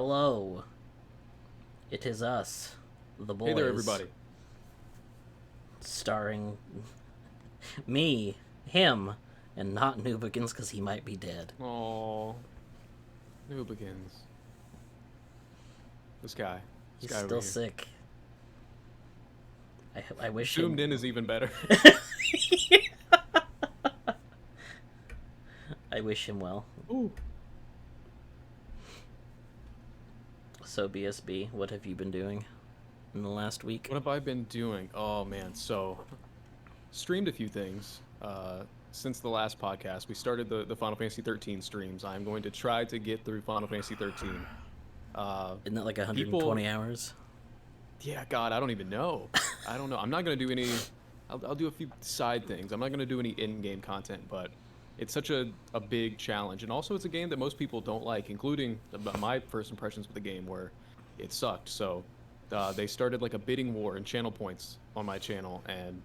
Hello. It is us, the boys. Hey there, everybody. Starring me, him, and not Nubikins because he might be dead. Oh, new begins. This guy. This He's guy over still here. sick. I wish Zoomed him. in is even better. I wish him well. Ooh. So BSB, what have you been doing in the last week? What have I been doing? Oh man, so streamed a few things. Since the last podcast, we started the Final Fantasy 13 streams. I'm going to try to get through Final Fantasy 13. Isn't that like 120 People, hours? yeah, God, I don't even know. I don't know. I'm not gonna do any. I'll do a few side things. I'm not gonna do any in-game content, but it's such a big challenge, and also it's a game that most people don't like, including my first impressions with the game, where it sucked. So they started like a bidding war and channel points on my channel, and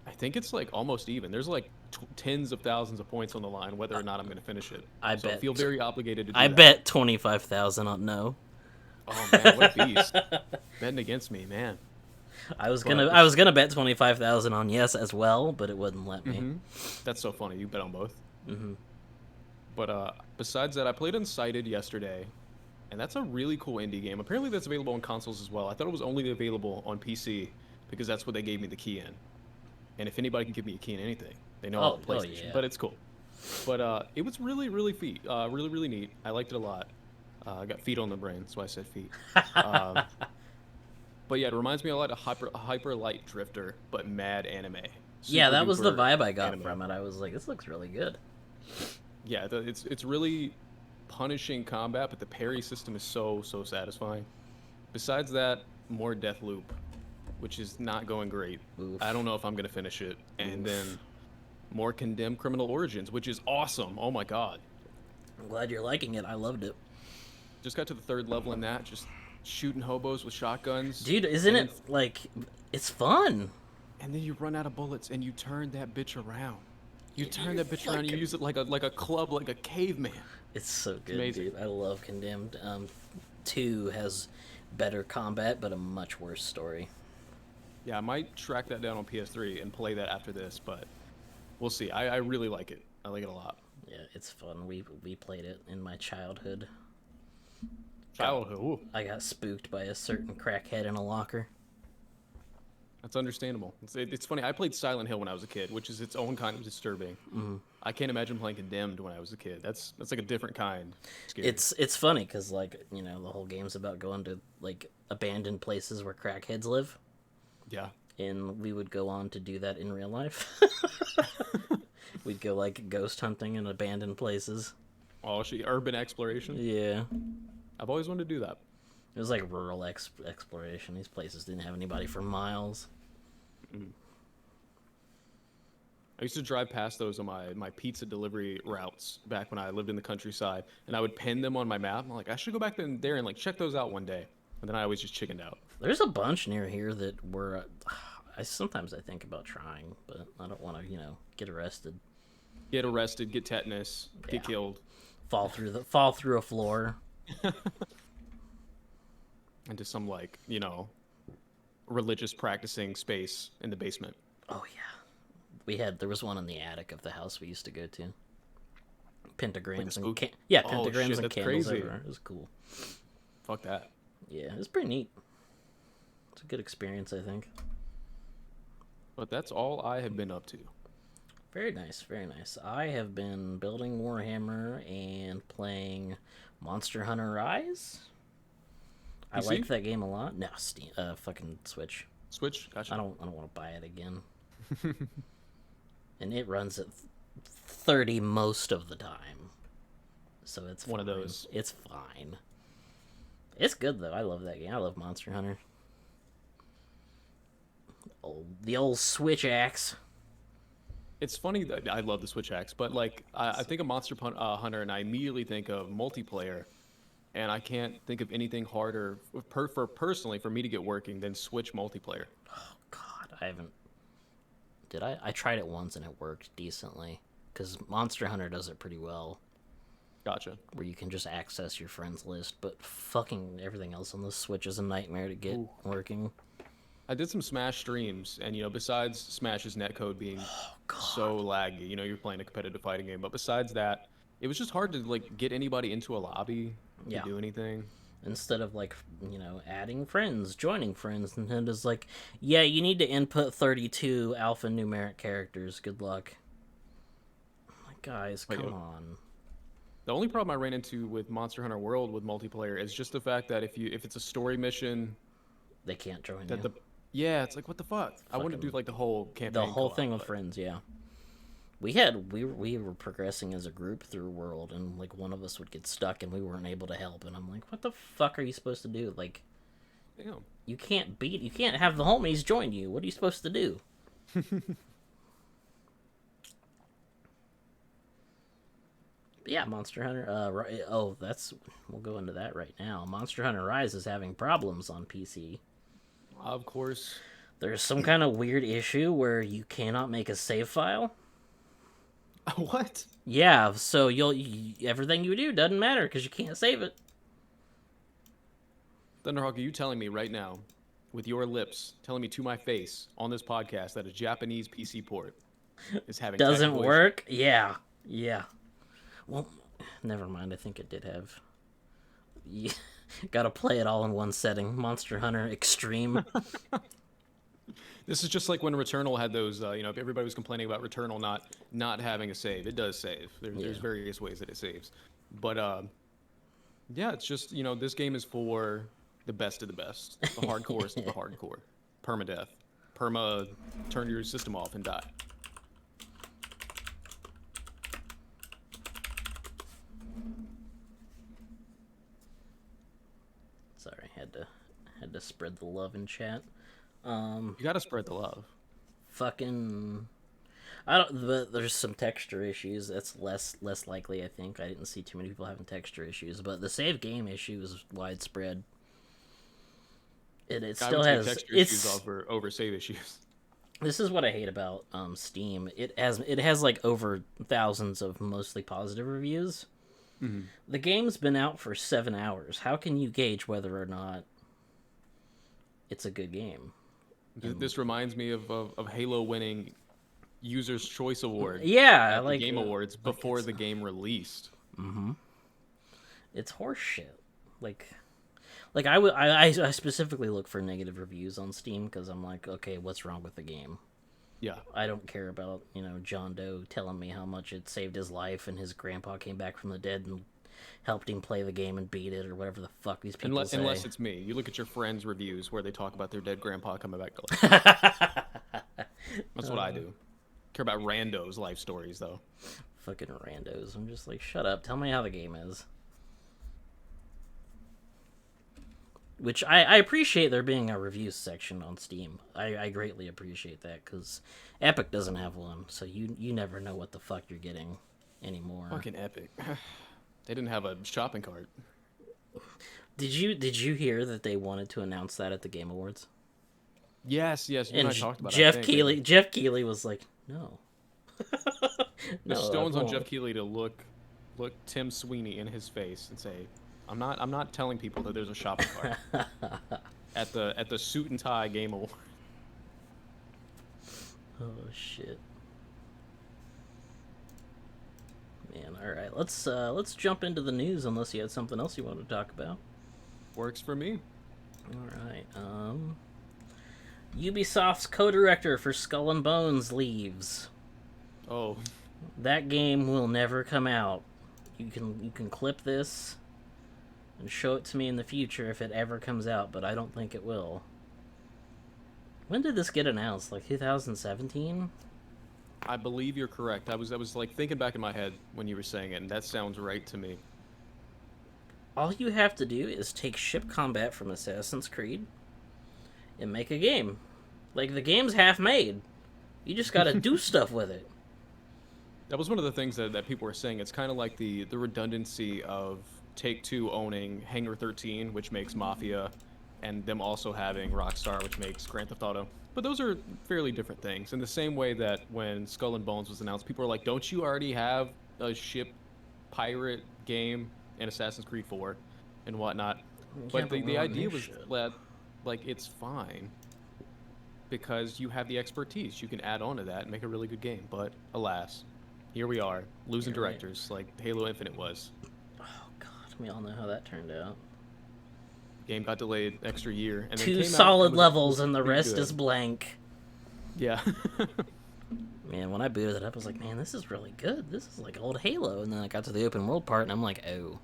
I think it's like almost even. There's like tens of thousands of points on the line, whether or not I'm gonna finish it. I So I bet. feel very obligated to I do that. bet 25,000 on no. Oh man, what a beast! Betting against me, man. But I was gonna bet 25,000 on yes as well, but it wouldn't let me. that's so funny. You bet on both. Hmm. But besides that, I played Unsighted yesterday, and that's a really cool indie game. Apparently, that's available on consoles as well. I thought it was only available on PC because that's what they gave me the key in. And if anybody can give me a key in anything, they know I'm on Oh PlayStation. yeah. But it's cool. But it was really neat. I liked it a lot. I got feet on the brain, that's why I said feet. Um, but yeah, it reminds me a lot of Hyper Light Drifter, but mad anime. Yeah, Super that was the duper vibe I got anime. from it. I was like, this looks really good. Yeah, it's really punishing combat, but the parry system is so satisfying. Besides that, more Deathloop, which is not going great. Oof. I don't know if I'm gonna finish it. And Oof. then more Condemned Criminal Origins, which is awesome. Oh my god. I'm glad you're liking it. I loved it. Just got to the third level in that, just shooting hobos with shotguns. Dude, isn't and it like it's fun? then you run out of bullets and you turn that bitch around. You turn You're that bitch around and you fucking- use it like a club, like a caveman. It's so good, amazing. dude. I love Condemned. 2 has better combat, but a much worse story. Yeah, I might track that down on PS3 and play that after this, but we'll see. I really like it. I like it a lot. Yeah, it's fun. We played it in my childhood. Childhood. Ooh, I got spooked by a certain crackhead in a locker. that's understandable. It's funny. I played Silent Hill when I was a kid, which is its own kind of disturbing. I can't imagine playing Condemned when I was a kid. That's like a different kind. Scary. It's funny because like the whole game's about going to like abandoned places where crackheads live, Yeah. and we would go on to do that in real life. We'd go like ghost hunting in abandoned places. Oh, urban exploration. Yeah, I've always wanted to do that. it was like rural exploration. These places didn't have anybody for miles. I used to drive past those on my pizza delivery routes back when I lived in the countryside, and I would pin them on my map. I'm like, I should go back there and like check those out one day. And then I always just chickened out. There's a bunch near here that were. I think about trying, but I don't want to get arrested, Get arrested, get tetanus, Yeah. get killed, fall through a floor. into some like religious practicing space in the basement. Oh yeah, there was one in the attic of the house we used to go to. Pentagrams and spook- Oh, pentagrams shit, and that's candles crazy. everywhere. It was cool. Fuck that. Yeah, it was pretty neat. It's a good experience, I think. But that's all I have been up to. Very nice, very nice. I have been building Warhammer and playing Monster Hunter Rise. I PC? like that game a lot. No, Steam, fucking Switch. Switch? Gotcha. I don't want to buy it again. And it runs at 30 most of the time, so it's One of fine. those. It's fine. It's good though. I love that game. I love Monster Hunter. The old Switch axe. It's funny that I love the Switch axe, but like I think of Hunter and I immediately think of multiplayer, and I can't think of anything harder personally for me to get working than Switch multiplayer. Oh God, I haven't. Did I? I tried it once and it worked decently because Monster Hunter does it pretty well. Gotcha. where you can just access your friends list, but fucking everything else on the Switch is a nightmare to get Ooh. working. I did some Smash streams, and besides Smash's netcode being Oh god. so laggy, you're playing a competitive fighting game, but besides that, it was just hard to like get anybody into a lobby to Yeah. do anything. Instead of like, adding friends, joining friends, Nintendo's like, yeah, you need to input 32 alphanumeric characters. Good luck. Like, guys, Like, come on. the only problem I ran into with Monster Hunter World with multiplayer is just the fact that if it's a story mission They can't join that you. yeah, it's like what the fuck? I want to do Fucking like the whole the campaign whole co-op, thing with but friends, yeah. We were progressing as a group through World, and like one of us would get stuck, and we weren't able to help. And I'm like, what the fuck are you supposed to do? Like, damn. you can't have the homies join you. What are you supposed to do? But yeah, Monster Hunter. We'll go into that right now. Monster Hunter Rise is having problems on PC. Of course. There's some kind of weird issue where you cannot make a save file. What? Yeah, so everything you do doesn't matter because you can't save it. Thunderhawk, are you telling me right now, with your lips, telling me to my face on this podcast that a Japanese PC port is having Doesn't technical work? Yeah. Yeah. Well, never mind. I think it did have. Yeah. Gotta play it all in one setting. Monster Hunter Extreme. This is just like when Returnal had those, if everybody was complaining about Returnal not having a save. It does save. There's Yeah. various ways that it saves. But, yeah, it's just, this game is for the best of the best. The hardcore is the hardcore. Permadeath. Turn your system off and die. Sorry, had to spread the love in chat. You gotta spread the love. Fucking I don't. But there's some texture issues. That's less likely. I think I didn't see too many people having texture issues, but the save game issue is widespread. It I still would say has. texture It's issues over save issues. This is what I hate about Steam. It has like over thousands of mostly positive reviews. Mm-hmm. The game's been out for 7 hours. How can you gauge whether or not it's a good game? This reminds me of Halo winning User's Choice Award Yeah, at the like Game Awards before it's the game released. it's horseshit. Like I specifically look for negative reviews on Steam because I'm like, okay, what's wrong with the game? Yeah. I don't care about John Doe telling me how much it saved his life and his grandpa came back from the dead and helped him play the game and beat it or whatever the fuck these people say. Unless it's me. You look at your friends' reviews where they talk about their dead grandpa coming back to life. That's what I do. Care about randos' life stories, though. Fucking randos. I'm just like, shut up. Tell me how the game is. Which I appreciate there being a reviews section on Steam. I greatly appreciate that because Epic doesn't have one, so you never know what the fuck you're getting anymore. Fucking epic. They didn't have a shopping cart. Did you hear that they wanted to announce that at the Game Awards? Yes, you and I talked about it. Jeff Keighley was like, no. The No, I stones on won't. Jeff Keighley to look Tim Sweeney in his face and say, I'm not telling people that there's a shopping cart at the suit and tie Game Award. Oh shit. Man, all right. Let's jump into the news unless you had something else you wanted to talk about. Works for me. All right. Ubisoft's co-director for Skull and Bones leaves. Oh, That game will never come out. You can clip this and show it to me in the future if it ever comes out, but I don't think it will. When did this get announced? Like 2017? I believe you're correct. I was like thinking back in my head when you were saying it, and that sounds right to me. All you have to do is take ship combat from Assassin's Creed and make a game. Like, the game's half made. You just gotta do stuff with it. That was one of the things that people were saying. It's kind of like the redundancy of Take-Two owning Hangar 13, which makes Mafia, and them also having Rockstar, which makes Grand Theft Auto. But those are fairly different things. In the same way that when Skull and Bones was announced, people were like, don't you already have a ship pirate game in Assassin's Creed 4 and whatnot. You But can't put the one on idea your was shit. that, like, it's fine because you have the expertise. You can add on to that and make a really good game. But alas, here we are, losing You're right. directors like Halo Infinite was. Oh god, we all know how that turned out. Game got delayed extra year, and then Two came out solid and levels, was and the pretty rest good. is blank. Yeah. Man, when I booted it up, I was like, man, this is really good. This is like old Halo. And then I got to the open world part, and I'm like, oh,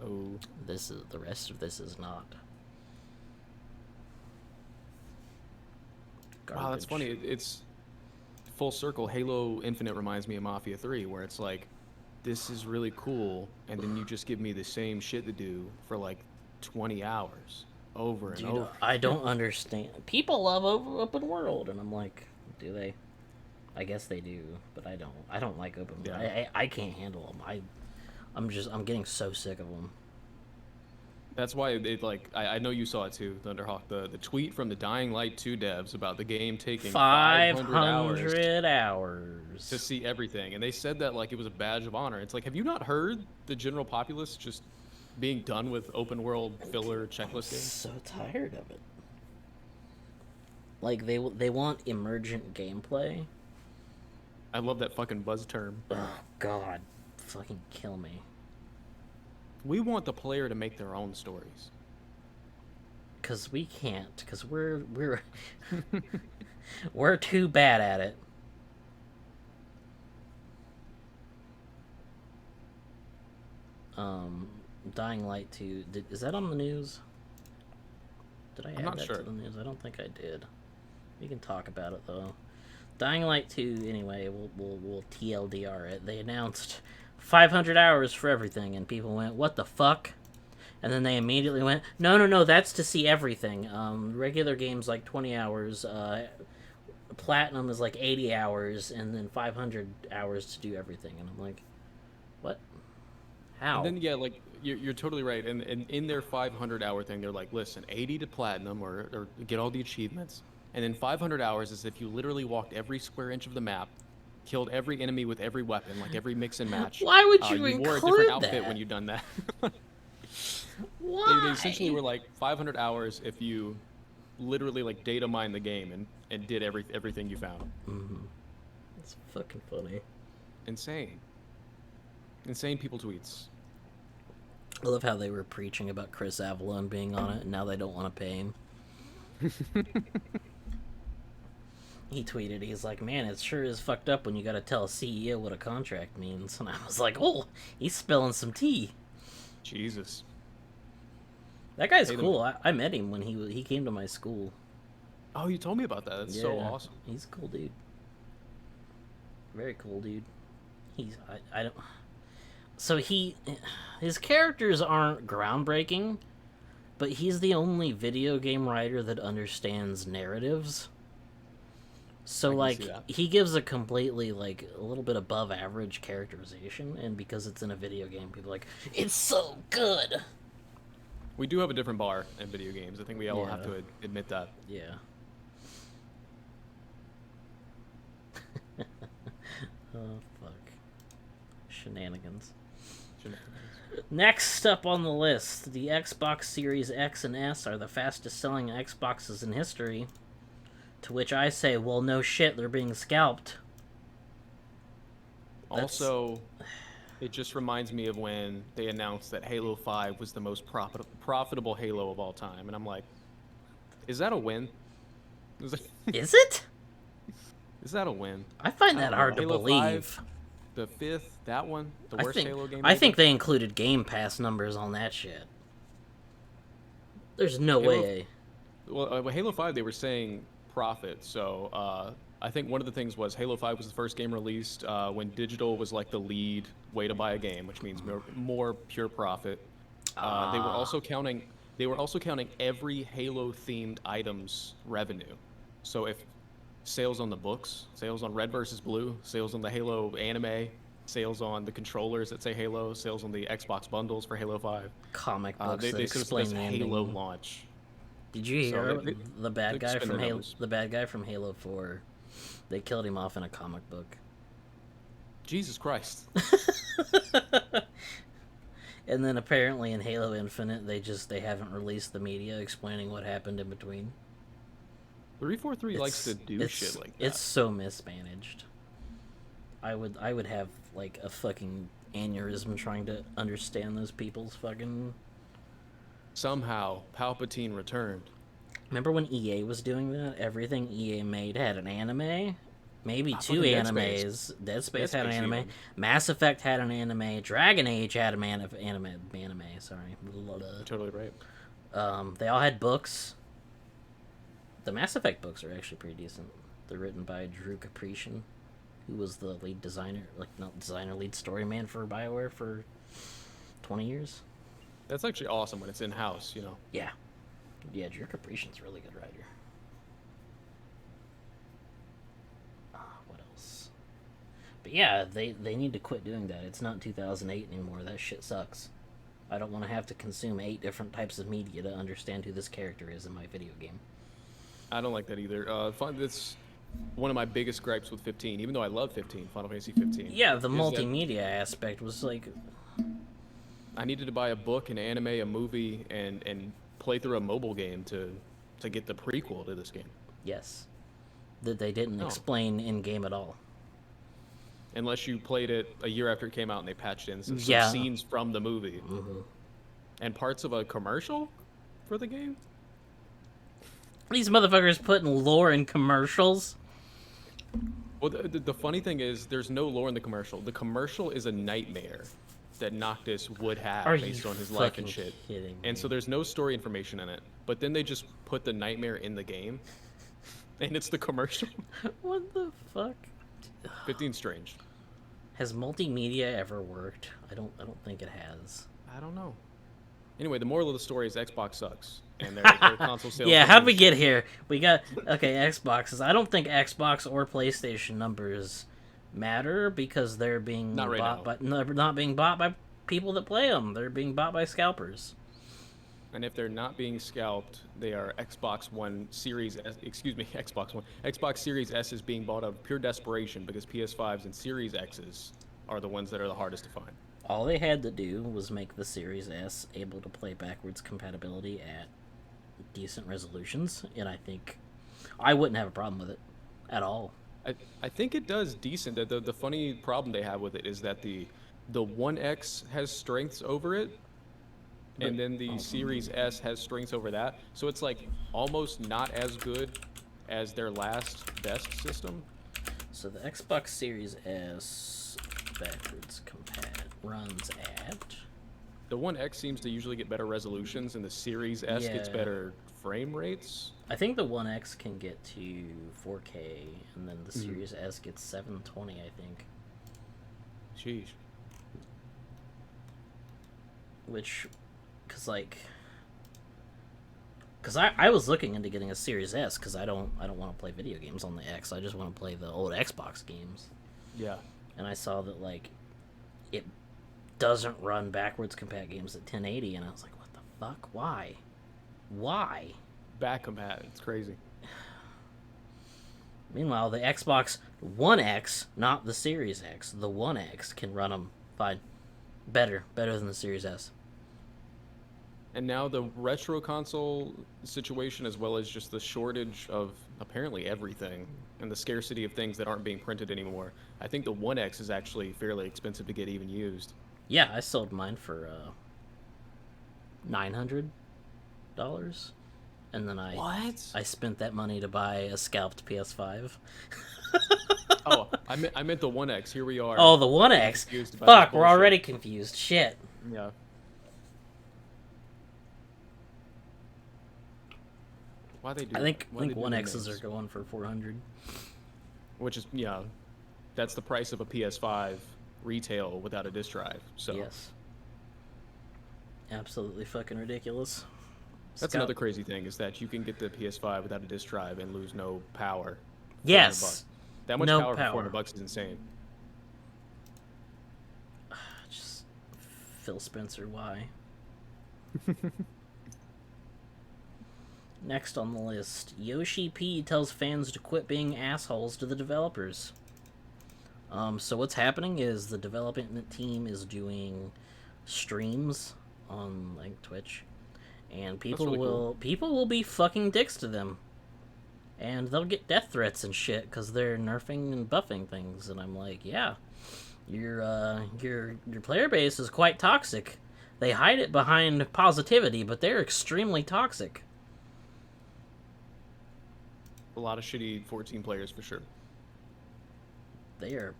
Oh. this is the rest of this is not. Garbage. Wow, that's funny. It's full circle. Halo Infinite reminds me of Mafia 3, where it's like, this is really cool, and then you just give me the same shit to do for like 20 hours over and Dude, over. I don't understand. People love open world, and I'm like, do they? I guess they do, but I don't. I don't like open world. Yeah. I can't handle them. I'm getting so sick of them. That's why it like I know you saw it too, Thunderhawk. The tweet from the Dying Light 2 devs about the game taking 500 hours 500 hours. to see everything, and they said that like it was a badge of honor. It's like, have you not heard the general populace just being done with open world filler checklist games? So tired of it. Like they want emergent gameplay. I love that fucking buzz term. Oh god, fucking kill me. We want the player to make their own stories. Cause we can't. Cause we're we're too bad at it. Dying Light 2. Is that on the news? Did I add not that sure. to the news? I don't think I did. We can talk about it though. Dying Light 2. Anyway, we'll TLDR it. They announced 500 hours for everything, and people went, "What the fuck?" And then they immediately went, "No, that's to see everything. Regular games like 20 hours. Platinum is like 80 hours, and then 500 hours to do everything." And I'm like, what? How? And then yeah, like you're totally right. And in their 500-hour thing, they're like, listen, 80 to platinum or get all the achievements, and then 500 hours is if you literally walked every square inch of the map, killed every enemy with every weapon, like every mix and match. Why would you you wore a include different outfit that? when you've done that. Why? They essentially were like 500 hours if you literally like data mined the game and did everything you found. It's fucking funny. Insane people tweets. I love how they were preaching about Chris Avalon being on it, and now they don't want to pay him. He tweeted, he's like, "Man, it sure is fucked up when you gotta tell a CEO what a contract means." And I was like, oh, he's spilling some tea. Jesus. That guy's Hey, cool. I met him when he came to my school. Oh, you told me about that. That's so Yeah, awesome. He's a cool dude. Very cool dude. I don't... So his characters aren't groundbreaking, but he's the only video game writer that understands narratives. So I can like see that. he gives a completely like a little bit above average characterization, and because it's in a video game, people are like, it's so good. We do have a different bar in video games. I think we all have Yeah. to admit that. Yeah. Oh fuck. Shenanigans. Next up on the list, the Xbox Series X and S are the fastest selling Xboxes in history. To which I say, well, no shit, they're being scalped. Also, it just reminds me of when they announced that Halo 5 was the most profitable Halo of all time. And I'm like, is that a win? Is Is it? that a win? I find I that don't know. hard to Halo believe. 5, the 5th, that one, the I worst think, Halo game I ever? think they included Game Pass numbers on that shit. There's no Halo- way. Well, Halo 5, they were saying profit. So I think one of the things was Halo 5 was the first game released when digital was like the lead way to buy a game, which means more pure profit. They were also counting. They were also counting every Halo-themed item's revenue. So if sales on the books, sales on Red versus Blue, sales on the Halo anime, sales on the controllers that say Halo, sales on the Xbox bundles for Halo 5. Comic books They that said explain this the Halo ending. launch. Did you hear the bad they guy spin from their Halo? numbers. The bad guy from Halo 4. They killed him off in a comic book. Jesus Christ. And then apparently in Halo Infinite, they haven't released the media explaining what happened in between. 343 likes to do shit like that. It's so mismanaged. I would have like a fucking aneurysm trying to understand those people's fucking. Somehow, Palpatine returned. Remember when EA was doing that? Everything EA made had an anime. Maybe two fucking Dead animes. Space. Dead Space had an Space anime. even. Mass Effect had an anime. Dragon Age had an anime. Sorry. You're totally right. They all had books. The Mass Effect books are actually pretty decent. They're written by Drew Caprician, who was the lead designer, lead story man for BioWare for 20 years. That's actually awesome when it's in-house, you know. Yeah. Yeah, Drew Caprician's a really good writer. What else? But yeah, they need to quit doing that. It's not 2008 anymore. That shit sucks. I don't want to have to consume 8 different types of media to understand who this character is in my video game. I don't like that either. That's one of my biggest gripes with 15, even though I love 15, Final Fantasy 15. Yeah, the multimedia aspect was like... I needed to buy a book, an anime, a movie, and play through a mobile game to get the prequel to this game. Yes. That they didn't explain in-game at all. Unless you played it a year after it came out and they patched in some scenes from the movie. Mm-hmm. And parts of a commercial for the game? These motherfuckers putting lore in commercials. Well, the funny thing is, there's no lore in the commercial. The commercial is a nightmare that Noctis would have based on his life and shit. And so there's no story information in it. But then they just put the nightmare in the game, and it's the commercial. What the fuck? 15's strange. Has multimedia ever worked? I don't think it has. I don't know. Anyway, the moral of the story is Xbox sucks, and their console sales. Yeah, how'd we get here? We got Xboxes. I don't think Xbox or PlayStation numbers matter because they're being not being bought by people that play them. They're being bought by scalpers. And if they're not being scalped, they are Xbox One Series S. Excuse me, Xbox One. Xbox Series S is being bought out of pure desperation because PS5s and Series X's are the ones that are the hardest to find. All they had to do was make the Series S able to play backwards compatibility at decent resolutions, and I think I wouldn't have a problem with it at all. I think it does decent. The funny problem they have with it is that the One X has strengths over it, and then the Series S has strengths over that. So it's like almost not as good as their last best system. So the Xbox Series S backwards compat runs at... The One X seems to usually get better resolutions, and the Series S gets better frame rates. I think the One X can get to 4K, and then the Series S gets 720, I think. Sheesh. Which, because I was looking into getting a Series S because I don't want to play video games on the X. I just want to play the old Xbox games. Yeah. And I saw that it doesn't run backwards compat games at 1080, and I was like, what the fuck? Why? Back compat. It's crazy. Meanwhile, the Xbox One X, not the Series X, the One X can run them fine. Better than the Series S. And now the retro console situation, as well as just the shortage of apparently everything and the scarcity of things that aren't being printed anymore, I think the One X is actually fairly expensive to get even used. Yeah, I sold mine for $900, and then I spent that money to buy a scalped PS5. Oh, I meant the One X. Here we are. Oh, the One X. Fuck, we're already confused. Shit. Yeah. Why they do? I think One X's are going for $400. Which is that's the price of a PS5 retail without a disc drive. So yes, absolutely fucking ridiculous. That's another crazy thing is that you can get the PS5 without a disc drive and lose no power. Yes, that much power for $400 is insane. Just Phil Spencer, why? Next on the list, Yoshi P tells fans to quit being assholes to the developers. So what's happening is the development team is doing streams on like Twitch, and That's really cool. people will be fucking dicks to them, and they'll get death threats and shit because they're nerfing and buffing things. And I'm like, yeah, your player base is quite toxic. They hide it behind positivity, but they're extremely toxic. A lot of shitty 14 players for sure. They are,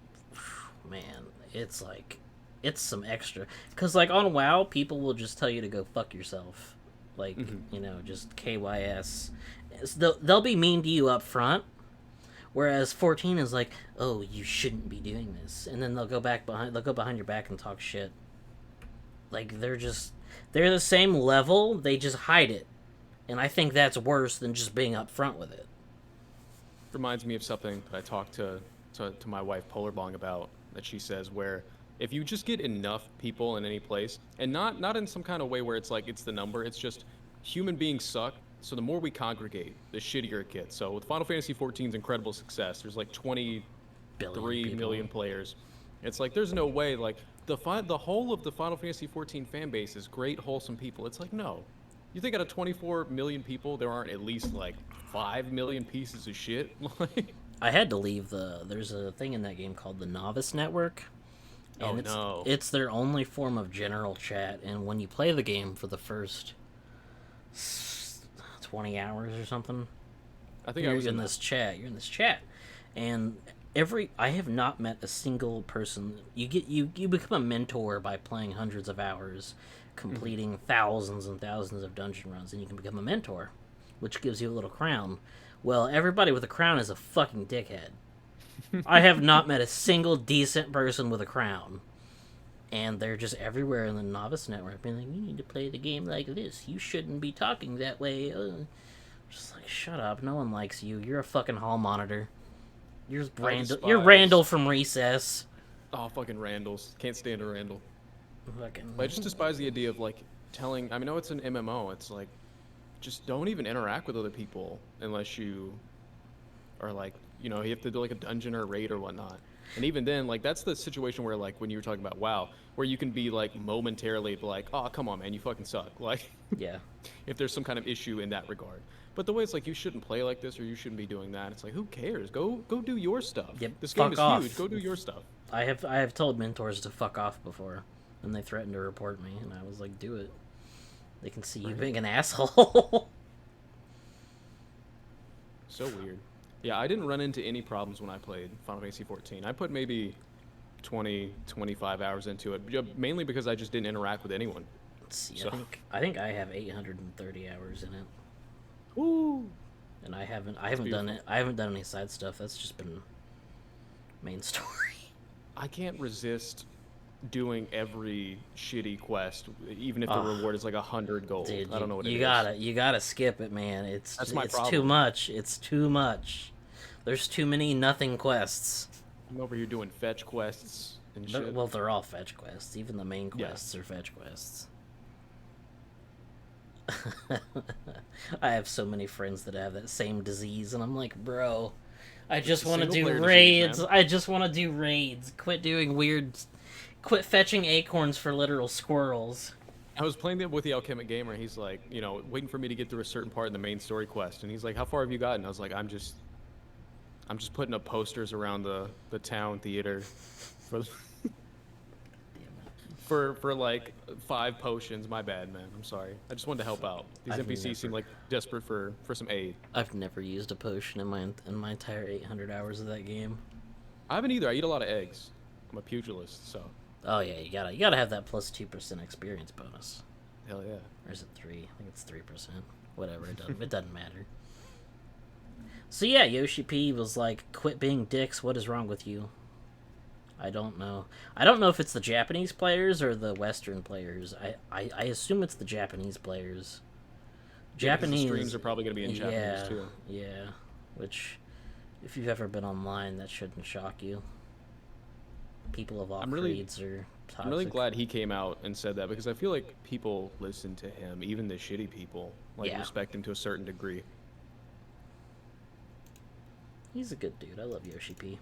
man, it's like, it's some extra. Because, like, on WoW, people will just tell you to go fuck yourself. Like, just KYS. They'll be mean to you up front, whereas 14 is like, oh, you shouldn't be doing this. And then they'll go behind your back and talk shit. Like, they're the same level, they just hide it. And I think that's worse than just being up front with it. Reminds me of something that I talked to my wife Polar Bong about, that she says, where if you just get enough people in any place, and not in some kind of way where it's like it's the number, it's just human beings suck, so the more we congregate, the shittier it gets. So with Final Fantasy XIV's incredible success, there's like 23 million players. It's like there's no way, like the whole of the Final Fantasy XIV fan base is great wholesome people. It's like, no, you think out of 24 million people there aren't at least like 5 million pieces of shit? Like, I had to leave there's a thing in that game called the Novice Network. And oh no. it's their only form of general chat, and when you play the game for the first 20 hours or something, I think I was you're in this chat, and I have not met a single person. You become a mentor by playing hundreds of hours, completing thousands and thousands of dungeon runs, and you can become a mentor, which gives you a little crown. Well, everybody with a crown is a fucking dickhead. I have not met a single decent person with a crown. And they're just everywhere in the Novice Network being like, you need to play the game like this. You shouldn't be talking that way. Just like, shut up. No one likes you. You're a fucking hall monitor. You're Randall from Recess. Oh, fucking Randalls. Can't stand a Randall. Fucking... But I just despise the idea of, like, telling... I mean, I know it's an MMO. It's like, just don't even interact with other people unless you are, like, you have to do, like, a dungeon or a raid or whatnot. And even then, like, that's the situation where, like, when you were talking about WoW, where you can be, like, momentarily like, oh, come on, man, you fucking suck. Like, yeah. If there's some kind of issue in that regard. But the way it's like, you shouldn't play like this or you shouldn't be doing that, it's like, who cares? Go do your stuff. Yep, this game is off. huge. Go do your stuff. I have told mentors to fuck off before, and they threatened to report me, and I was like, do it. They can see you being an asshole. So weird. Yeah, I didn't run into any problems when I played Final Fantasy XIV. I put maybe 20, 25 hours into it, mainly because I just didn't interact with anyone. Let's see, so. I think I have 830 hours in it. Woo! And I haven't done it. I haven't done any side stuff. That's just been main story. I can't resist doing every shitty quest, even if the reward is like 100 gold. Dude, I don't know what it is. You gotta skip it, man. It's problem. Too much. It's too much. There's too many nothing quests. I'm over here doing fetch quests and shit. Well, they're all fetch quests. Even the main quests are fetch quests. I have so many friends that have that same disease, and I'm like, bro, I just want to do raids. Disease, I just want to do raids. Quit fetching acorns for literal squirrels. I was playing that with the Alchemic Gamer. He's like, waiting for me to get through a certain part in the main story quest, and he's like, how far have you gotten? I was like, I'm just putting up posters around the town theater for like 5 potions. My bad, man. I'm sorry. I just wanted to help out. These NPCs seem like desperate for some aid. I've never used a potion in my entire 800 hours of that game. I haven't either. I eat a lot of eggs. I'm a pugilist, so. Oh yeah, you gotta have that plus 2% experience bonus. Hell yeah. Or is it 3? I think it's 3%. Whatever, it doesn't matter. So yeah, Yoshi P was like, quit being dicks, what is wrong with you? I don't know. I don't know if it's the Japanese players or the Western players. I assume it's the Japanese players. Japanese... The streams are probably going to be in Japanese, too. Yeah, which, if you've ever been online, that shouldn't shock you. People of all creeds are toxic. I'm really glad he came out and said that, because I feel like people listen to him, even the shitty people, respect him to a certain degree. He's a good dude. I love Yoshi P.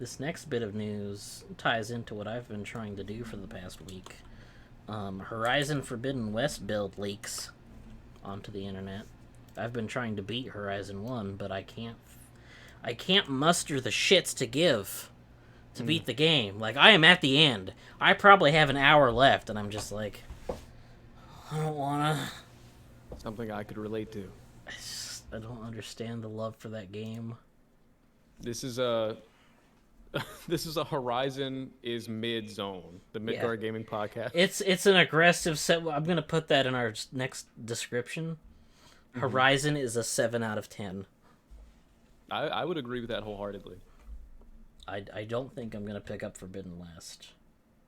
This next bit of news ties into what I've been trying to do for the past week. Horizon Forbidden West build leaks onto the internet. I've been trying to beat Horizon 1, but I can't muster the shits to give to beat the game. Like, I am at the end. I probably have an hour left, and I'm just like, I don't wanna. Something I could relate to. I don't understand the love for that game. This is a this is a Horizon is mid zone, the MIDGAR gaming podcast. It's an aggressive set. I'm gonna put that in our next description. Horizon is a 7 out of 10. I would agree with that wholeheartedly. I don't think I'm gonna pick up Forbidden West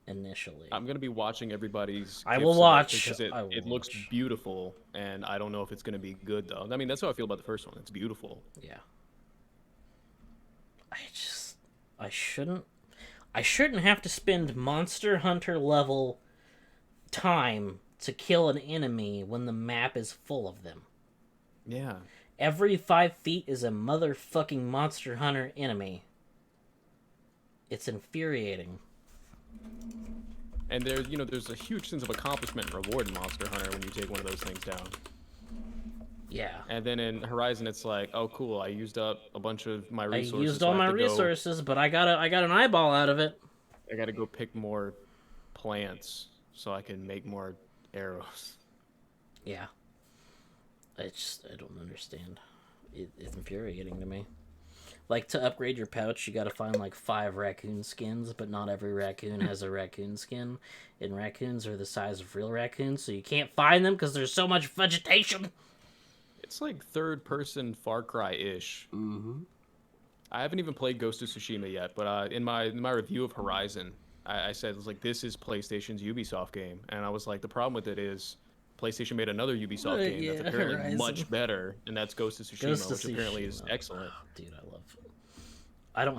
initially. I'm gonna be watching everybody's. I will watch because it looks beautiful, and I don't know if it's gonna be good though. I mean, that's how I feel about the first one. It's beautiful. Yeah. I shouldn't have to spend Monster Hunter level time to kill an enemy when the map is full of them. Yeah. Every 5 feet is a motherfucking Monster Hunter enemy. It's infuriating. And there's a huge sense of accomplishment and reward in Monster Hunter when you take one of those things down. Yeah. And then in Horizon, it's like, oh, cool, I used up a bunch of my resources. I used all my resources, but I got an eyeball out of it. I gotta go pick more plants so I can make more arrows. Yeah. I don't understand. It's infuriating to me. Like, to upgrade your pouch, you gotta find, like, 5 raccoon skins, but not every raccoon has a raccoon skin. And raccoons are the size of real raccoons, so you can't find them because there's so much vegetation. It's like third-person Far Cry-ish. Mm-hmm. I haven't even played Ghost of Tsushima yet, but in my review of Horizon, I said, it was like, this is PlayStation's Ubisoft game. And I was like, the problem with it is PlayStation made another Ubisoft game that's apparently Horizon. much better, and that's Ghost of Tsushima, which apparently is excellent. Oh, dude, I love it. I don't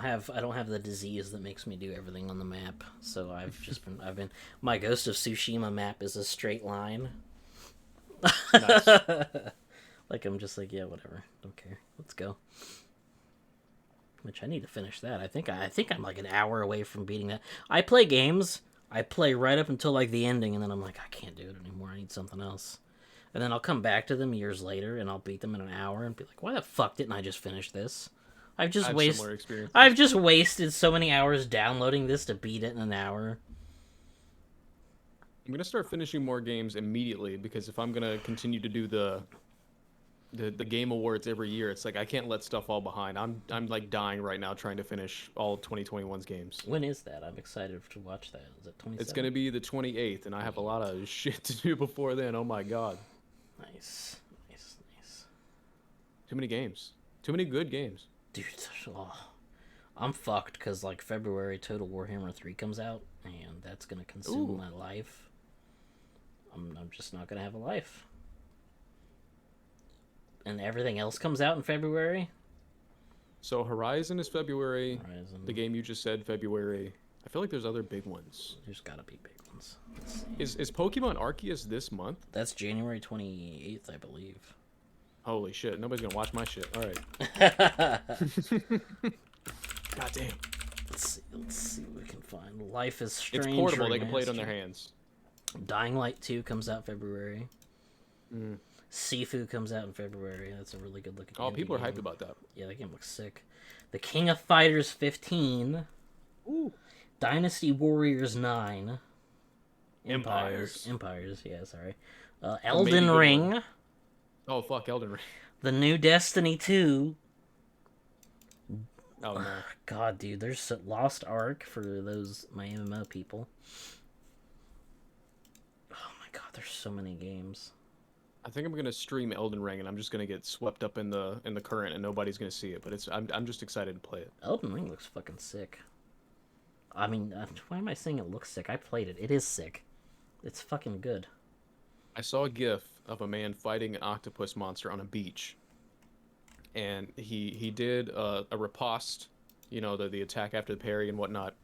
have the disease that makes me do everything on the map, so I've been my Ghost of Tsushima map is a straight line. Nice. Like, I'm just like, yeah, whatever, don't care, let's go. Which I need to finish that. I think I'm like an hour away from beating that. I play games. I play right up until like the ending, and then I'm like, I can't do it anymore. I need something else. And then I'll come back to them years later, and I'll beat them in an hour, and be like, why the fuck didn't I just finish this? I've just wasted so many hours downloading this to beat it in an hour. I'm gonna start finishing more games immediately, because if I'm gonna continue to do the game awards every year, it's like I can't let stuff fall behind. I'm like dying right now trying to finish all 2021's games. When is that? I'm excited to watch that. Is it 27? It's gonna be the 28th, and I have a lot of shit to do before then. Oh my god. Nice. Too many games. Too many good games. Dude, I'm fucked because like February Total Warhammer 3 comes out, and that's gonna consume my life. I'm just not gonna have a life. And everything else comes out in February. So Horizon is February. Horizon. The game you just said, February. I feel like there's other big ones. There's gotta be big ones. Is Pokemon Arceus this month? That's January 28th, I believe. Holy shit! Nobody's gonna watch my shit. All right. God damn. Let's see what we can find. Life is Strange. It's portable. They can play it on their hands. Dying Light 2 comes out February. Sifu comes out in February. That's a really good looking game. Oh, people are hyped about that. Yeah, that game looks sick. The King of Fighters 15. Ooh. Dynasty Warriors 9. Empires, yeah, sorry. Elden Ring. Oh, fuck, Elden Ring. The new Destiny 2. Oh, no. God, dude, there's Lost Ark for those, my MMO people. Oh my god, there's so many games. I think I'm gonna stream Elden Ring, and I'm just gonna get swept up in the current, and nobody's gonna see it. But I'm just excited to play it. Elden Ring looks fucking sick. I mean, why am I saying it looks sick? I played it. It is sick. It's fucking good. I saw a GIF of a man fighting an octopus monster on a beach, and he did a riposte, the attack after the parry and whatnot,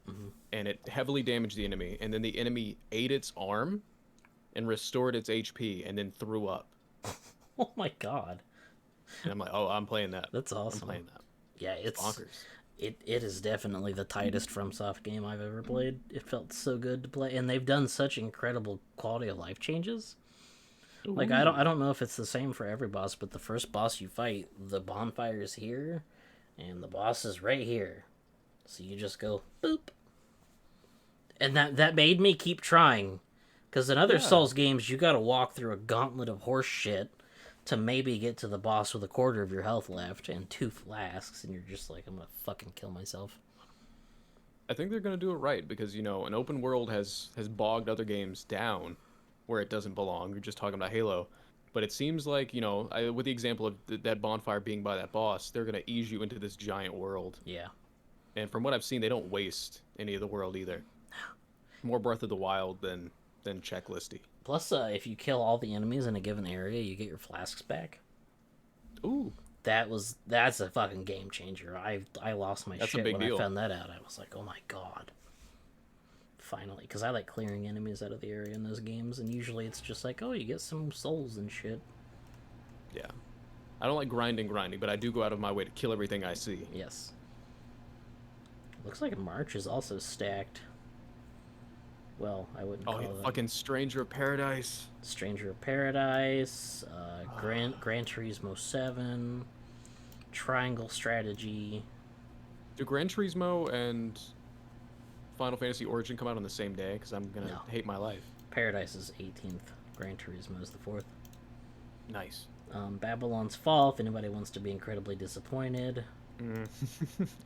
and it heavily damaged the enemy. And then the enemy ate its arm, and restored its HP, and then threw up. Oh my god. And I'm like, oh, I'm playing that. That's awesome. I'm playing that. Yeah, it's bonkers. It is definitely the tightest FromSoft game I've ever played. It felt so good to play, and they've done such incredible quality of life changes. Like I Ooh. don't know if it's the same for every boss, but the first boss you fight, the bonfire is here, and the boss is right here. So you just go boop, and that made me keep trying, because in other Yeah. Souls games you got to walk through a gauntlet of horse shit to maybe get to the boss with a quarter of your health left and 2 flasks, and you're just like, I'm gonna fucking kill myself. I think they're gonna do it right because an open world has bogged other games down where it doesn't belong. You're just talking about Halo, but it seems like with the example of that bonfire being by that boss, they're gonna ease you into this giant world. Yeah. And from what I've seen, they don't waste any of the world either. More Breath of the Wild than checklisty. Plus, if you kill all the enemies in a given area, you get your flasks back. Ooh, That's a fucking game changer. I lost my that's a shit big when deal. I found that out. I was like, oh my god. Finally, because I like clearing enemies out of the area in those games, and usually it's just like, oh, you get some souls and shit. Yeah. I don't like grinding, but I do go out of my way to kill everything I see. Yes. Looks like March is also stacked. Well, I wouldn't Oh, call yeah, it fucking Stranger of Paradise. Stranger of Paradise, Gran Turismo 7, Triangle Strategy. Do Gran Turismo and Final Fantasy Origin come out on the same day? Because I'm gonna No. hate my life. Paradise is 18th. Gran Turismo is the 4th. Nice. Babylon's Fall, if anybody wants to be incredibly disappointed. Mm.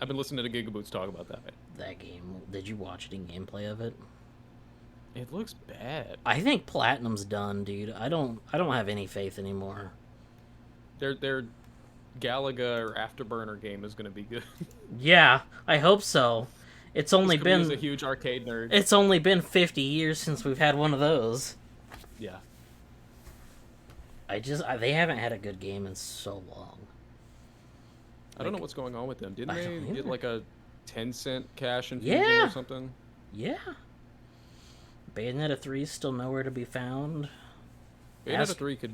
I've been listening to Gigaboots talk about that. That game, did you watch any gameplay of it? It looks bad. I think Platinum's done, dude. I don't have any faith anymore. Their Galaga or Afterburner game is gonna be good. Yeah, I hope so. It's only He's a been huge arcade nerd. it's only been 50 years since we've had one of those. Yeah. They haven't had a good game in so long. I don't know what's going on with them. Didn't I they don't get either. like a 10-cent cash infusion Yeah. or something? Yeah. Bayonetta 3 is still nowhere to be found. Bayonetta 3 could...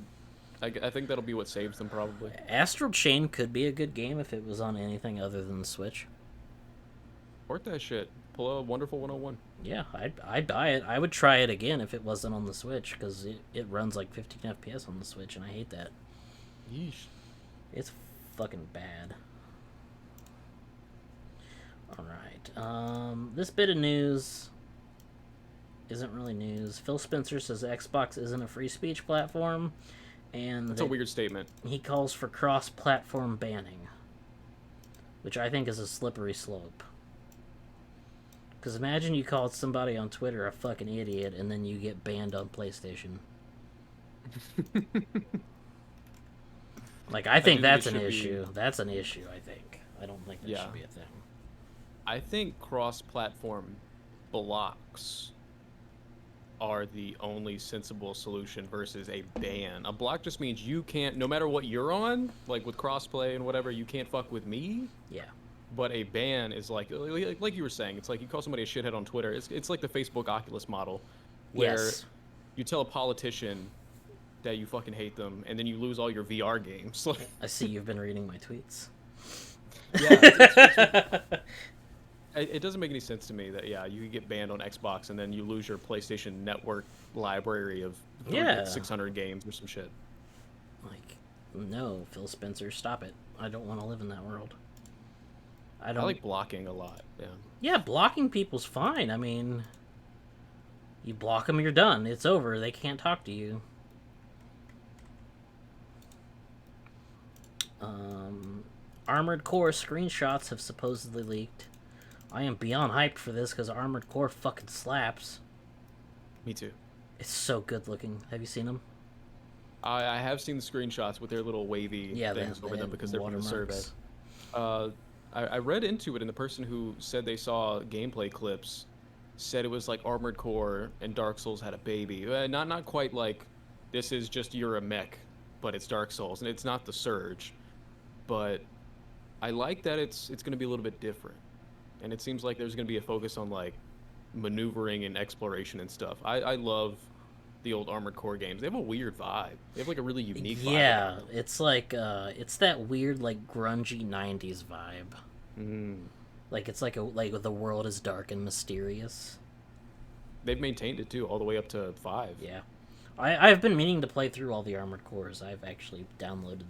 I think that'll be what saves them, probably. Astral Chain could be a good game if it was on anything other than the Switch. Port that shit. Pull a Wonderful 101. Yeah, I'd buy it. I would try it again if it wasn't on the Switch, because it runs like 15 FPS on the Switch, and I hate that. Yeesh. It's fucking bad. Alright. This bit of news isn't really news. Phil Spencer says Xbox isn't a free speech platform, and That's a weird statement. he calls for cross-platform banning, which I think is a slippery slope. Because imagine you called somebody on Twitter a fucking idiot, and then you get banned on PlayStation. Like, I think it that's an should be- issue. That's an issue, I think. I don't think that Yeah. should be a thing. I think cross-platform blocks are the only sensible solution versus a ban. A block just means you can't, no matter what you're on, like with crossplay and whatever, you can't fuck with me. Yeah. But a ban is like you were saying, it's like you call somebody a shithead on Twitter. It's like the Facebook Oculus model, where Yes. you tell a politician that you fucking hate them, and then you lose all your VR games. I see you've been reading my tweets. Yeah, it doesn't make any sense to me that you could get banned on Xbox and then you lose your PlayStation Network library of Yeah. 600 games or some shit. Like, no, Phil Spencer, stop it. I don't want to live in that world. I I don't. like blocking a lot. Yeah. Yeah, blocking people's fine. I mean, you block them, you're done. It's over. They can't talk to you. Armored Core screenshots have supposedly leaked. I am beyond hyped for this because Armored Core fucking slaps. Me too. It's so good looking. Have you seen them? I have seen the screenshots with their little wavy Yeah, things over them because they're from the survey. watermarks. I read into it, and the person who said they saw gameplay clips said it was like Armored Core and Dark Souls had a baby. Not quite like this is just you're a mech, but it's Dark Souls, and it's not the Surge. But I like that it's going to be a little bit different, and it seems like there's going to be a focus on like maneuvering and exploration and stuff. I love the old Armored Core games. They have a weird vibe. They have like a really unique vibe. Yeah, about them. it's like it's that weird like grungy '90s vibe. Mm. Like it's like the world is dark and mysterious. They've maintained it too, all the way up to 5. Yeah, I've been meaning to play through all the Armored Cores. I've actually downloaded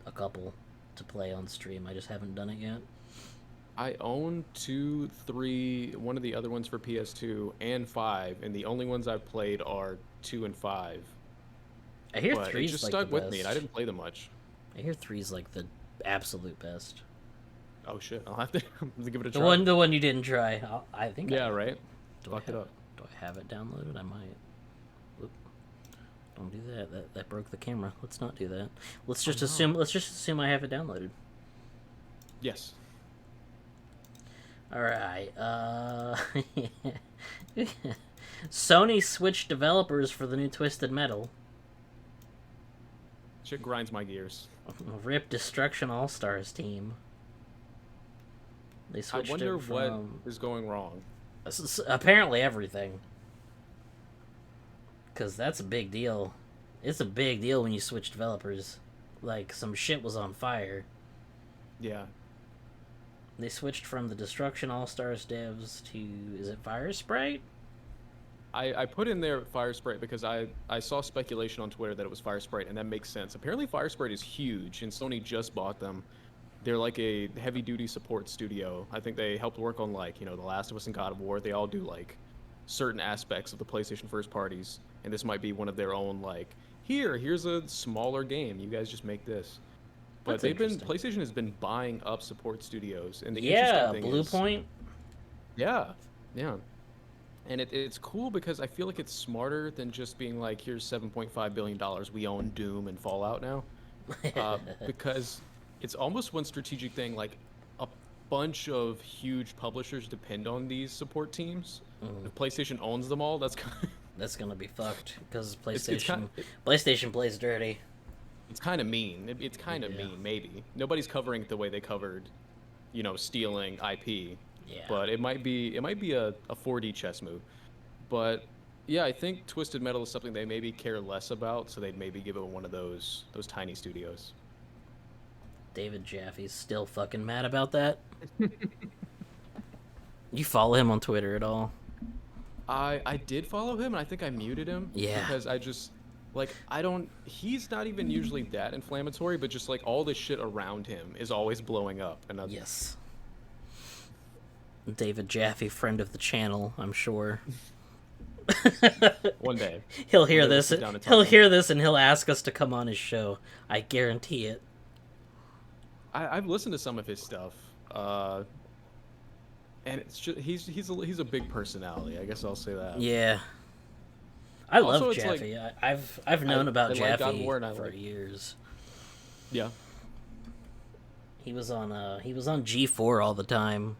a couple to play on stream. I just haven't done it yet. I own 2, 3, one of the other ones for PS2 and 5, and the only ones I've played are 2 and 5. I hear But it three's just like stuck the with best. me, and I didn't play them much. I hear three's like the absolute best. Oh shit, I'll have to, give it a The try. the one you didn't try. I think. Yeah, right? Do Fuck I it have, up. Do I have it downloaded? I might. Oop. Don't do that. That broke the camera. Let's not do that. Let's just assume. Let's just assume I have it downloaded. Yes. All right. Sony switched developers for the new Twisted Metal. Shit grinds my gears. Rip Destruction All Stars team. They I switched wonder it from what is going wrong. apparently everything. Because that's a big deal. It's a big deal when you switch developers. Like, some shit was on fire. Yeah. They switched from the Destruction All-Stars devs to... Is it Fire Sprite? I put in there Fire Sprite because I saw speculation on Twitter that it was Fire Sprite, and that makes sense. Apparently Fire Sprite is huge, and Sony just bought them. They're like a heavy-duty support studio. I think they helped work on, like, The Last of Us and God of War. They all do, like, certain aspects of the PlayStation first parties, and this might be one of their own, like, here's a smaller game. You guys just make this. But PlayStation has been buying up support studios, and the interesting thing is, Bluepoint. yeah, and it's cool because I feel like it's smarter than just being like, here's $7.5 billion, we own Doom and Fallout now, because it's almost one strategic thing. Like, a bunch of huge publishers depend on these support teams. If PlayStation owns them all, that's That's gonna be fucked because PlayStation PlayStation plays dirty. It's kind of mean. It's kind of mean, maybe. Nobody's covering it the way they covered, stealing IP. Yeah. But it might be a 4D chess move. But yeah, I think Twisted Metal is something they maybe care less about, so they'd maybe give it one of those tiny studios. David Jaffe's still fucking mad about that. You follow him on Twitter at all? I did follow him, and I think I muted him. Yeah. Because I just, he's not even usually that inflammatory, but just, all this shit around him is always blowing up. And Yes. David Jaffe, friend of the channel, I'm sure. One day. He'll hear this. He'll hear this, and he'll ask us to come on his show. I guarantee it. I've listened to some of his stuff, and it's just he's a big personality. I guess I'll say that. Yeah. I Also, love it's Jaffe. I've known about like God of Jaffe War, and I for like- years. Yeah. He was on G4 all the time.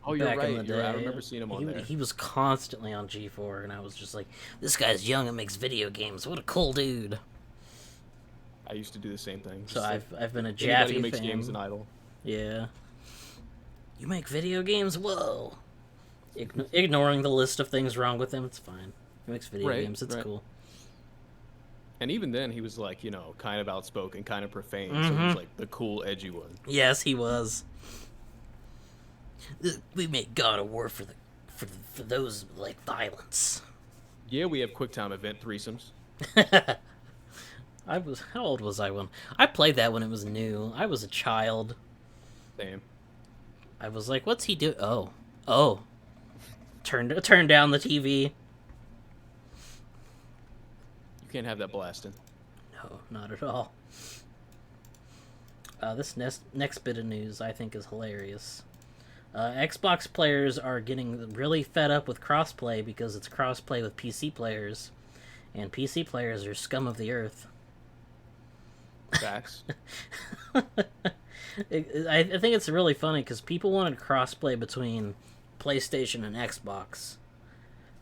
Oh, you're back right. in the day. I remember seeing him on there. He was constantly on G4, and I was just like, this guy's young and makes video games. What a cool dude. I used to do the same thing. So I've been a anybody Jaffe who makes fan. games an idol. Yeah. You make video games? Whoa. Ignoring the list of things wrong with him, it's fine. He makes video games. It's cool. And even then, he was kind of outspoken, kind of profane. So he was the cool, edgy one. Yes, he was. We make God of War for those like violence. Yeah, we have QuickTime event threesomes. How old was I when I played that when it was new? I was a child. Same. I was like, what's he do? Oh. Turn down the TV. You can't have that blasting. No, not at all. This next bit of news I think is hilarious. Xbox players are getting really fed up with crossplay because it's crossplay with PC players, and PC players are scum of the earth. Facts. I think it's really funny because people wanted crossplay between PlayStation and Xbox,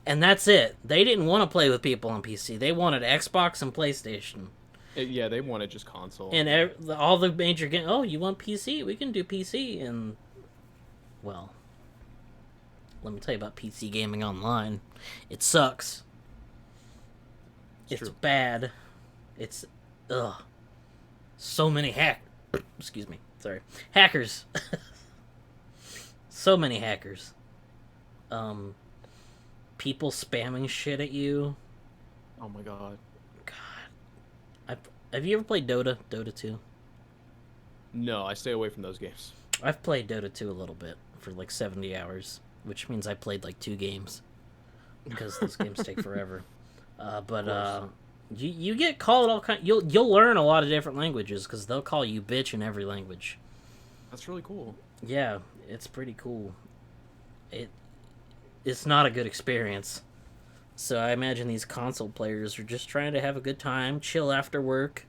and that's it. They didn't want to play with people on PC. They wanted Xbox and PlayStation. Yeah, they wanted just console. And all the major games. Oh, you want PC? We can do PC. And well, let me tell you about PC gaming online. It sucks. It's true. bad. It's so many excuse me. Sorry, hackers. So many hackers. People spamming shit at you. Oh my god. God. Have you ever played Dota? Dota 2? No, I stay away from those games. I've played Dota 2 a little bit for like 70 hours, which means I played like 2 games. Because those games take forever. You get called all kind. You'll learn a lot of different languages because they'll call you bitch in every language. That's really cool. Yeah, it's pretty cool. It's not a good experience. So I imagine these console players are just trying to have a good time, chill after work.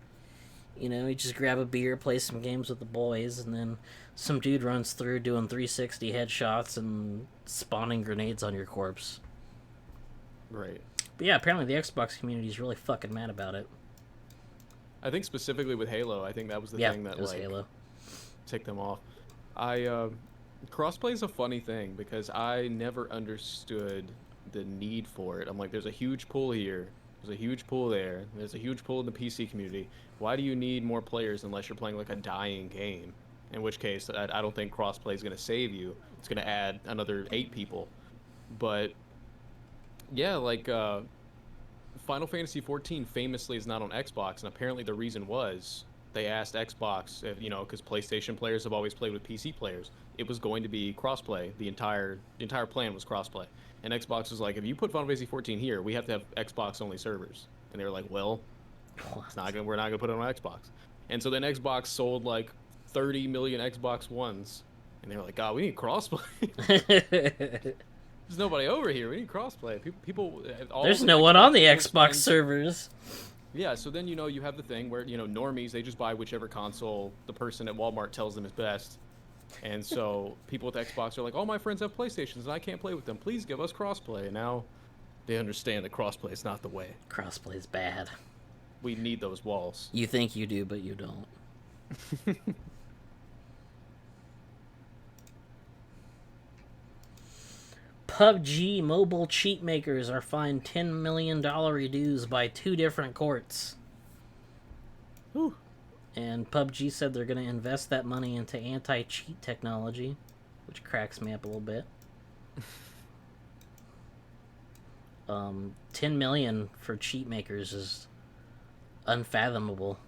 You know, you just grab a beer, play some games with the boys, and then some dude runs through doing 360 headshots and spawning grenades on your corpse. Right. But yeah, apparently the Xbox community is really fucking mad about it. I think specifically with Halo, I think that was the thing that was Halo. ticked them off. Crossplay is a funny thing because I never understood the need for it. I'm like, there's a huge pool here, there's a huge pool there, there's a huge pool in the PC community. Why do you need more players unless you're playing like a dying game? In which case, I don't think crossplay is going to save you. It's going to add another 8 people. But yeah, like Final Fantasy XIV famously is not on Xbox, and apparently the reason was they asked Xbox, if, you know, because PlayStation players have always played with PC players. It was going to be crossplay. The entire plan was crossplay, and Xbox was like, if you put Final Fantasy XIV here, we have to have Xbox only servers. And they were like, well, we're not gonna put it on Xbox. And so then Xbox sold like 30 million Xbox Ones, and they were like, God, we need crossplay. There's nobody over here. We need crossplay. People. There's no one on the Xbox servers. Yeah, so then, you know, you have the thing where, you know, normies, they just buy whichever console the person at Walmart tells them is best. And so people with Xbox are like, all my friends have PlayStations and I can't play with them. Please give us crossplay. And now they understand that crossplay is not the way. Crossplay is bad. We need those walls. You think you do, but you don't. PUBG mobile cheat makers are fined $10 million dues by 2 different courts. Whew. And PUBG said they're going to invest that money into anti-cheat technology, which cracks me up a little bit. 10 million for cheat makers is unfathomable.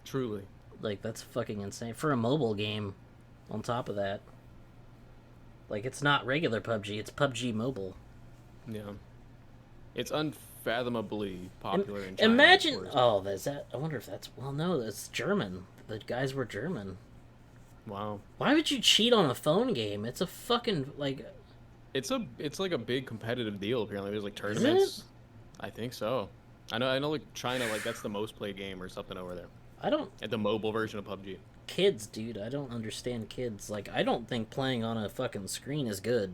Truly. Like, that's fucking insane. For a mobile game, on top of that. Like, it's not regular PUBG, it's PUBG Mobile. Yeah. It's unfathomably popular in China. Imagine... Oh, is that... I wonder if that's... Well, no, that's German. The guys were German. Wow. Why would you cheat on a phone game? It's a fucking, like... It's like a big competitive deal, apparently. There's, like, tournaments. Is it? I think so. I know, like, China, like, that's the most played game or something over there. I don't... At the mobile version of PUBG. Kids, dude, I don't understand kids. Like, I don't think playing on a fucking screen is good.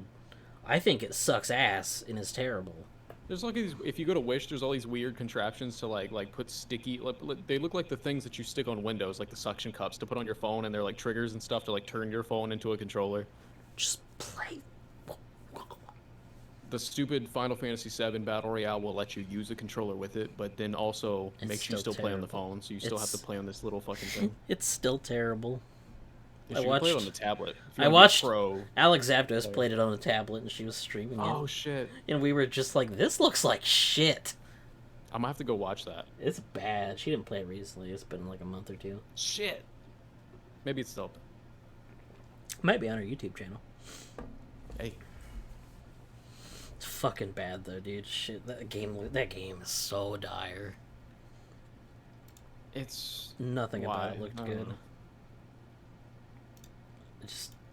I think it sucks ass and is terrible. There's like these, if you go to Wish, there's all these weird contraptions to like put sticky, they look like the things that you stick on Windows, like the suction cups to put on your phone, and they're like triggers and stuff to like turn your phone into a controller. Just play. The stupid Final Fantasy VII Battle Royale will let you use a controller with it, but then also makes you still play on the phone, so you still have to play on this little fucking thing. It's still terrible. You can play it on the tablet. I watched Alex Zapdos played it on a tablet, and she was streaming it. Oh, shit. And we were just like, this looks like shit. I'm gonna have to go watch that. It's bad. She didn't play it recently. It's been like a month or 2. Shit. Maybe it's still... Might be on her YouTube channel. Hey. It's fucking bad though, dude. Shit, that game is so dire. It's... Nothing about it looked good. Know.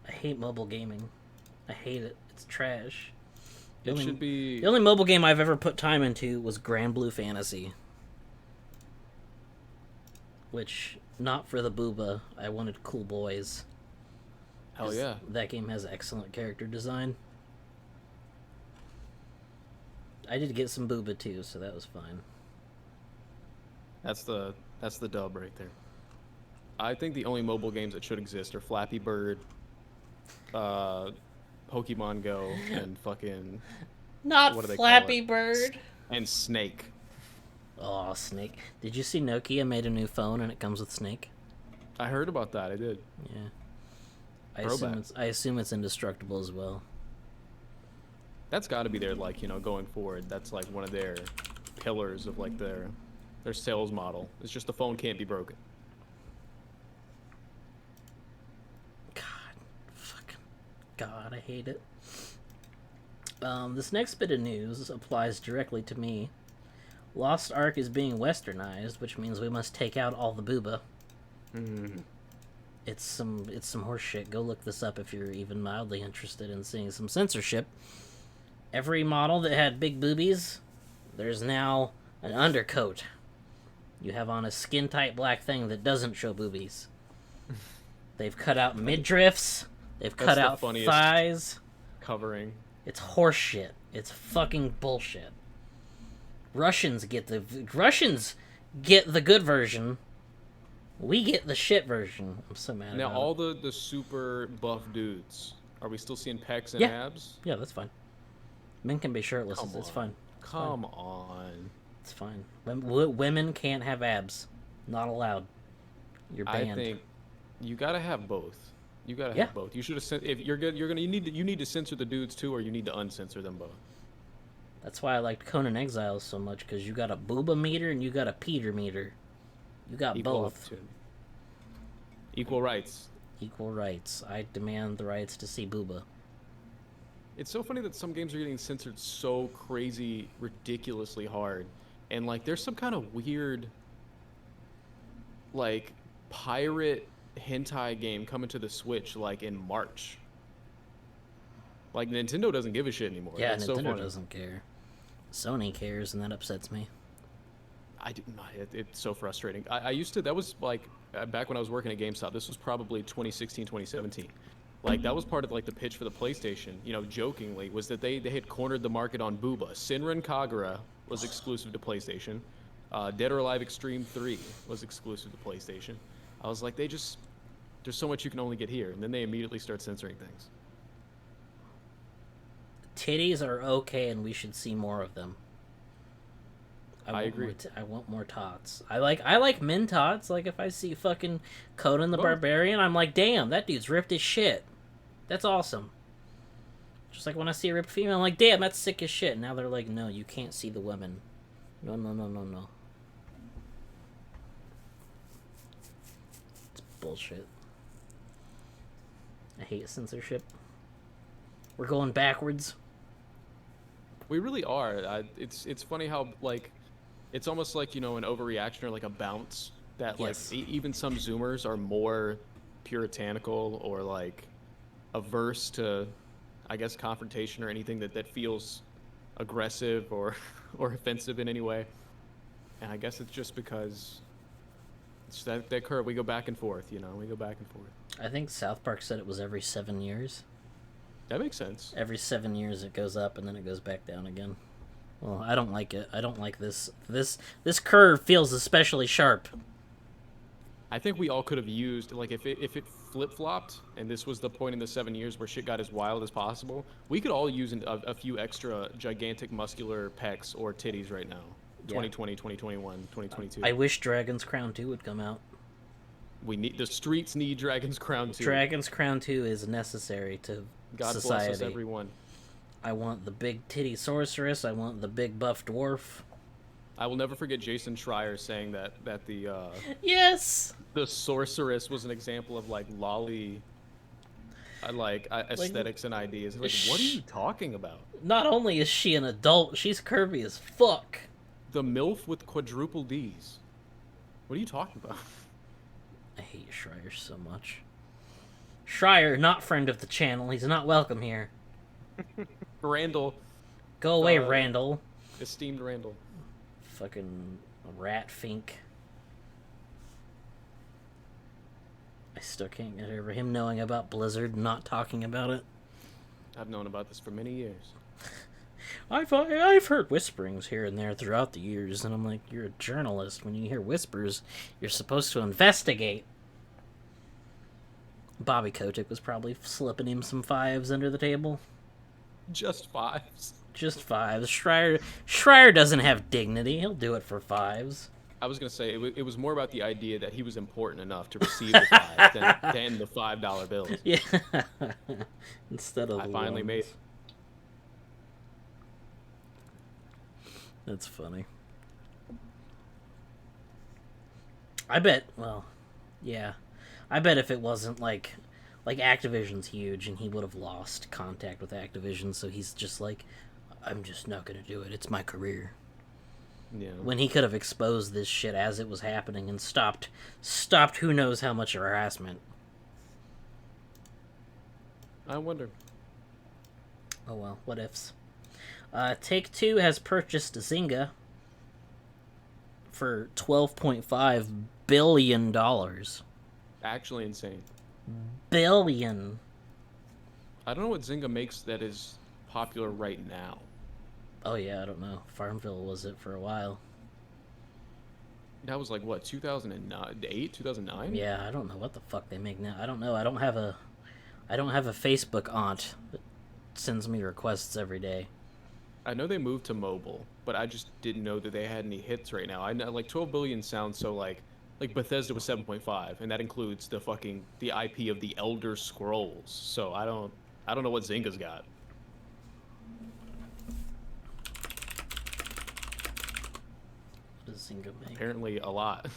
I hate mobile gaming. I hate it. It's trash. It should be... The only mobile game I've ever put time into was Grand Blue Fantasy. Which, not for the booba. I wanted cool boys. Hell yeah. That game has excellent character design. I did get some booba too, so that was fine. That's the dub right there. I think the only mobile games that should exist are Flappy Bird, Pokemon Go, and fucking... Not Flappy Bird! And Snake. Oh, Snake. Did you see Nokia made a new phone and it comes with Snake? I heard about that, I did. Yeah. Throwback. I assume it's indestructible as well. That's got to be their like going forward. That's like one of their pillars of like their sales model. It's just the phone can't be broken. God, fucking God, I hate it. This next bit of news applies directly to me. Lost Ark is being westernized, which means we must take out all the booba. It's some horse shit. Go look this up if you're even mildly interested in seeing some censorship. Every model that had big boobies, there's now an undercoat. You have on a skin-tight black thing that doesn't show boobies. They've cut out midriffs. They've cut out thighs. Covering. It's horse shit. It's fucking bullshit. Russians get the good version. We get the shit version. I'm so mad Now about all it. the super buff dudes, are we still seeing pecs and Yeah. abs? Yeah, that's fine. Men can be shirtless. It's fine. Come on. It's fine. Women can't have abs. Not allowed. You're banned. I think you gotta have both. You gotta Yeah. have both. You should have. If you need to censor the dudes too, or you need to uncensor them both. That's why I liked Conan Exiles so much, because you got a booba meter and you got a Peter meter. You got Equal both. opportunity. Equal rights. Equal rights. I demand the rights to see booba. It's so funny that some games are getting censored so crazy, ridiculously hard, and like there's some kind of weird, like pirate hentai game coming to the Switch like in March. Like Nintendo doesn't give a shit anymore. Yeah, It's Nintendo so funny. doesn't care. Sony cares, and that upsets me. I do not. It's so frustrating. I used to. That was like back when I was working at GameStop. This was probably 2016, 2017. Like that was part of like the pitch for the PlayStation. Jokingly, was that they had cornered the market on booba. Senran Kagura was exclusive to PlayStation. Dead or Alive Extreme 3 was exclusive to PlayStation. I was like, there's so much you can only get here, and then they immediately start censoring things. Titties are okay, and we should see more of them. I agree. I want more tots. I like men tots. Like if I see fucking Conan the Barbarian, I'm like, damn, that dude's ripped as shit. That's awesome. Just like when I see a ripped female, I'm like, damn, that's sick as shit. Now they're like, no, you can't see the women. No. It's bullshit. I hate censorship. We're going backwards. We really are. It's funny how like it's almost like an overreaction or like a bounce that Yes. like even some Zoomers are more puritanical or like averse to, I guess, confrontation or anything that feels aggressive or offensive in any way. And I guess it's just because it's that curve. We go back and forth. We go back and forth. I think South Park said it was every 7 years. That makes sense. Every 7 years it goes up and then it goes back down again. Well, I don't like it. I don't like this. This curve feels especially sharp. I think we all could have used, like, if it flip-flopped, and this was the point in the 7 years where shit got as wild as possible, we could all use a few extra gigantic muscular pecs or titties right now. Yeah. 2020, 2021, 2022. I wish Dragon's Crown 2 would come out. The streets need Dragon's Crown 2. Dragon's Crown 2 is necessary to God society. bless us, everyone. I want the big titty sorceress. I want the big buff dwarf. I will never forget Jason Schreier saying that the Yes! the sorceress was an example of like lolly aesthetics and ideas. Like, what are you talking about? Not only is she an adult, she's curvy as fuck. The MILF with quadruple Ds. What are you talking about? I hate Schreier so much. Schreier, not friend of the channel. He's not welcome here. Randall. Go away, Randall. Esteemed Randall. Fucking rat fink. I still can't get over him knowing about Blizzard and not talking about it. I've known about this for many years. I've heard whisperings here and there throughout the years, and I'm like, you're a journalist. When you hear whispers, you're supposed to investigate. Bobby Kotick was probably slipping him some fives under the table. Just fives. Just fives. Schreier doesn't have dignity. He'll do it for fives. I was gonna say it was more about the idea that he was important enough to receive the five than the $5 bills. Yeah. Instead of I the finally made. ones. That's funny. I bet. Well, yeah. I bet if it wasn't like Activision's huge, and he would have lost contact with Activision, so he's just like, I'm just not gonna do it. It's my career. Yeah. When he could have exposed this shit as it was happening and stopped who knows how much harassment. I wonder. Oh well, what ifs. Take-Two has purchased Zynga for $12.5 billion. Actually insane. Billion. I don't know what Zynga makes that is popular right now. Oh yeah, I don't know. Farmville was it for a while. That was like what, 2008, 2009? Yeah, I don't know what the fuck they make now. I don't know. I don't have a Facebook aunt that sends me requests every day. I know they moved to mobile, but I just didn't know that they had any hits right now. I know like 12 billion sounds so like Bethesda was 7.5, and that includes the IP of the Elder Scrolls. So I don't know what Zynga's got. What does Zynga make? Apparently a lot.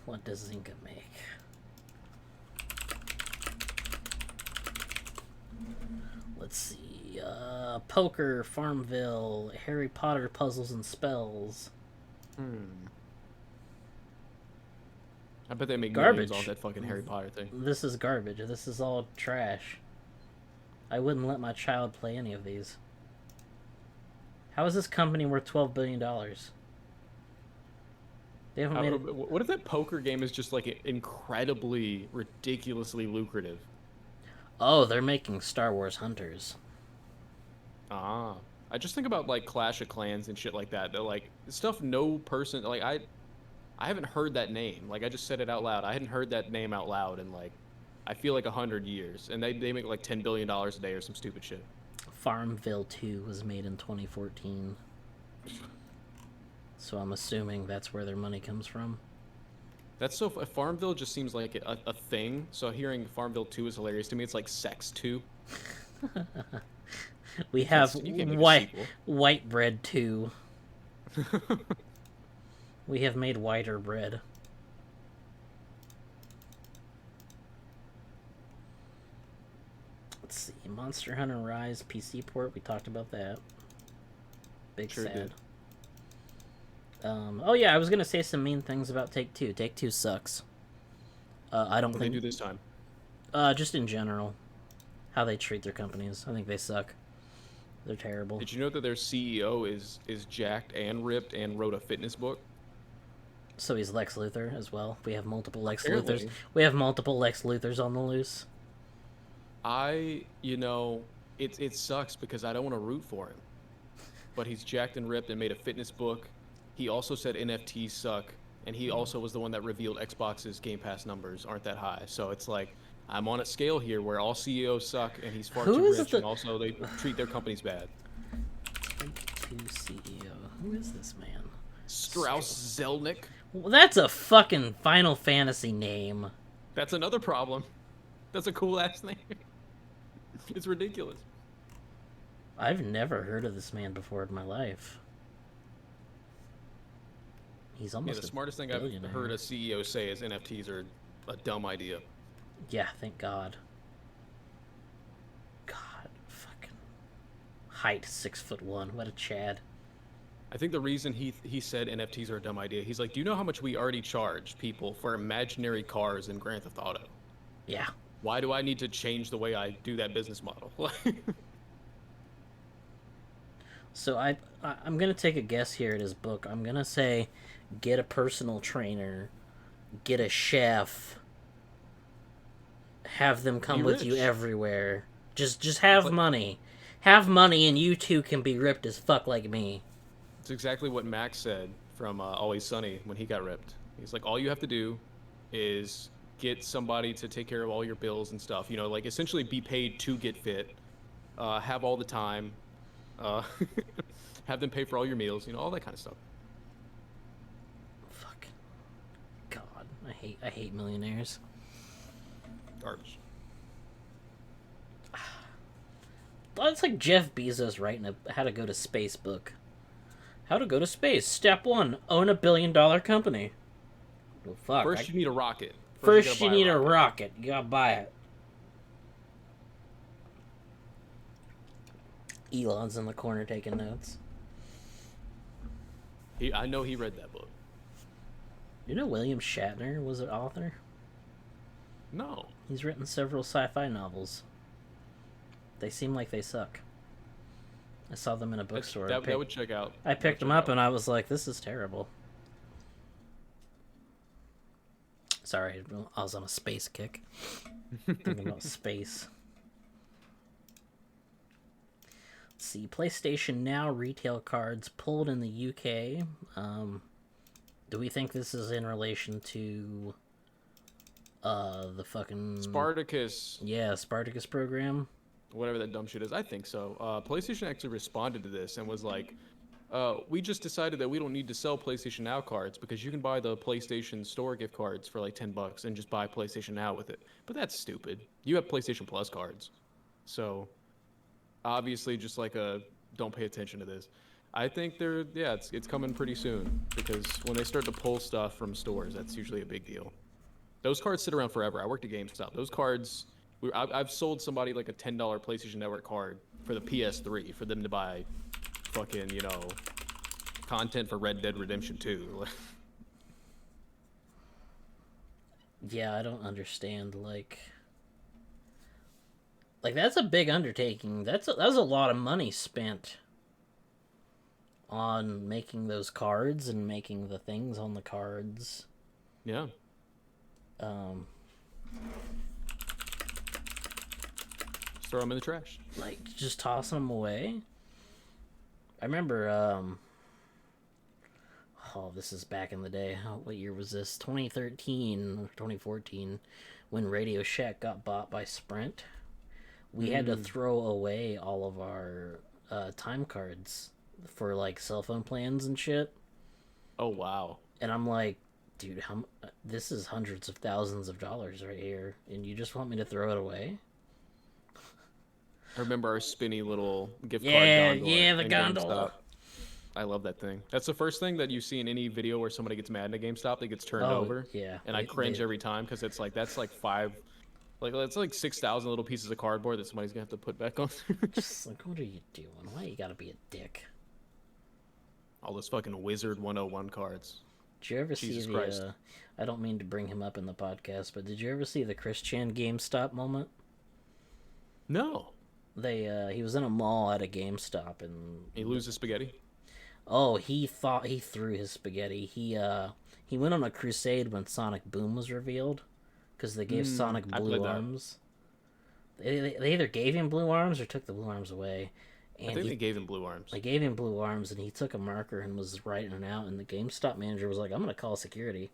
What does Zynga make? Let's see. Poker, Farmville, Harry Potter Puzzles and Spells. I bet they make Garbage. millions off that fucking Harry Potter thing. This is garbage. This is all trash. I wouldn't let my child play any of these. How is this company worth $12 billion? They haven't made it. What if that poker game is just like incredibly, ridiculously lucrative? Oh, they're making Star Wars Hunters. Ah, I just think about like Clash of Clans and shit like that. They're like stuff no person like I haven't heard that name. Like I just said it out loud. I hadn't heard that name out loud in like I feel like 100 years, and they make like $10 billion a day or some stupid shit. Farmville 2 was made in 2014. So I'm assuming that's where their money comes from. That's so. Farmville just seems like a thing. So hearing Farmville 2 is hilarious to me. It's like Sex 2. We have You can't make a sequel. white bread 2. We have made whiter bread. Let's see. Monster Hunter Rise PC port. We talked about that. Big Sure sad. did. Oh yeah, I was gonna say some mean things about Take-Two. Take-Two sucks. I don't What think they do this time? just in general, how they treat their companies. I think they suck. They're terrible. Did you know that their CEO is jacked and ripped and wrote a fitness book? So he's Lex Luthor as well. We have multiple Lex Apparently. Luthers. We have multiple Lex Luthers on the loose. It sucks because I don't want to root for him. But he's jacked and ripped and made a fitness book. He also said NFTs suck, and he also was the one that revealed Xbox's Game Pass numbers aren't that high. So it's like I'm on a scale here where all CEOs suck and he's far too rich, and also they treat their companies bad. Take-Two CEO. Who is this man? Strauss Zelnick. Well, that's a fucking Final Fantasy name. That's another problem. That's a cool ass name. It's ridiculous. I've never heard of this man before in my life. He's almost The smartest thing I've heard a CEO say is NFTs are a dumb idea. Yeah, thank God. God, fucking height 6'1". What a Chad. I think the reason he said NFTs are a dumb idea, he's like, do you know how much we already charge people for imaginary cars in Grand Theft Auto? Yeah. Why do I need to change the way I do that business model? So I'm gonna take a guess here at his book. I'm gonna say, get a personal trainer, get a chef, have them come with you everywhere. Just have money. Have money, and you too can be ripped as fuck like me. It's exactly what Max said from Always Sunny when he got ripped. He's like, all you have to do is get somebody to take care of all your bills and stuff. You know, like essentially be paid to get fit, have all the time, have them pay for all your meals. You know, all that kind of stuff. I hate millionaires. Garbage. It's like Jeff Bezos writing a how to go to space book. How to go to space. Step 1, own $1 billion company. Well, fuck. First, you need a rocket. First you gotta buy need a rocket. You gotta buy it. Elon's in the corner taking notes. I know he read that book. You know William Shatner was an author? No. He's written several sci-fi novels. They seem like they suck. I saw them in a bookstore. That would check out. I picked them up and I was like, this is terrible. Sorry, I was on a space kick. Thinking about space. Let's see, PlayStation Now retail cards pulled in the UK. Do we think this is in relation to the fucking Spartacus? Yeah, Spartacus program. Whatever that dumb shit is. I think so. PlayStation actually responded to this and was like, we just decided that we don't need to sell PlayStation Now cards because you can buy the PlayStation Store gift cards for like $10 and just buy PlayStation Now with it. But that's stupid. You have PlayStation Plus cards. So obviously just like don't pay attention to this. I think it's coming pretty soon because when they start to pull stuff from stores, that's usually a big deal. Those cards sit around forever. I worked at GameStop. Those cards, I've sold somebody like a $10 PlayStation Network card for the PS3 for them to buy fucking, content for Red Dead Redemption 2. Yeah, I don't understand. Like that's a big undertaking. That's a lot of money spent on making those cards and making the things on the cards. Yeah. Just throw them in the trash. Like just tossing them away. I remember. Oh, this is back in the day. What year was this? 2013 or 2014, when Radio Shack got bought by Sprint. We had to throw away all of our time cards for like cell phone plans and shit. Oh wow! And I'm like, dude, this is hundreds of thousands of dollars right here, and you just want me to throw it away? I remember our spinny little gift card gondola. Yeah, the gondola. I love that thing. That's the first thing that you see in any video where somebody gets mad in a GameStop that gets turned over. Yeah. And I cringe every time because it's like that's like 6,000 little pieces of cardboard that somebody's gonna have to put back on. Just like, what are you doing? Why you gotta be a dick? All those fucking Wizard 101 cards. Did you ever Jesus see Christ. I don't mean to bring him up in the podcast, but did you ever see the Chris Chan GameStop moment? No. He was in a mall at a GameStop and He loses spaghetti. Oh, he thought he threw his spaghetti. He went on a crusade when Sonic Boom was revealed, because they gave Sonic blue arms. They either gave him blue arms or took the blue arms away. And I think they gave him blue arms. They gave him blue arms, and he took a marker and was writing it out. And the GameStop manager was like, "I'm gonna call security."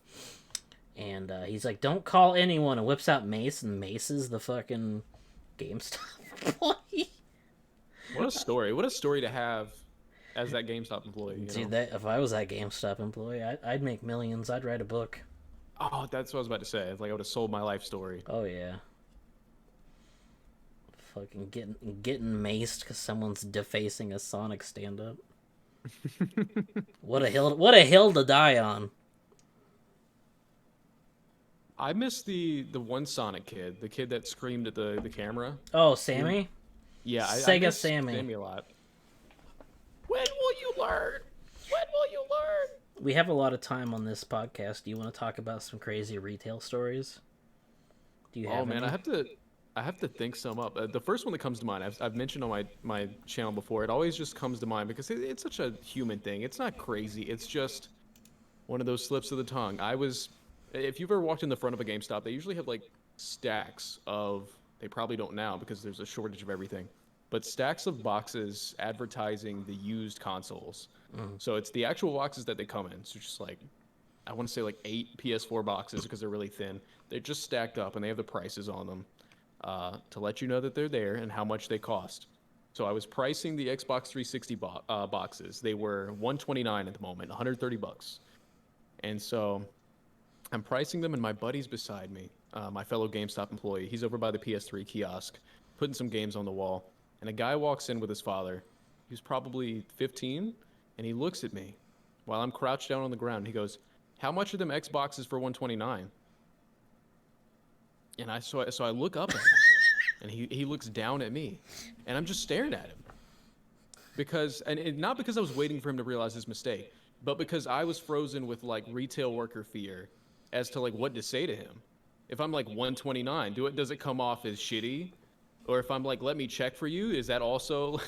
And he's like, "Don't call anyone." And whips out Mace, and Mace is the fucking GameStop employee. What a story! What a story to have as that GameStop employee. Dude, if I was that GameStop employee, I'd make millions. I'd write a book. Oh, that's what I was about to say. It's like I would have sold my life story. Oh yeah. Fucking getting maced because someone's defacing a Sonic stand-up. What a hill to die on. I miss the one Sonic kid, the kid that screamed at the camera. Oh, Sammy? Yeah, Sega I miss Sammy. Sammy a lot. When will you learn? When will you learn? We have a lot of time on this podcast. Do you want to talk about some crazy retail stories? Do you have Oh man, any? I have to think some up. The first one that comes to mind, I've mentioned on my channel before. It always just comes to mind because it's such a human thing. It's not crazy. It's just one of those slips of the tongue. If you've ever walked in the front of a GameStop, they usually have like stacks of. They probably don't now because there's a shortage of everything. But stacks of boxes advertising the used consoles. So it's the actual boxes that they come in. So just like, I want to say like 8 PS4 boxes because they're really thin. They're just stacked up and they have the prices on them to let you know that they're there and how much they cost. So I was pricing the Xbox 360 boxes. They were $129 at the moment, $130. And so I'm pricing them, and my buddy's beside me, my fellow GameStop employee. He's over by the PS3 kiosk, putting some games on the wall. And a guy walks in with his father. He was probably 15, and he looks at me while I'm crouched down on the ground. He goes, "How much are them Xboxes for 129?" And so I look up at him, and he looks down at me, and I'm just staring at him not because I was waiting for him to realize his mistake, but because I was frozen with like retail worker fear as to like what to say to him. If I'm like 129, does it come off as shitty? Or if I'm like, let me check for you, is that also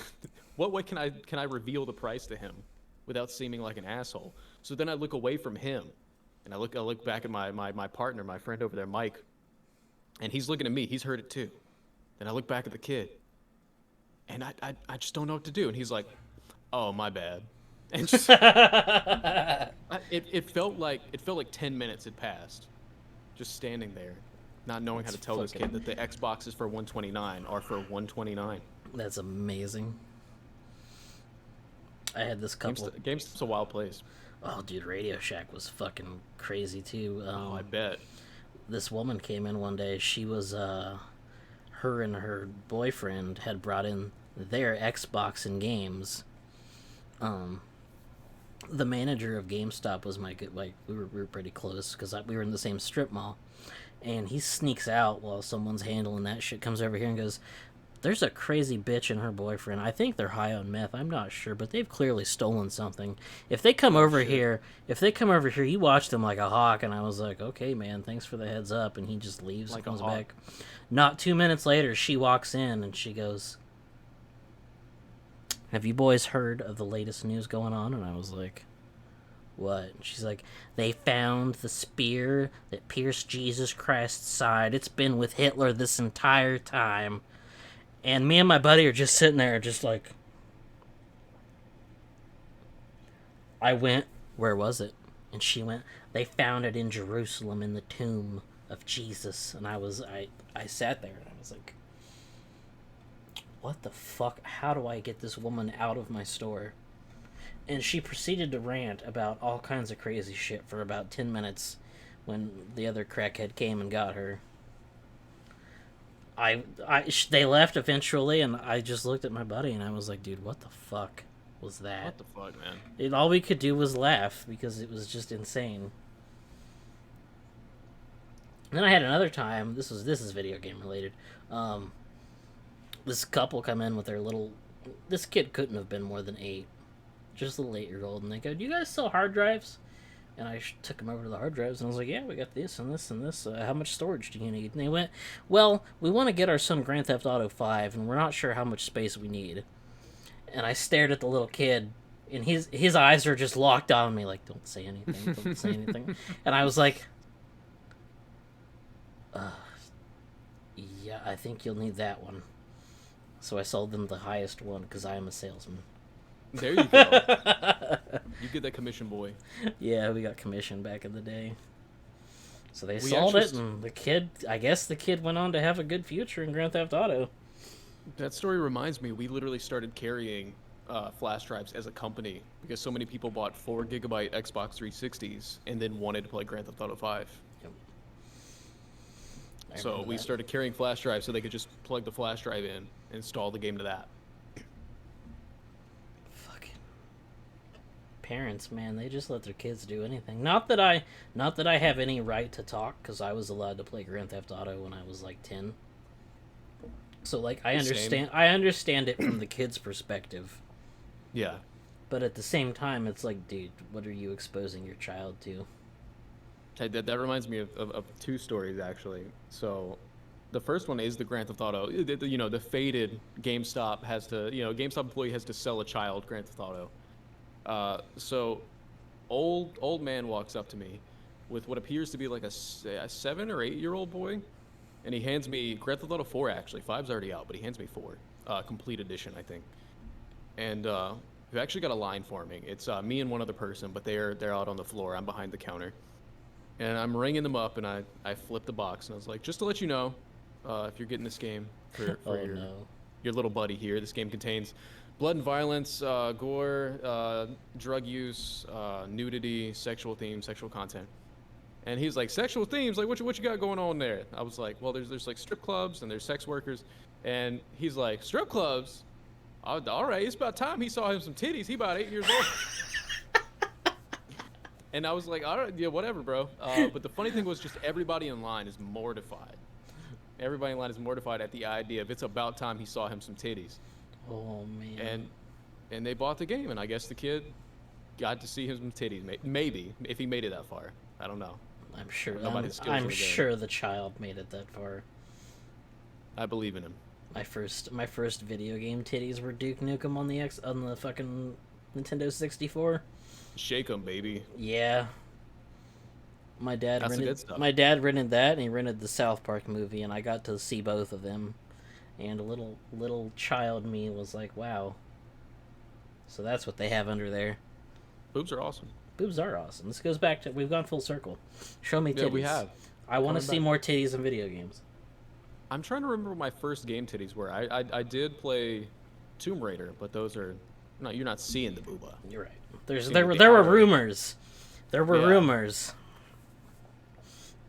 what way can I reveal the price to him without seeming like an asshole? So then I look away from him, and I look back at my partner, my friend over there, Mike, and he's looking at me. He's heard it too. Then I look back at the kid, and I just don't know what to do. And he's like, "Oh, my bad." And just, it felt like 10 minutes had passed, just standing there, not knowing how to tell this kid that the Xboxes for 129 are for 129. That's amazing. I had this couple. GameStop's a wild place. Oh, dude, Radio Shack was fucking crazy too. I bet. This woman came in one day. She was, her and her boyfriend had brought in their Xbox and games. The manager of GameStop was my good, like, we were pretty close because we were in the same strip mall. And he sneaks out while someone's handling that shit, comes over here and goes, "There's a crazy bitch and her boyfriend. I think they're high on meth. I'm not sure, but they've clearly stolen something. If they come over here, you watch them like a hawk." And I was like, "Okay, man, thanks for the heads up." And he just leaves and comes back. Not 2 minutes later, she walks in and she goes, "Have you boys heard of the latest news going on?" And I was like, "What?" And she's like, "They found the spear that pierced Jesus Christ's side. It's been with Hitler this entire time." And me and my buddy are just sitting there just like... I went, "Where was it?" And she went, "They found it in Jerusalem in the tomb of Jesus." And I sat there and I was like, what the fuck? How do I get this woman out of my store? And she proceeded to rant about all kinds of crazy shit for about 10 minutes when the other crackhead came and got her. They left eventually, and I just looked at my buddy and I was like, "Dude, what the fuck was that?" What the fuck, man? All we could do was laugh because it was just insane. And then I had another time. This is video game related. This couple come in with their little... This kid couldn't have been more than 8. Just a little 8-year-old. And they go, "Do you guys sell hard drives?" And I took them over to the hard drives, and I was like, "Yeah, we got this and this and this. How much storage do you need?" And they went, "Well, we want to get our son Grand Theft Auto 5, and we're not sure how much space we need." And I stared at the little kid, and his eyes are just locked on me, like, "Don't say anything, don't say anything." And I was like, "Yeah, I think you'll need that one." So I sold them the highest one, because I am a salesman. There you go. You get that commission, boy. Yeah, we got commission back in the day. So they sold it, and I guess the kid went on to have a good future in Grand Theft Auto. That story reminds me, we literally started carrying flash drives as a company because so many people bought 4 gigabyte Xbox 360s and then wanted to play Grand Theft Auto 5. Yep. So we started carrying flash drives so they could just plug the flash drive in and install the game to that. Parents, man, they just let their kids do anything. Not that I have any right to talk, because I was allowed to play Grand Theft Auto when I was like 10. So like I understand it from the kid's perspective. Yeah. But at the same time, it's like, dude, what are you exposing your child to? Hey, that reminds me of 2 stories actually. So the first one is the Grand Theft Auto. The faded GameStop GameStop employee has to sell a child Grand Theft Auto. So old man walks up to me with what appears to be like a 7 or 8-year-old boy, and he hands me Grand Theft Auto 4 actually. 5's already out, but he hands me 4, complete edition, I think. And we've actually got a line forming. It's me and one other person, but they're out on the floor. I'm behind the counter, and I'm ringing them up, and I flip the box, and I was like, "Just to let you know, if you're getting this game for your little buddy here, this game contains blood and violence, gore, drug use, nudity, sexual themes, sexual content." And he's like, sexual themes, like what you got going on there? I was like, well, there's like strip clubs and there's sex workers. And he's like, strip clubs? Oh, all right, it's about time he saw him some titties. He about 8 years old. And I was like, all right, yeah, whatever, bro. But the funny thing was just everybody in line is mortified. Everybody in line is mortified at the idea of it's about time he saw him some titties. Oh man. And they bought the game, and I guess the kid got to see him some titties. Maybe if he made it that far, I don't know. I'm sure. Nobody's skilled in I'm the game. sure the child made it that far. I believe in him. My first video game titties were Duke Nukem on the fucking Nintendo 64. Shake 'em, baby. Yeah. My dad That's the rented good stuff. my dad rented that, and he rented the South Park movie, and I got to see both of them. And a little child me was like, "Wow." So that's what they have under there. Boobs are awesome. Boobs are awesome. This goes back to we've gone full circle. Show me titties. Yeah, we have. I want to Coming see back. more titties in video games. I'm trying to remember what my first game titties were. I did play Tomb Raider, but those are you're not seeing the booba. You're right. Seeing There the were outer- rumors. There were Yeah. rumors.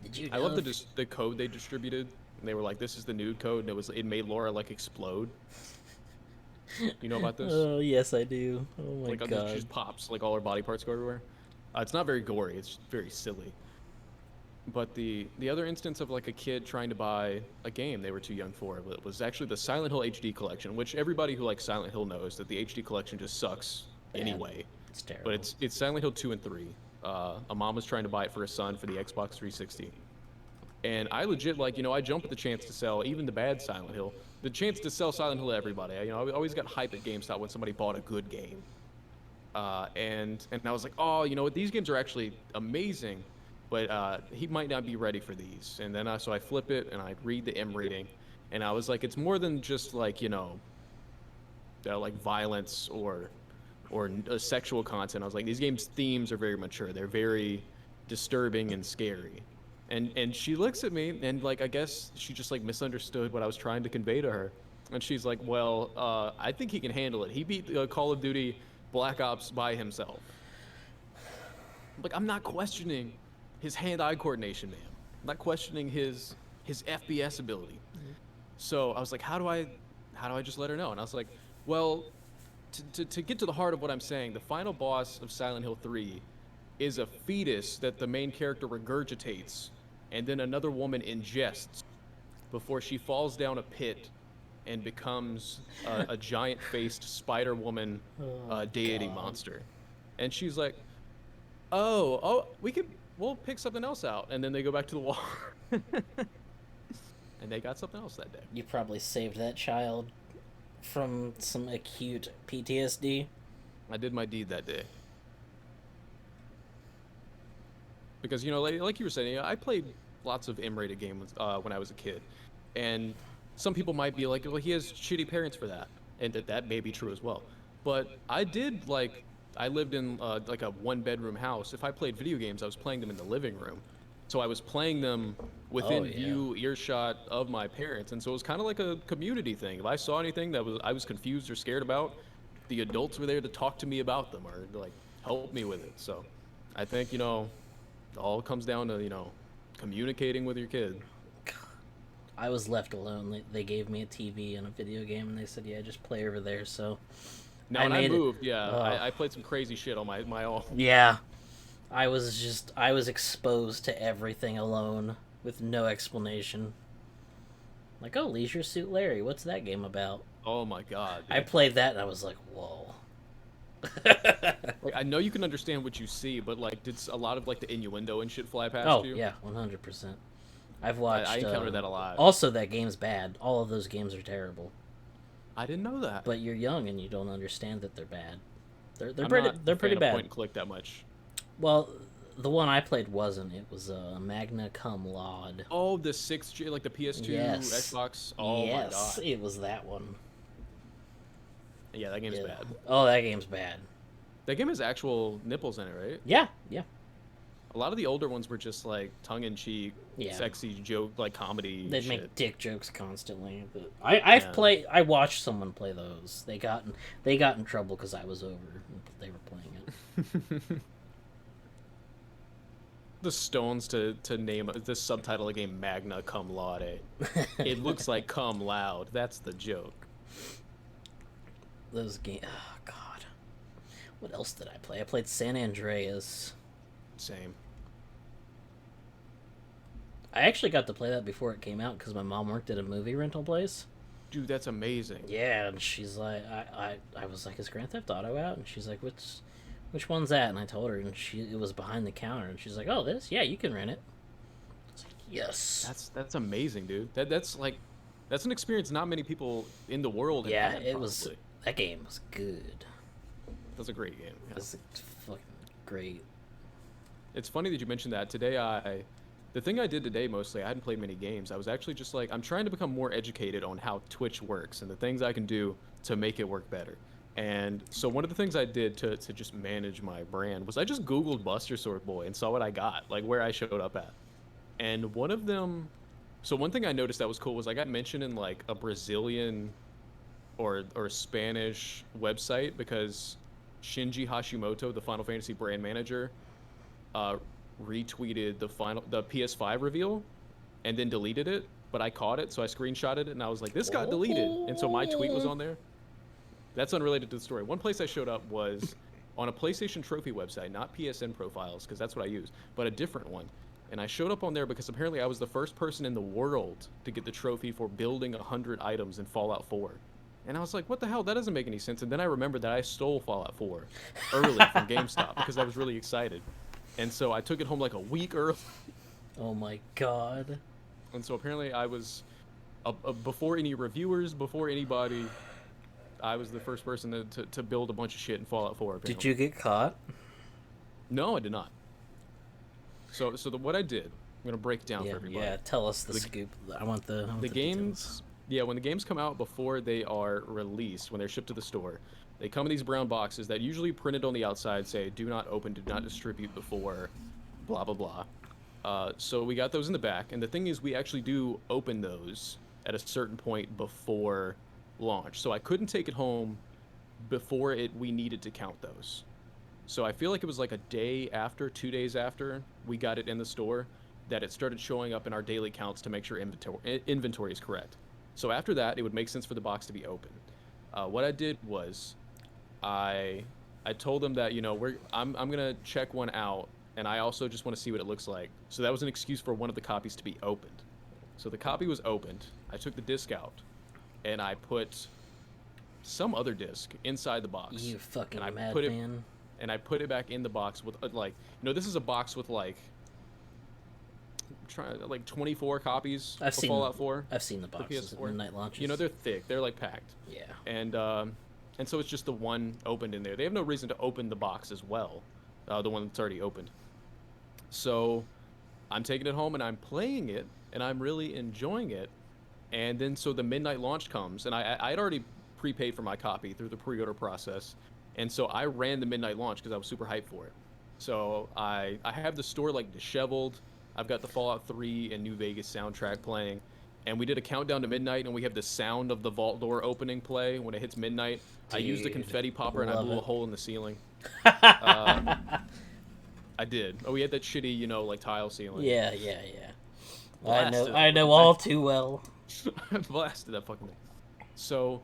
Did you know I love the code they distributed. And they were like, "This is the nude code," and it made Laura like explode. You know about this? Oh, yes, I do. Oh my Like she god. just pops, like all her body parts go everywhere. It's not very gory. It's very silly. But the other instance of like a kid trying to buy a game they were too young for was actually the Silent Hill HD collection, which everybody who likes Silent Hill knows that the HD collection just sucks Bad. anyway. It's terrible. But it's Silent Hill 2 and 3. A mom was trying to buy it for her son for the Xbox 360. And I legit, like, I jump at the chance to sell even the bad Silent Hill. The chance to sell Silent Hill to everybody. I always got hype at GameStop when somebody bought a good game. And I was like, oh, you know what? These games are actually amazing, but he might not be ready for these. And then so I flip it and I read the M rating, and I was like, it's more than just like like violence or sexual content. I was like, these games' themes are very mature. They're very disturbing and scary. And she looks at me and like I guess she just like misunderstood what I was trying to convey to her. And she's like, well, I think he can handle it. He beat Call of Duty Black Ops by himself. Like, I'm not questioning his hand-eye coordination, man. I'm not questioning his FPS ability. Mm-hmm. So I was like, how do I just let her know? And I was like, well, to get to the heart of what I'm saying, the final boss of Silent Hill 3 is a fetus that the main character regurgitates and then another woman ingests before she falls down a pit and becomes a giant-faced spider woman deity monster. And she's like, oh, we'll pick something else out. And then they go back to the wall. And they got something else that day. You probably saved that child from some acute PTSD. I did my deed that day. Because, like you were saying, I played lots of M-rated games when I was a kid. And some people might be like, well, he has shitty parents for that. And that may be true as well. But I lived in like a one-bedroom house. If I played video games, I was playing them in the living room. So I was playing them within view, earshot of my parents. And so it was kind of like a community thing. If I saw anything that I was confused or scared about, the adults were there to talk to me about them or like help me with it. So I think, it all comes down to, communicating with your kid. I was left alone. They gave me a TV and a video game, and they said, yeah, just play over there. So Now, when I moved, I played some crazy shit on my own. Yeah. I was exposed to everything alone with no explanation. Like, oh, Leisure Suit Larry, what's that game about? Oh my god. Dude. I played that and I was like, whoa. Like, I know you can understand what you see, but like, did a lot of like the innuendo and shit fly past you? Oh, yeah, 100%. I've watched... I encountered that a lot. Also, that game's bad. All of those games are terrible. I didn't know that. But you're young and you don't understand that they're bad. They're I'm pretty not they're a fan pretty of bad. Point and click that much. Well, the one I played wasn't. It was Magna Cum Laude. Oh, the 6G, like the PS2, Yes. Xbox. Oh yes, my god. it was that one. Yeah, that game's Yeah. bad. Oh, that game's bad. That game has actual nipples in it, right? Yeah, yeah. A lot of the older ones were just like tongue-in-cheek, Yeah. sexy joke, like comedy. They'd shit. make dick jokes constantly. But I watched someone play those. They got in trouble because I was over. They were playing it. the stones to name the subtitle of the game Magna Cum Laude. It looks like cum loud. That's the joke. Those games. Oh God. What else did I play? I played San Andreas. Same. I actually got to play that before it came out because my mom worked at a movie rental place. Dude, that's amazing. Yeah, and she's like, I was like, is Grand Theft Auto out? And she's like, which one's that? And I told her, and it was behind the counter, and she's like, oh, this? Yeah, you can rent it. I was like, yes. That's amazing, dude. That's an experience not many people in the world have Yeah, had, it was. probably. That game was good. That's a great game. It was fucking great. It's funny that you mentioned that. The thing I did today mostly, I hadn't played many games. I was actually just like, I'm trying to become more educated on how Twitch works and the things I can do to make it work better. And so one of the things I did to just manage my brand was I just Googled Buster Sword Boy and saw what I got, like where I showed up at. And one of them, so one thing I noticed that was cool was I got mentioned in like a Brazilian or Spanish website because Shinji Hashimoto, the Final Fantasy brand manager, retweeted the PS5 reveal and then deleted it, but I caught it, so I screenshotted it and I was like, this got deleted, and so my tweet was on there. That's unrelated to the story. One place I showed up was on a PlayStation Trophy website, not PSN profiles, because that's what I use, but a different one. And I showed up on there because apparently I was the first person in the world to get the trophy for building 100 items in Fallout 4. And I was like, what the hell? That doesn't make any sense. And then I remembered that I stole Fallout 4 early from GameStop because I was really excited. And so I took it home like a week early. Oh my God. And so apparently I was, before any reviewers, before anybody, I was the first person to build a bunch of shit in Fallout 4. Apparently. Did you get caught? No, I did not. So what I did, I'm going to break it down for everybody. Yeah, tell us the scoop. I want the games. Details. Yeah, when the games come out before they are released, when they're shipped to the store, they come in these brown boxes that usually printed on the outside say, do not open, do not distribute before, blah, blah, blah. So we got those in the back, and the thing is we actually do open those at a certain point before launch. So I couldn't take it home before we needed to count those. So I feel like it was like a day after, 2 days after we got it in the store that it started showing up in our daily counts to make sure inventory is correct. So after that, it would make sense for the box to be open. What I did was I told them that, I'm gonna check one out, and I also just want to see what it looks like. So that was an excuse for one of the copies to be opened. So the copy was opened. I took the disc out, and I put some other disc inside the box. You fucking and madman. And I put it back in the box with this is a box with like 24 copies of Fallout 4. I've seen the boxes at midnight launches. They're thick. They're like packed. Yeah. And so it's just the one opened in there. They have no reason to open the box as well, the one that's already opened. So I'm taking it home and I'm playing it and I'm really enjoying it. And then so the midnight launch comes, and I'd already prepaid for my copy through the pre-order process. And so I ran the midnight launch because I was super hyped for it. So I have the store like disheveled. I've got the Fallout 3 and New Vegas soundtrack playing. And we did a countdown to midnight, and we have the sound of the vault door opening play when it hits midnight. Dude, I used a confetti popper, and I blew a hole in the ceiling. I did. Oh, we had that shitty, like tile ceiling. Yeah. I know all too well. I blasted that fucking thing. So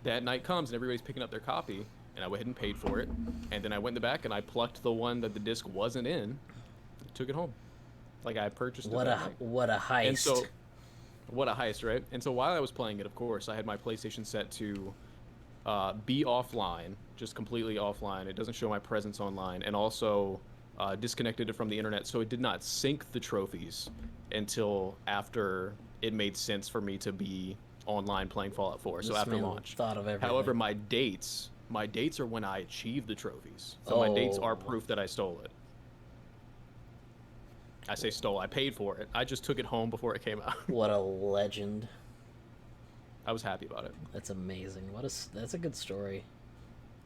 that night comes, and everybody's picking up their copy, and I went ahead and paid for it. And then I went in the back, and I plucked the one that the disc wasn't in, and took it home. Like I purchased it. What a heist. And so, what a heist, right? And so while I was playing it, of course, I had my PlayStation set to be offline, just completely offline. It doesn't show my presence online, and also disconnected it from the internet, so it did not sync the trophies until after it made sense for me to be online playing Fallout 4. So after launch. Thought of everything. However, my dates are when I achieved the trophies. So my dates are proof that I stole it. I say stole. I paid for it. I just took it home before it came out. What a legend. I was happy about it. That's amazing. That's a good story.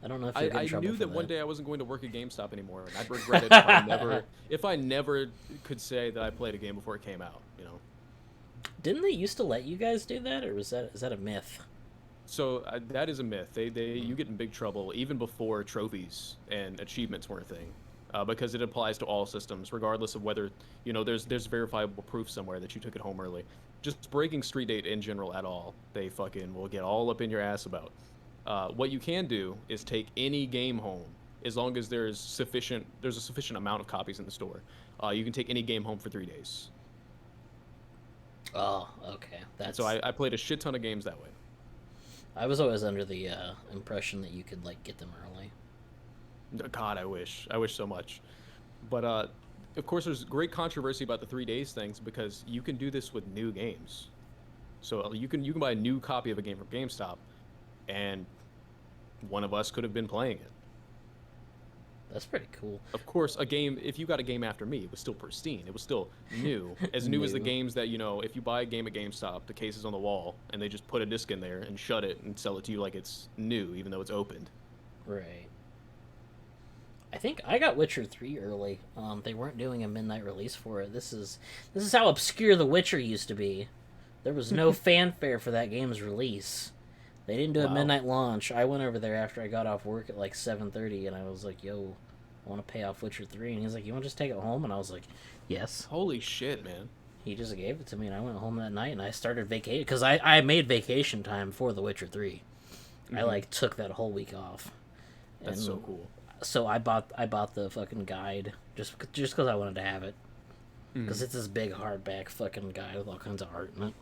I don't know if you'll get in trouble knew for that one day I wasn't going to work at GameStop anymore, and I'd regret it if I never could say that I played a game before it came out. Didn't they used to let you guys do that, or is that a myth? So that is a myth. You get in big trouble even before trophies and achievements were a thing. because it applies to all systems, regardless of whether there's verifiable proof somewhere that you took it home early. Just breaking street date in general at all, they fucking will get all up in your ass about. What you can do is take any game home as long as there's a sufficient amount of copies in the store. You can take any game home for 3 days. Oh, okay. And so I played a shit ton of games that way. I was always under the impression that you could like get them early. God, I wish so much. But of course, there's great controversy about the 3 days things because you can do this with new games. So you can buy a new copy of a game from GameStop, and one of us could have been playing it. That's pretty cool. Of course, if you got a game after me, it was still pristine. It was still new. As new as the games that, if you buy a game at GameStop, the case is on the wall, and they just put a disc in there and shut it and sell it to you like it's new, even though it's opened. Right. I think I got Witcher 3 early. They weren't doing a midnight release for it. This is how obscure The Witcher used to be. There was no fanfare for that game's release. They didn't do a midnight launch. I went over there after I got off work at like 7:30, and I was like, yo, I want to pay off Witcher 3. And he's like, you want to just take it home? And I was like, yes. Holy shit, man. He just gave it to me, and I went home that night, and I started vacation. Because I made vacation time for The Witcher 3. Mm-hmm. I, like, took that whole week off. That's so cool. So I bought the fucking guide just because I wanted to have it. Because it's this big hardback fucking guide with all kinds of art in it.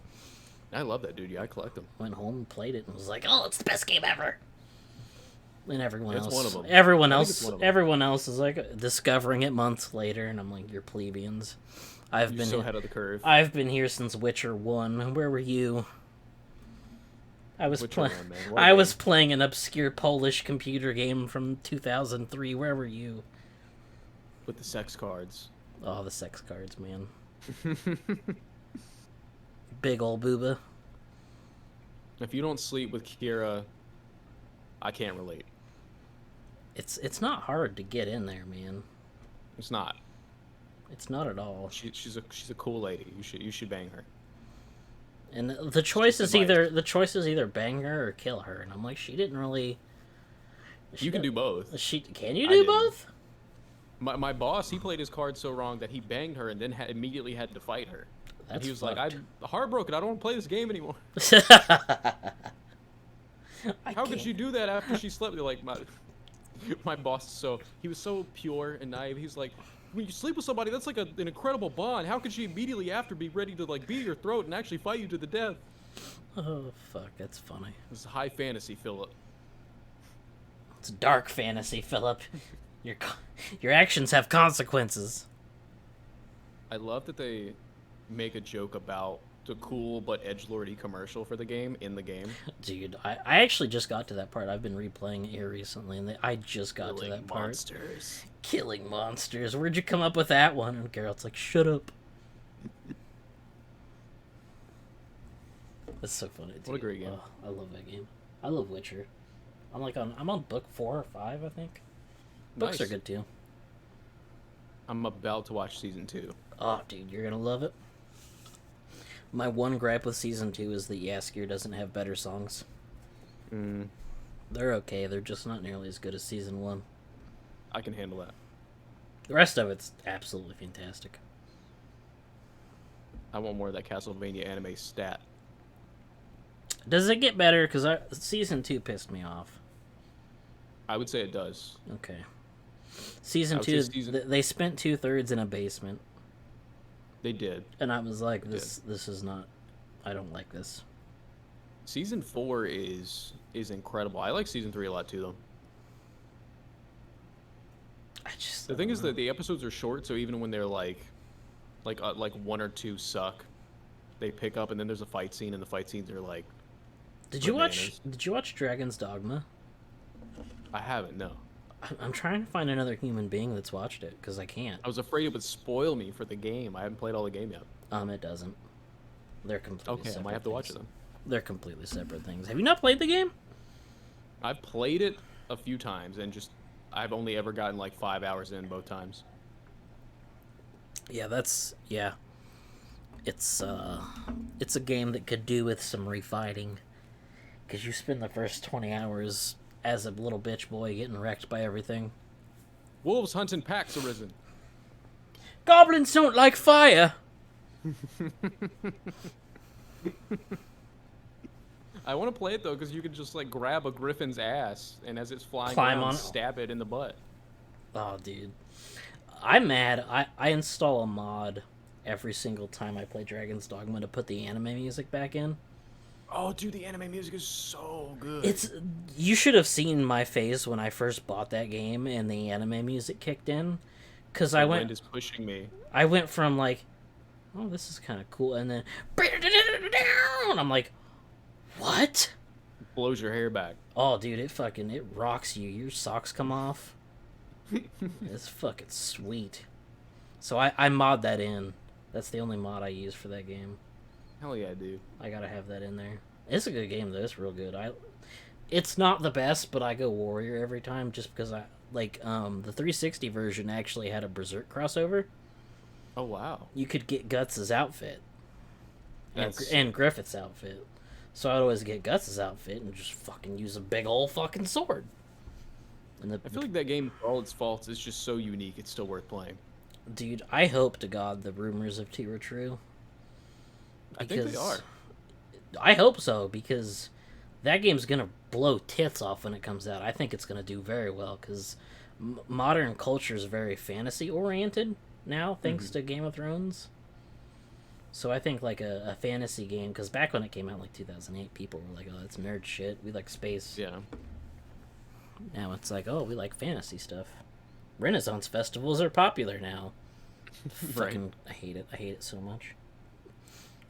I love that, dude. Yeah, I collect them. Went home and played it and was like, "Oh, it's the best game ever." And everyone else is like discovering it months later, and I'm like, "You're plebeians." You're so ahead of the curve. I've been here since Witcher 1. Where were you? I was playing an obscure Polish computer game from 2003. Where were you? With the sex cards. Oh, the sex cards, man. Big ol' booba. If you don't sleep with Kira, I can't relate. It's not hard to get in there, man. It's not. It's not at all. She's a cool lady. You should bang her. And the choice is either bang her or kill her, and I'm like, she didn't really. You can do both. Can you do both? My boss, he played his card so wrong that he banged her and then immediately had to fight her. And he was like, I'm heartbroken. I don't want to play this game anymore. How could you do that after she slept? Like my boss, he was so pure and naive. He's like, when you sleep with somebody, that's like an incredible bond. How could she immediately after be ready to like beat your throat and actually fight you to the death? Oh fuck, that's funny. This is high fantasy, Philip. It's dark fantasy, Philip. Your actions have consequences. I love that they make a joke about the cool but edgelordy commercial for the game in the game. Dude, I actually just got to that part. I've been replaying it here recently, and I just got to that part. Killing monsters. Where'd you come up with that one? And Geralt's like, shut up. That's so funny, dude. What a great game. Oh, I love that game. I love Witcher. I'm on book 4 or 5, I think. Books are good too. I'm about to watch season 2. Oh, dude, you're gonna love it. My one gripe with season 2 is that Yaskier doesn't have better songs. They're okay. They're just not nearly as good as season 1. I can handle that. The rest of it's absolutely fantastic. I want more of that Castlevania anime stat. Does it get better? Because season 2 pissed me off. I would say it does. Okay. Season 2, they spent 2/3 in a basement. They did. And I was like, this is not... I don't like this. Season 4 is incredible. I like season 3 a lot too, though. The thing is that the episodes are short, so even when they're like 1 or 2 suck, they pick up, and then there's a fight scene, and the fight scenes are like... Did you watch Dragon's Dogma? I haven't, no. I'm trying to find another human being that's watched it, because I can't. I was afraid it would spoil me for the game. I haven't played all the game yet. It doesn't. They're completely separate. Okay, I might have to watch them. They're completely separate things. Have you not played the game? I've played it a few times, and I've only ever gotten like 5 hours in both times. Yeah, It's a game that could do with some refining, because you spend the first 20 hours as a little bitch boy getting wrecked by everything. Wolves hunting packs arisen. Goblins don't like fire. I want to play it though because you can just like grab a griffin's ass and as it's flying Climb around, on it. stab it in the butt. Oh, dude. I'm mad. I install a mod every single time I play Dragon's Dogma to put the anime music back in. Oh, dude, the anime music is so good. You should have seen my face when I first bought that game and the anime music kicked in, because The wind is pushing me. I went from like, oh, this is kind of cool, and then and I'm like, what? Blows your hair back. Oh, dude, it rocks you. Your socks come off. It's fucking sweet. So I mod that in. That's the only mod I use for that game. Hell yeah, dude. I gotta have that in there. It's a good game though. It's real good. It's not the best, but I go warrior every time just because I like the 360 version actually had a berserk crossover. Oh wow. You could get Guts' outfit That's... and Griffith's outfit. So I'd always get Guts' outfit and just fucking use a big old fucking sword. And I feel like that game, for all its faults, is just so unique. It's still worth playing. Dude, I hope to God the rumors of 2 are true. I think they are. I hope so, because that game's gonna blow tits off when it comes out. I think it's gonna do very well, because modern culture is very fantasy oriented now, thanks to Game of Thrones. So I think like a fantasy game, because back when it came out like 2008, people were like, oh, that's nerd shit, we like space. Yeah. Now it's like, oh, we like fantasy stuff. Renaissance festivals are popular now. Fucking, I hate it. I hate it so much.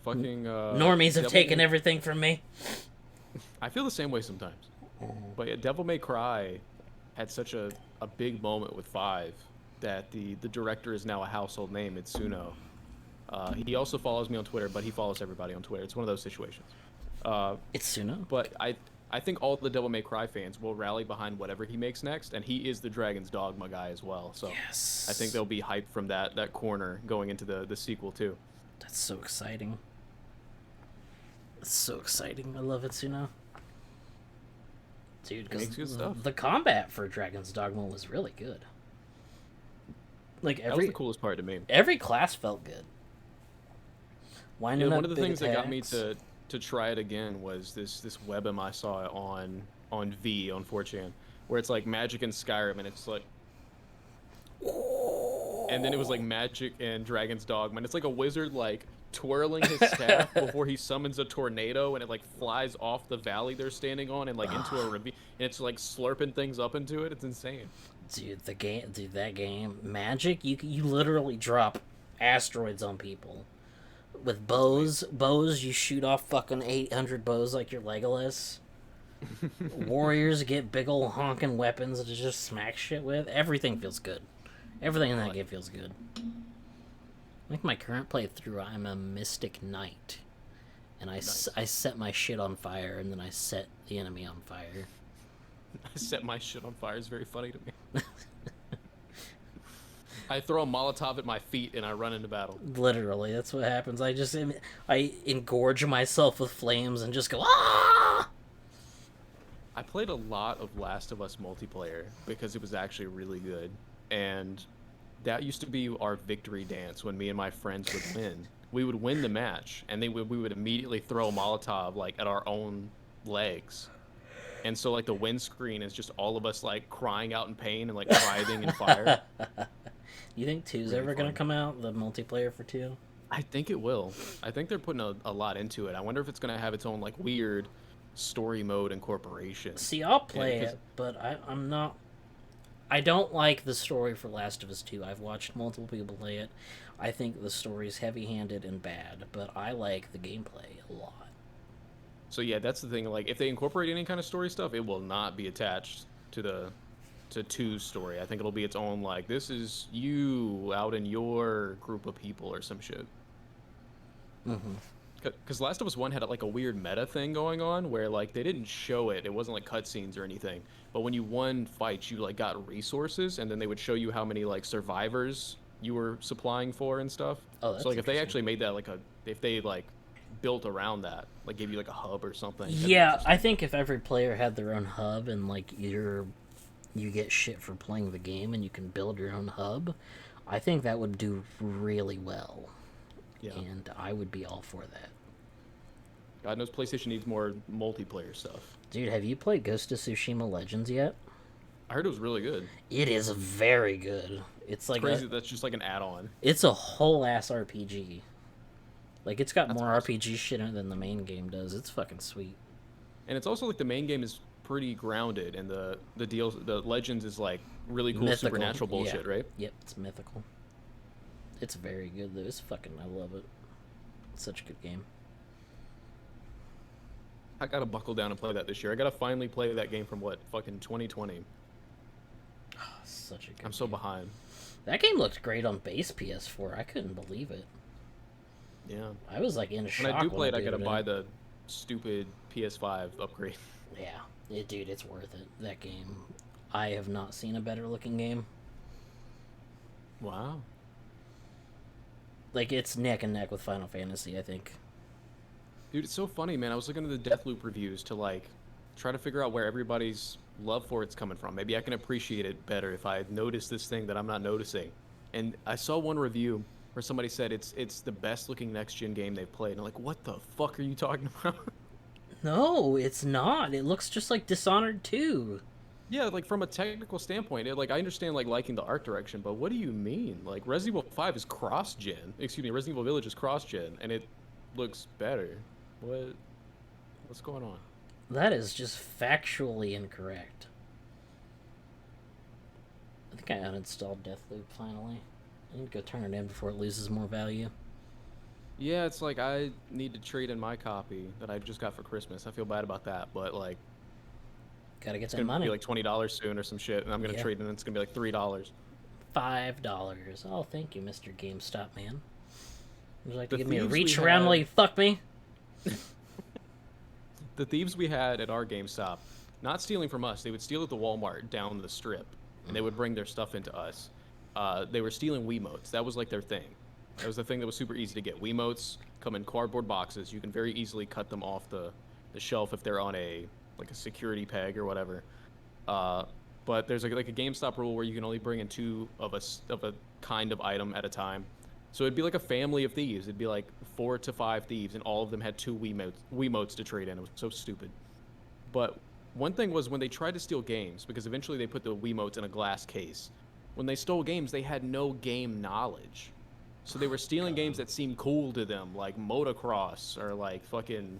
Fucking normies have taken everything from me. I feel the same way sometimes. But yeah, Devil May Cry had such a big moment with 5 that the director is now a household name, Itsuno. He also follows me on Twitter, but he follows everybody on Twitter. It's one of those situations. Itsuno? But I think all the Devil May Cry fans will rally behind whatever he makes next, and he is the Dragon's Dogma guy as well. So yes. I think they'll be hyped from that corner going into the sequel too. That's so exciting. That's so exciting. I love Itsuno. Dude, because the combat for Dragon's Dogma was really good. Like that was the coolest part to me. Every class felt good. One of the things that got me to try it again was this webm I saw on 4chan, where it's like Magic and Skyrim, and it's like, and then it was like Magic and Dragon's Dogma, and it's like a wizard like twirling his staff before he summons a tornado, and it like flies off the valley they're standing on and like into a ravine, and it's like slurping things up into it. It's insane. Dude, that game, Magic, you literally drop asteroids on people. With bows, you shoot off fucking 800 bows like your Legolas. Warriors get big ol' honking weapons to just smack shit with. Everything feels good. Everything in that game feels good. Like my current playthrough, I'm a Mystic Knight. And I set my shit on fire, and then I set the enemy on fire. I set my shit on fire is very funny to me. I throw a Molotov at my feet and I run into battle. Literally, that's what happens. I engorge myself with flames and just go, ah! I played a lot of Last of Us multiplayer because it was actually really good. And that used to be our victory dance when me and my friends would win. We would win the match, and we would immediately throw a Molotov like at our own legs. And so like the windscreen is just all of us like crying out in pain and like writhing in fire. You think 2's ever going to come out, the multiplayer for 2? I think it will. I think they're putting a lot into it. I wonder if it's going to have its own, like, weird story mode incorporation. See, I'll play it, but I'm not... I don't like the story for Last of Us 2. I've watched multiple people play it. I think the story's heavy-handed and bad, but I like the gameplay a lot. So, yeah, that's the thing. Like, if they incorporate any kind of story stuff, it will not be attached to 2's story. I think it'll be its own, like, this is you out in your group of people or some shit. Because Last of Us 1 had like a weird meta thing going on where like they didn't show it. It wasn't like cutscenes or anything. But when you won fights, you like got resources, and then they would show you how many like survivors you were supplying for and stuff. Oh, that's so like if they actually made that like if they like built around that, like gave you like a hub or something. Yeah, I think if every player had their own hub and like your you get shit for playing the game and you can build your own hub, I think that would do really well. Yeah. And I would be all for that. God knows PlayStation needs more multiplayer stuff. Dude, have you played Ghost of Tsushima Legends yet? I heard it was really good. It is very good. It's crazy that's just like an add-on. It's a whole ass RPG. Like, it's got That's more awesome. RPG shit in it than the main game does. It's fucking sweet. And it's also like the main game is pretty grounded, and the Legends is like really cool Mythical. supernatural bullshit, Yeah. right? Yep, it's mythical. It's very good though. It's fucking, I love it. It's such a good game. I gotta buckle down and play that this year. I gotta finally play that game from what, fucking 2020. Such a good I'm so game. behind. That game looked great on base PS4. I couldn't believe it. Yeah. I was like in shock When I do play it, I booted gotta buy the stupid PS5 upgrade. Yeah, dude, it's worth it. That game, I have not seen a better looking game. Wow. Like, it's neck and neck with Final Fantasy, I think. Dude, it's so funny, man. I was looking at the Deathloop reviews to like try to figure out where everybody's love for it's coming from. Maybe I can appreciate it better if I notice this thing that I'm not noticing. And I saw one review where somebody said it's the best looking next gen game they've played. And I'm like, what the fuck are you talking about? No, it's not. It looks just like Dishonored 2. Yeah, like from a technical standpoint, like I understand like liking the art direction, but what do you mean? Like Resident Evil 5 is cross gen. Excuse me, Resident Evil Village is cross gen, and it looks better. What's going on? That is just factually incorrect. I think I uninstalled Deathloop finally. I need to go turn it in before it loses more value. Yeah, it's like I need to trade in my copy that I just got for Christmas. I feel bad about that, but like Gotta get it's that gonna money. be like $20 soon or some shit, and I'm gonna Yeah. trade in. And it's gonna be like $3. $5. Oh, thank you, Mr. GameStop man. Would you like to The give me a thieves we reach around had- while you fuck me? The thieves we had at our GameStop, not stealing from us, they would steal at the Walmart down the strip, and they would bring their stuff into us. They were stealing Wiimotes. That was like their thing. That was the thing that was super easy to get. Wiimotes come in cardboard boxes. You can very easily cut them off the shelf if they're on a security peg or whatever. But there's like a GameStop rule where you can only bring in two of a kind of item at a time. So it'd be like a family of thieves. It'd be like 4 to 5 thieves, and all of them had two Wiimotes to trade in. It was so stupid. But one thing was when they tried to steal games, because eventually they put the Wiimotes in a glass case. When they stole games, they had no game knowledge. So they were stealing games that seemed cool to them, like motocross or like fucking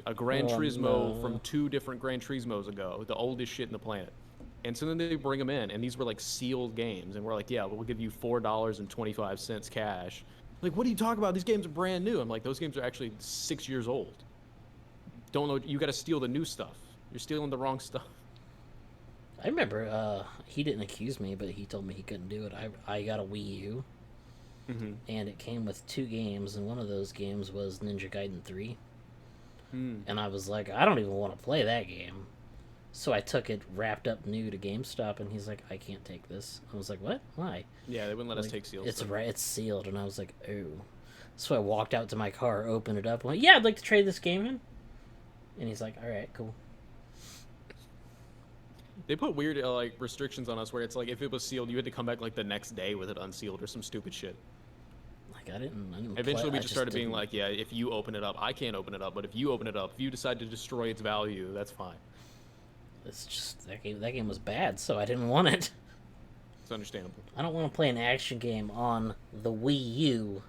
a Gran Oh, Turismo no. from 2 different Gran Turismos ago, the oldest shit in the planet. And so then they bring them in, and these were like sealed games, and we're like, yeah, we'll give you $4.25 cash. Like, what are you talking about? These games are brand new. I'm like, those games are actually 6 years old. Don't know. You got to steal the new stuff. You're stealing the wrong stuff. I remember he didn't accuse me, but he told me he couldn't do it. I got a Wii U, Mm-hmm. and it came with 2 games, and one of those games was Ninja Gaiden 3. And I was like, I don't even want to play that game. So I took it wrapped up new to GameStop, and he's like, I can't take this. I was like, what? Why? Yeah, they wouldn't let us Like, take sealed it's stuff. right, it's sealed, and I was like, oh. So I walked out to my car, opened it up, and went, yeah, I'd like to trade this game in. And he's like, all right, cool. They put weird like restrictions on us where it's like if it was sealed, you had to come back like the next day with it unsealed or some stupid shit. Like I didn't. Eventually, we I just started being didn't. like, yeah, if you open it up, I can't open it up. But if you open it up, if you decide to destroy its value, that's fine. It's just that game. That game was bad, so I didn't want it. It's understandable. I don't want to play an action game on the Wii U.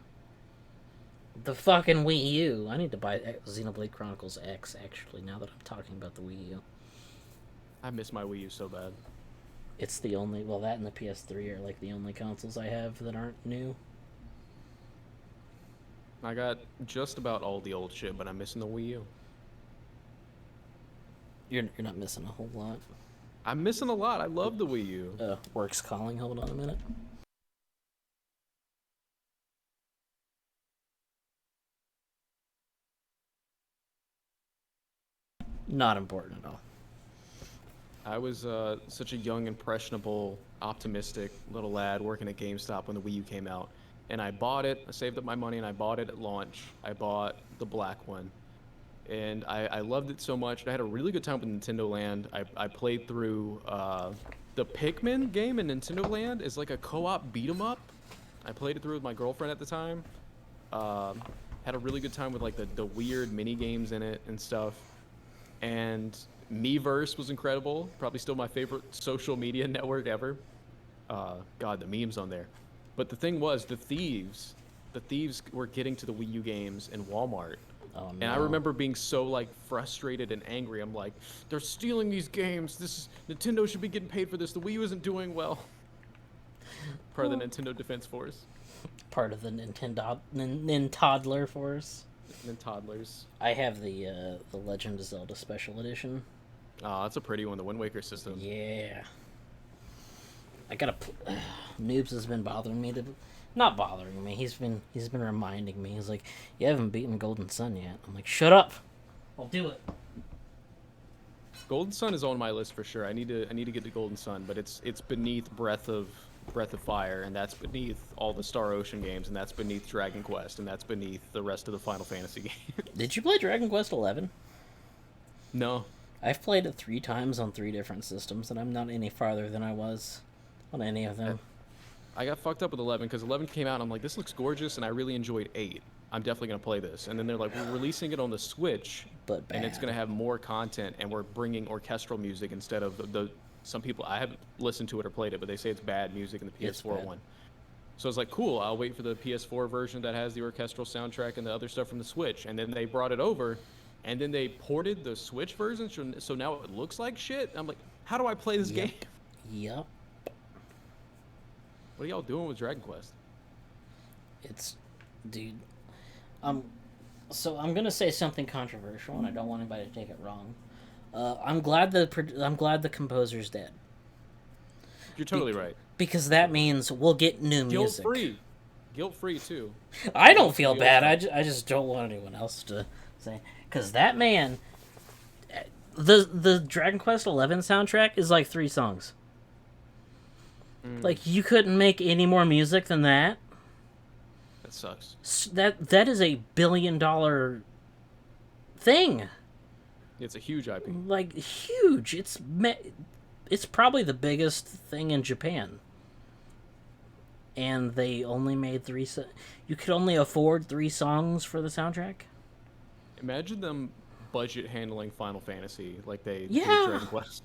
The fucking Wii U. I need to buy Xenoblade Chronicles X. Actually, now that I'm talking about the Wii U, I miss my Wii U so bad. it's the only. Well, that and the PS3 are like the only consoles I have that aren't new. I got just about all the old shit, but I'm missing the Wii U. You're not missing a whole lot. I'm missing a lot. I love the Wii U. Work's calling. Hold on a minute. Not important at all. I was such a young, impressionable, optimistic little lad working at GameStop when the Wii U came out. And I bought it. I saved up my money and I bought it at launch. I bought the black one. And I loved it so much. I had a really good time with Nintendo Land. I played through the Pikmin game in Nintendo Land is like a co-op beat 'em up. I played it through with my girlfriend at the time. Had a really good time with like the weird mini games in it and stuff. And Miiverse was incredible. Probably still my favorite social media network ever. God, the memes on there. But the thing was, the thieves were getting to the Wii U games in Walmart. Oh And I no. remember being so like frustrated and angry. I'm like, they're stealing these games. Nintendo should be getting paid for this. The Wii U isn't doing well. Part of the Nintendo Defense Force. Part of the Nintoddler Force. And toddlers. I have the Legend of Zelda Special Edition. Oh, that's a pretty one. The Wind Waker system. Yeah. I gotta. Noobs has been bothering me not bothering me. He's been reminding me. He's like, "You haven't beaten Golden Sun yet." I'm like, "Shut up! I'll do it." Golden Sun is on my list for sure. I need to get to Golden Sun, but it's beneath Breath of Fire, and that's beneath all the Star Ocean games, and that's beneath Dragon Quest, and that's beneath the rest of the Final Fantasy games. Did you play Dragon Quest 11? No. I've played it 3 times on 3 different systems, and I'm not any farther than I was on any of them. I got fucked up with 11 because 11 came out and I'm like, this looks gorgeous, and I really enjoyed 8. I'm definitely going to play this. And then they're like, we're releasing it on the Switch, But bad. and it's going to have more content, and we're bringing orchestral music instead of the some people, I haven't listened to it or played it, but they say it's bad music in the It's PS4 bad. one. So I was like, cool, I'll wait for the PS4 version that has the orchestral soundtrack and the other stuff from the Switch. And then they brought it over, and then they ported the Switch version, so now it looks like shit. I'm like, how do I play this Yep. game? Yep. What are y'all doing with Dragon Quest? It's, dude. So I'm gonna say something controversial, and I don't want anybody to take it wrong. I'm glad the composer's dead. You're totally right. Because that means we'll get new music. Guilt free too. I don't feel bad. I just don't want anyone else to say, because that man, the Dragon Quest 11 soundtrack is like 3 songs. Like, you couldn't make any more music than that. That sucks. That is a $1 billion thing. It's a huge IP. Like, huge. It's probably the biggest thing in Japan. And they only made 3 you could only afford 3 songs for the soundtrack? Imagine them budget handling Final Fantasy like they do Yeah. Dragon Quest.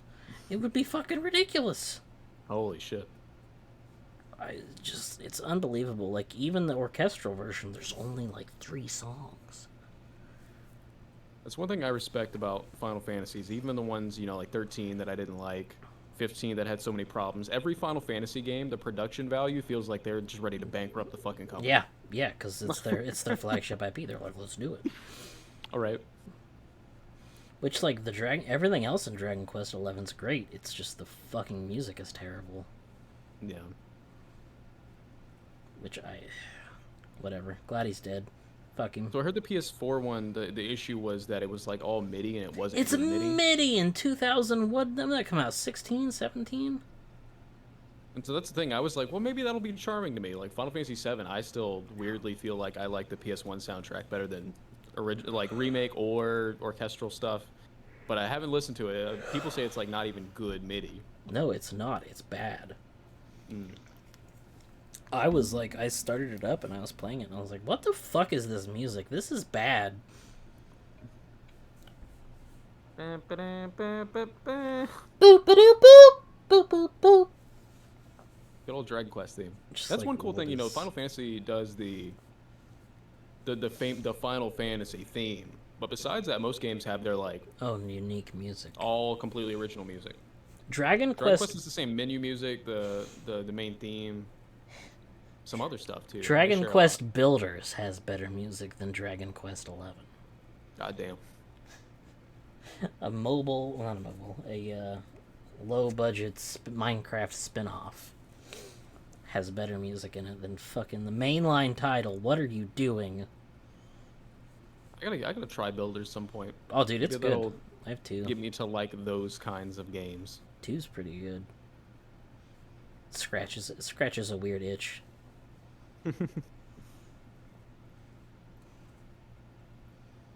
It would be fucking ridiculous. Holy shit. It's unbelievable. Like, even the orchestral version, there's only like 3 songs. That's one thing I respect about Final Fantasies, even the ones, like 13 that I didn't like, 15 that had so many problems. Every Final Fantasy game, the production value feels like they're just ready to bankrupt the fucking company. Yeah, because it's their flagship IP. They're like, let's do it. All right. Which, like, everything else in Dragon Quest 11's great. It's just the fucking music is terrible. Yeah. Which whatever. Glad he's dead. Fuck him. So I heard the PS4 one, the issue was that it was like all MIDI and it wasn't It's good MIDI. MIDI in 2000. When did that come out? 16, 17? And so that's the thing. I was like, well, maybe that'll be charming to me. Like Final Fantasy VII, I still weirdly feel like I like the PS1 soundtrack better than like remake or orchestral stuff. But I haven't listened to it. People say it's like not even good MIDI. No, it's not. It's bad. Mm. I was like, I started it up and I was playing it and I was like, what the fuck is this music? This is bad. Boop ba doop boop boop boop boop. Good old Dragon Quest theme. Just That's like one cool thing, oldies. Final Fantasy does the Final Fantasy theme. But besides that, most games have their like Unique music. all completely original music. Dragon Dragon Quest Quest is the same menu music, the main theme, some other stuff too. They Dragon share a Quest Builders has better music than Dragon Quest 11. lot. God damn. A low budget Minecraft spin-off has better music in it than fucking the mainline title. What are you doing? I gotta try Builders some point. Oh, dude, it's Maybe good. that'll I have 2. Get me to like those kinds of games. 2's pretty good. Scratches a weird itch.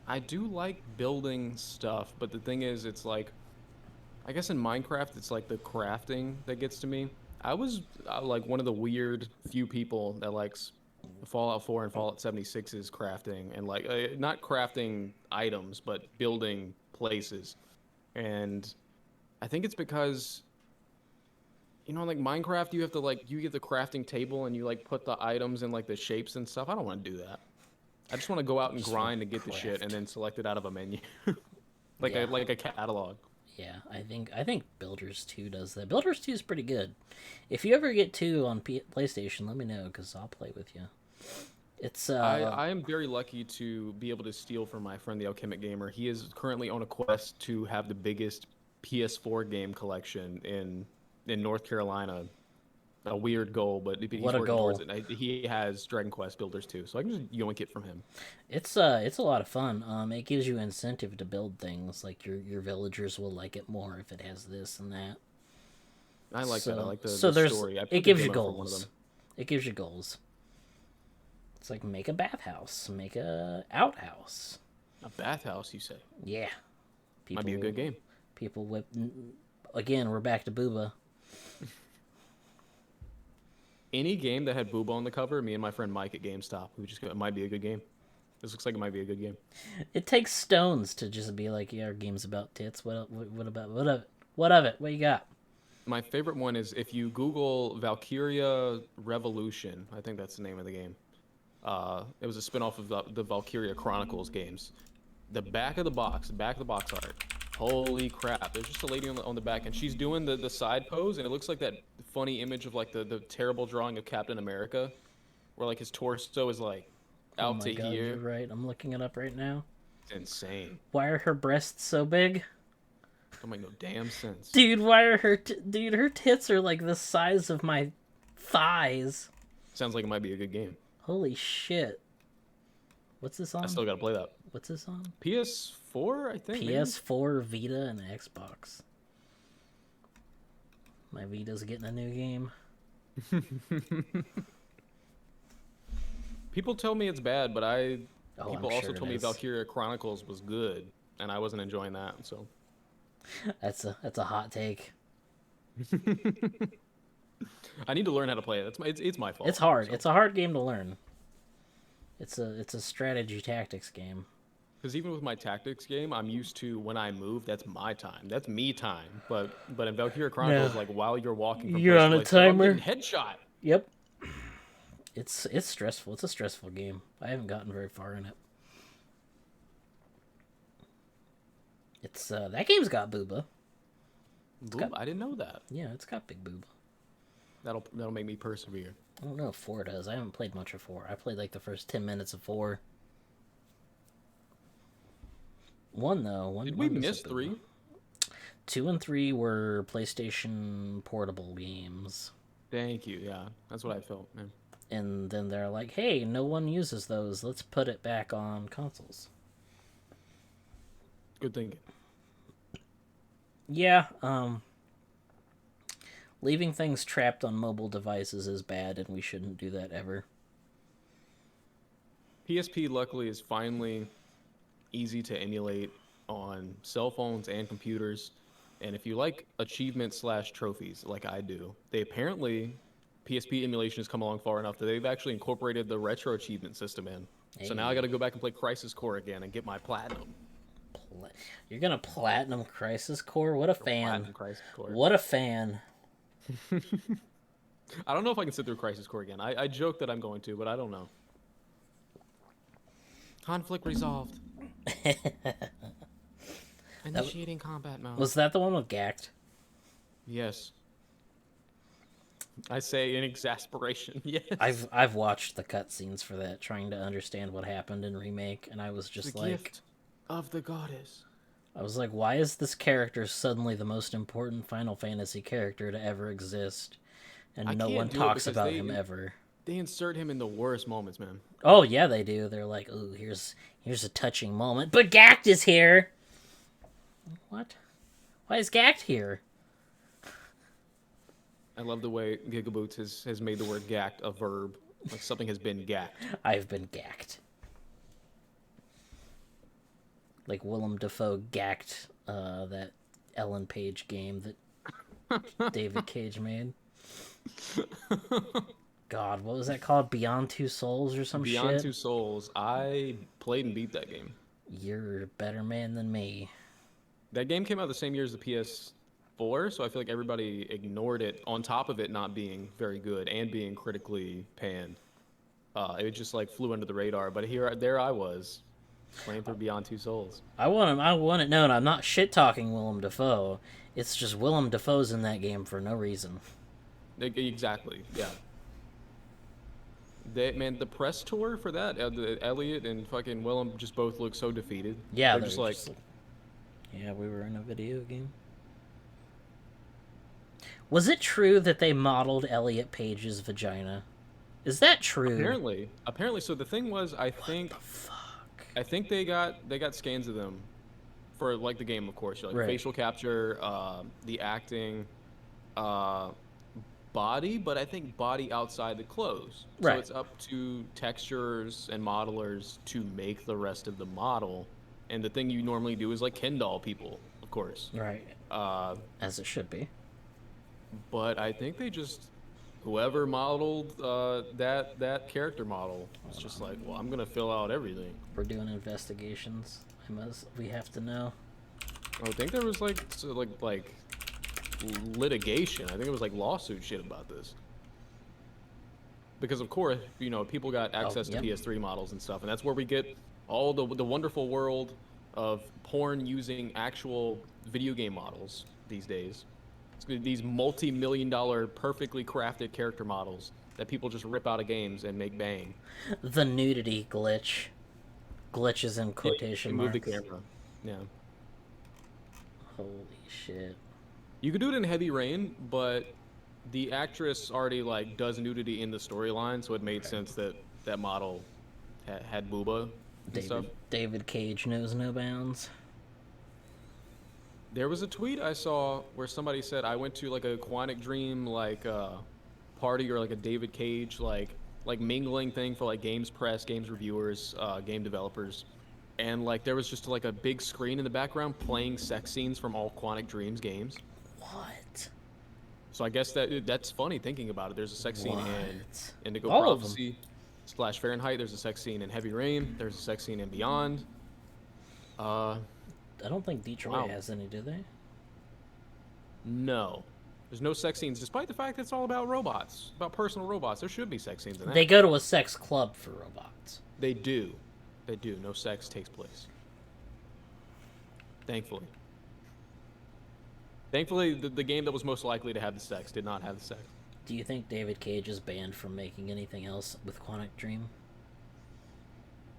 I do like building stuff, but the thing is, it's like I guess in Minecraft, it's like the crafting that gets to me. I was like one of the weird few people that likes Fallout 4 and Fallout 76's crafting and like not crafting items, but building places. And I think it's because like Minecraft, you have to like you get the crafting table and you like put the items in like the shapes and stuff. I don't want to do that. I just want to go out and Just want grind to and get the shit and craft. then select it out of a menu, Yeah, like a catalog. yeah. I think Builders 2 does that. Builders 2 is pretty good. If you ever get 2 on PlayStation, let me know because I'll play with you. It's I am very lucky to be able to steal from my friend the Alchemic Gamer. He is currently on a quest to have the biggest PS4 game collection in North Carolina. A weird goal, but he's what a working towards goal. it. He has Dragon Quest Builders too, so I can just yoink it from him. It's a lot of fun. It gives you incentive to build things. Like your villagers will like it more if it has this and that. I like that. I like So the there's story. I it played the gives you demo for one of them. goals. It gives you goals. It's like make a bathhouse, make a outhouse. A bathhouse, you say? Yeah, Might be a good game. people whip. Again, we're back to Booba. Any game that had Booba on the cover, me and my friend Mike at GameStop, we just go, it might be a good game. This looks like it might be a good game. It takes stones to just be like, yeah, our game's about tits. What about what of it? What of it? What you got? My favorite one is if you Google Valkyria Revolution. I think that's the name of the game. It was a spin-off of the Valkyria Chronicles games. The back of the box art. Holy crap! There's just a lady on the back, and she's doing the side pose, and it looks like that funny image of like the terrible drawing of Captain America, where like his torso is like Oh out my to god, you're here. right. I'm looking it up right now. It's insane. Why are her breasts so big? Don't make no damn sense. Dude, why are dude, her tits are like the size of my thighs. Sounds like it might be a good game. Holy shit. What's this I on? still gotta play that. What's this on? PS4, I think. PS4, Vita, and Xbox. My Vita's getting a new game. People tell me it's bad, but Oh, people I'm also sure told it me is. Valkyria Chronicles was good, and I wasn't enjoying that. So That's a hot take. I need to learn how to play it. It's my fault. It's hard. So. It's a hard game to learn. It's a strategy tactics game. Because even with my tactics game, I'm used to when I move, that's my time. That's me time. But in Valkyria Chronicles, No. like while you're walking from You're place on to a place, I'm timer. getting headshot. Yep. It's stressful. It's a stressful game. I haven't gotten very far in it. It's that game's got booba. Boop, I didn't know that. Yeah, it's got big booba. That'll make me persevere. I don't know if 4 does. I haven't played much of 4. I played like the first 10 minutes of 4. 1 though. Did we miss 3? 2 and 3 were PlayStation portable games. Thank you. Yeah, that's what I felt, man. And then they're like, hey, no one uses those. Let's put it back on consoles. Good thinking. Yeah, leaving things trapped on mobile devices is bad, and we shouldn't do that ever. PSP luckily is finally easy to emulate on cell phones and computers. And if you like achievements / trophies like I do, they apparently PSP emulation has come along far enough that they've actually incorporated the retro achievement system in. So now I got to go back and play Crisis Core again and get my platinum. You're gonna platinum Crisis Core? What a fan! Platinum Crisis Core. What a fan! I don't know if I can sit through Crisis Core again. I joke that I'm going to, but I don't know. Conflict resolved. Initiating combat mode. Was that the one with Gact? Yes. I say in exasperation. Yes. I've watched the cutscenes for that, trying to understand what happened in remake, and I was just the like, gift of the goddess. I was like, why is this character suddenly the most important Final Fantasy character to ever exist, and no one talks about him ever? They insert him in the worst moments, man. Oh yeah, they do. They're like, ooh, here's a touching moment, but Gact is here. What? Why is Gact here? I love the way Gigaboots has made the word gacked a verb. Like something has been gacked. I've been gacked. Like Willem Dafoe gacked that Ellen Page game that David Cage made. God, what was that called? Beyond Two Souls or some Beyond shit? Two Souls. I played and beat that game. You're a better man than me. That game came out the same year as the PS4, so I feel like everybody ignored it. On top of it not being very good and being critically panned, it just like flew under the radar. But there I was, playing through Beyond Two Souls. I want it known I'm not shit talking Willem Dafoe. It's just Willem Dafoe's in that game for no reason. Exactly, yeah. Man, the press tour for that, Elliot and fucking Willem just both look so defeated. Yeah, they're just like, yeah, we were in a video game. Was it true that they modeled Elliot Page's vagina? Is that true? apparently. So the thing was, I think they got scans of them for like the game, of course, like Right. facial capture, the acting, body, but I think body outside the clothes. So Right. it's up to texturers and modelers to make the rest of the model. And the thing you normally do is like Ken doll people, of course. Right. As it should be. But I think they just whoever modeled that character model was just like, well, I'm gonna fill out everything. We're doing investigations. We have to know. I think there was like litigation. I think it was like lawsuit shit about this. Because of course, people got access to PS3 models and stuff, and that's where we get all the wonderful world of porn using actual video game models these days. These multi-million-dollar, perfectly crafted character models that people just rip out of games and make bang. The nudity glitch. Glitches in quotation Move marks. the camera. Yeah. Holy shit. You could do it in Heavy Rain, but the actress already like does nudity in the storyline, so it made sense that that model had booba and stuff. David Cage knows no bounds. There was a tweet I saw where somebody said I went to like a Quantic Dream party or like a David Cage like mingling thing for like games press, games reviewers, game developers, and like there was just like a big screen in the background playing sex scenes from all Quantic Dreams games. What? So I guess that's funny thinking about it. There's a sex scene in Indigo All of them. Prophecy / Fahrenheit. There's a sex scene in Heavy Rain. There's a sex scene in Beyond. I don't think Detroit has any, do they? No. There's no sex scenes, despite the fact that it's all about robots, about personal robots. There should be sex scenes in that. They go to a sex club for robots. They do. They do. No sex takes place. Thankfully. Thankfully, the game that was most likely to have the sex did not have the sex. Do you think David Cage is banned from making anything else with Quantic Dream?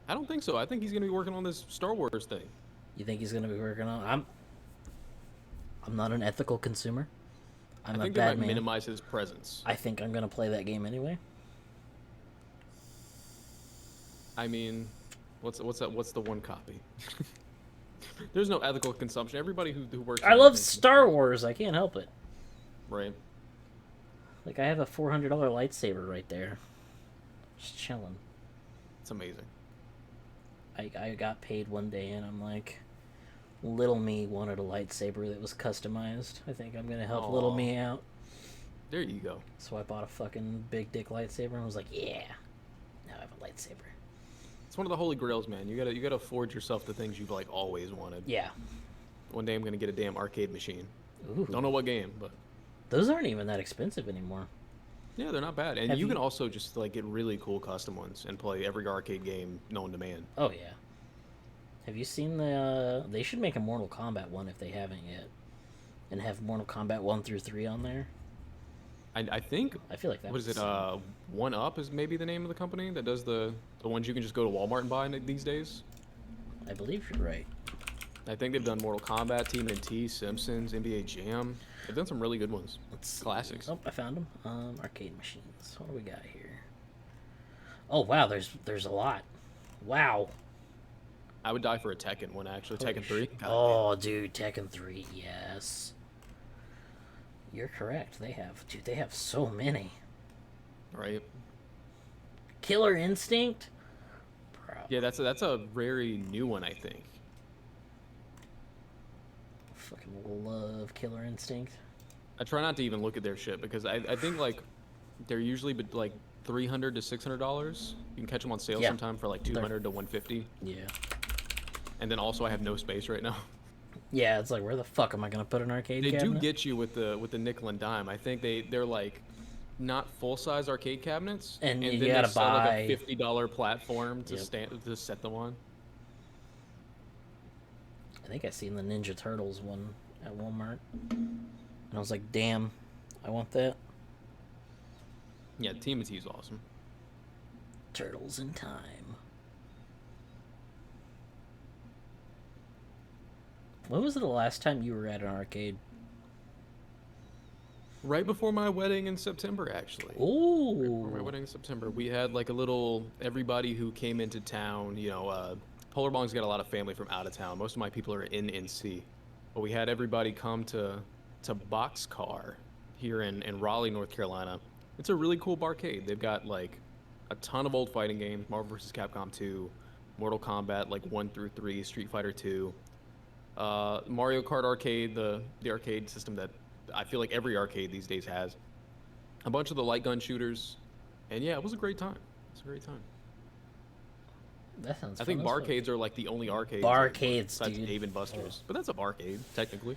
I don't think so. I think he's going to be working on this Star Wars thing. You think he's going to be working on? I'm not an ethical consumer. I think they might minimize his presence. I think I'm going to play that game anyway. I mean, what's the one copy? There's no ethical consumption. Everybody who works. I love Star Wars. I can't help it. Right. Like I have a $400 lightsaber right there, just chilling. It's amazing. I got paid one day and I'm like, little me wanted a lightsaber that was customized. I think I'm gonna help little me out. There you go. So I bought a fucking big dick lightsaber and was like, yeah, now I have a lightsaber. It's one of the holy grails, man. You gotta forge yourself the things you've like always wanted. Yeah. One day I'm gonna get a damn arcade machine. Ooh. Don't know what game, but those aren't even that expensive anymore. Yeah, they're not bad. And you can also just like get really cool custom ones and play every arcade game known to man. Oh yeah. Have you seen the? They should make a Mortal Kombat one if they haven't yet, and have Mortal Kombat 1 through 3 on there. I think. I feel like that. What is it? One Up is maybe the name of the company that does the ones you can just go to Walmart and buy these days. I believe you're right. I think they've done Mortal Kombat, TMNT, Simpsons, NBA Jam. They've done some really good ones. Classics. Oh, I found them. Arcade machines. What do we got here? Oh wow, there's a lot. Wow. I would die for a Tekken one, actually. Tekken 3. Oh, dude, Tekken 3, yes. You're correct. They have so many. Right. Killer Instinct? Bro. Yeah, that's a very new one, I think. Fucking love Killer Instinct. I try not to even look at their shit because I think like they're usually like $300 to $600. You can catch them on sale Yeah. sometime for like 200 to 150. Yeah. And then also I have no space right now. Yeah, it's like, where the fuck am I gonna put an arcade They cabinet? do get you with the nickel and dime. I think they're like not full size arcade cabinets, And you then gotta they sell buy- like a $50 platform to Yep. to set them on. I think I seen the Ninja Turtles one at Walmart, and I was like, damn, I want that. Yeah, TMNT is awesome. Turtles in Time. When was the last time you were at an arcade? Right before my wedding in September, actually. For my Ooh. wedding in September, we had like a little everybody who came into town. Polar Bong's got a lot of family from out of town. Most of my people are in NC, but we had everybody come to Boxcar here in Raleigh, North Carolina. It's a really cool barcade. They've got like a ton of old fighting games: Marvel vs. Capcom 2, Mortal Kombat like 1 through 3, Street Fighter 2, Mario Kart Arcade, the arcade system that I feel like every arcade these days has. A bunch of the light gun shooters, and yeah, it was a great time. It's a great time. That sounds I fun think as fuck. barcades are like the only arcades. Barcades, besides dude. Dave and Buster's, but that's a barcade technically.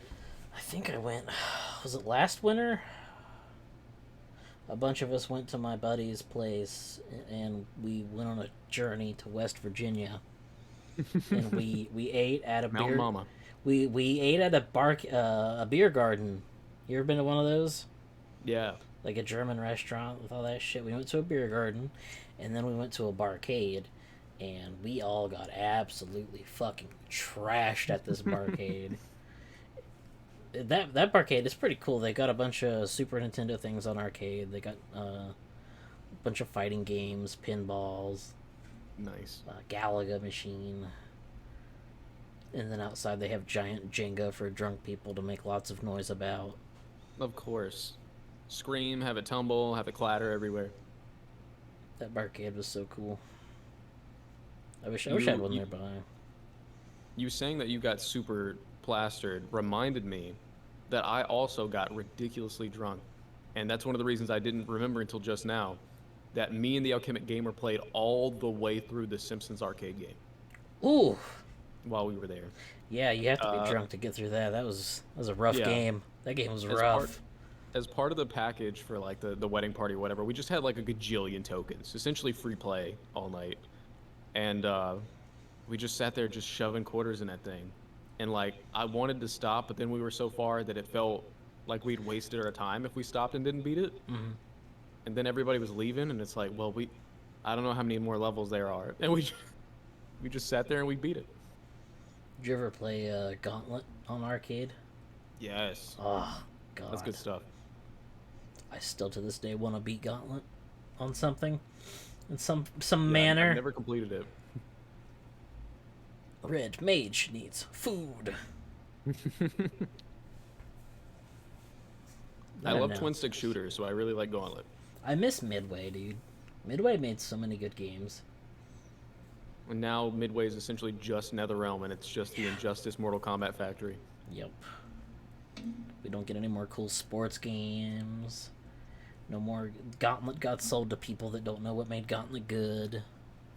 I think I went. Was it last winter? A bunch of us went to my buddy's place, and we went on a journey to West Virginia. And we ate at a Mountain beer. Mama. We ate at a beer garden. You ever been to one of those? Yeah. Like a German restaurant with all that shit. We went to a beer garden, and then we went to a barcade, and we all got absolutely fucking trashed at this barcade. That barcade is pretty cool. They got a bunch of Super Nintendo things on arcade. They got a bunch of fighting games, pinballs, Nice. Galaga machine. And then outside they have giant Jenga for drunk people to make lots of noise about. Of course. Scream, have it tumble, have it clatter everywhere. That barcade was so cool. I wish I had one nearby. You saying that you got super plastered reminded me that I also got ridiculously drunk. And that's one of the reasons I didn't remember until just now that me and the Alchemic Gamer played all the way through the Simpsons arcade game Ooh, while we were there. yeah, you have to be drunk to get through that. That was a rough Yeah. game. That game was As rough. As part of the package for like the wedding party or whatever, we just had like a gajillion tokens, essentially free play all night. And we just sat there just shoving quarters in that thing. And like I wanted to stop, but then we were so far that it felt like we'd wasted our time if we stopped and didn't beat it. Mhm. And then everybody was leaving, and it's like, well, I don't know how many more levels there are, and we just sat there and we beat it. Did you ever play Gauntlet on arcade? Yes, Oh, God. that's good stuff. I still to this day want to beat Gauntlet on something. In some Yeah, manner. I've never completed it. Red Mage needs food. I don't love know. twin stick shooters, so I really like Gauntlet. I miss Midway, dude. Midway made so many good games. And now Midway is essentially just NetherRealm, and it's just the Injustice Mortal Kombat factory. Yep. We don't get any more cool sports games. No more. Gauntlet got sold to people that don't know what made Gauntlet good.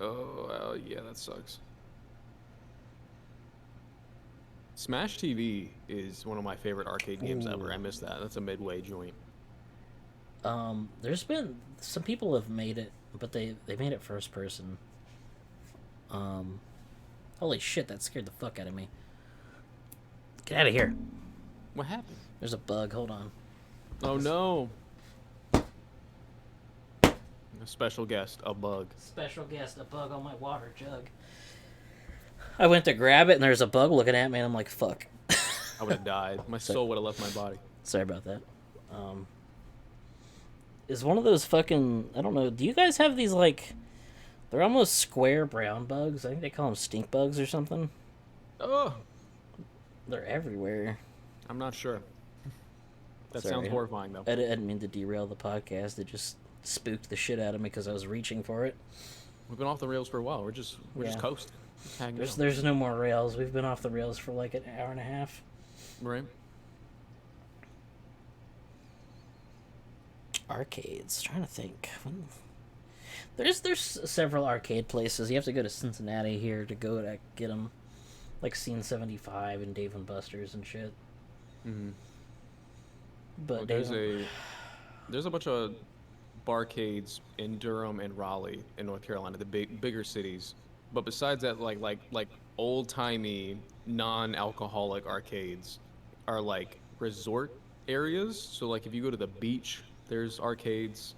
Oh, yeah, that sucks. Smash TV is one of my favorite arcade games ever. I miss that. That's a Midway joint. There's been some people have made it, but they made it first person. Holy shit, that scared the fuck out of me. Get out of here. What happened? There's a bug. Hold on. Oh no. A special guest, a bug. Special guest, a bug on my water jug. I went to grab it and there's a bug looking at me and I'm like, fuck. I would have died. My soul would have left my body. Sorry about that. Is one of those fucking, I don't know, do you guys have these like, they're almost square brown bugs? I think they call them stink bugs or something. Oh, They're everywhere. I'm not sure. That Sorry. sounds horrifying, though. I didn't mean to derail the podcast. It just spooked the shit out of me because I was reaching for it. We've been off the rails for a while. We're just Yeah. coasting. Just hanging out. There's no more rails. We've been off the rails for like an hour and a half. Right. Arcades. Trying to think. There's several arcade places. You have to go to Cincinnati here to go to get them, like Scene 75 and Dave and Buster's and shit. Mm-hmm. But Well, there's a bunch of barcades in Durham and Raleigh in North Carolina, the bigger cities. But besides that, like old timey non-alcoholic arcades are like resort areas. So like if you go to the beach, there's arcades.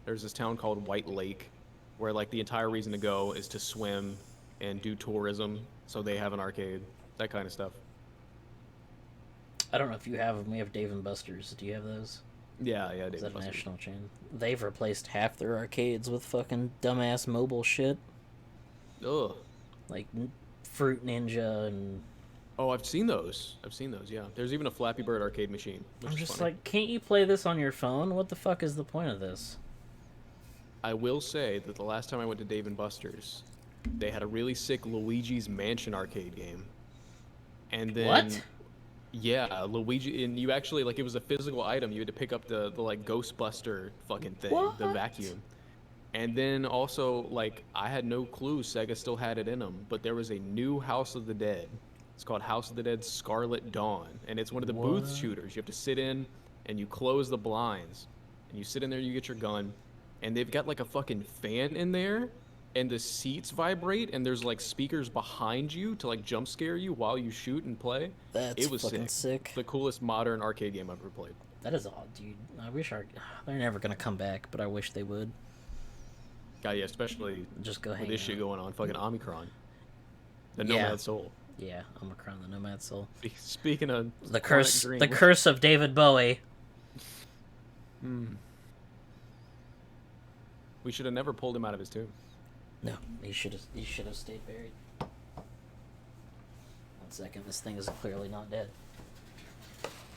There's this town called White Lake, where like the entire reason to go is to swim and do tourism. So they have an arcade, that kind of stuff. I don't know if you have them. We have Dave and Buster's. Do you have those? Yeah, yeah, Is David that a Buster's. national chain? They've replaced half their arcades with fucking dumbass mobile shit, Ugh. like Fruit Ninja and. Oh, I've seen those. I've seen those. Yeah, there's even a Flappy Bird arcade machine, which I'm is just funny. like, can't you play this on your phone? What the fuck is the point of this? I will say that the last time I went to Dave and Buster's, they had a really sick Luigi's Mansion arcade game. And then What? yeah, Luigi, and you actually like it was a physical item. You had to pick up the like Ghostbuster fucking thing, the What? vacuum. And then also like I had no clue Sega still had it in them, but there was a new House of the Dead. It's called House of the Dead Scarlet Dawn, and it's one of the booth What? shooters. You have to sit in and you close the blinds, and you sit in there, you get your gun, and they've got like a fucking fan in there, and the seats vibrate, and there's like speakers behind you to like jump scare you while you shoot and play. That's It was fucking sick. The coolest modern arcade game I've ever played. That is odd, dude. I wish they're never gonna come back, but I wish they would. God, yeah, especially Just go with hang this out. shit going on, fucking Omicron, the Yeah. Nomad Soul. Yeah, Omicron, the Nomad Soul. Speaking of The Chronic curse, Dream, the curse of David Bowie. we should have never pulled him out of his tomb. No, he should have stayed buried. 1 second, this thing is clearly not dead.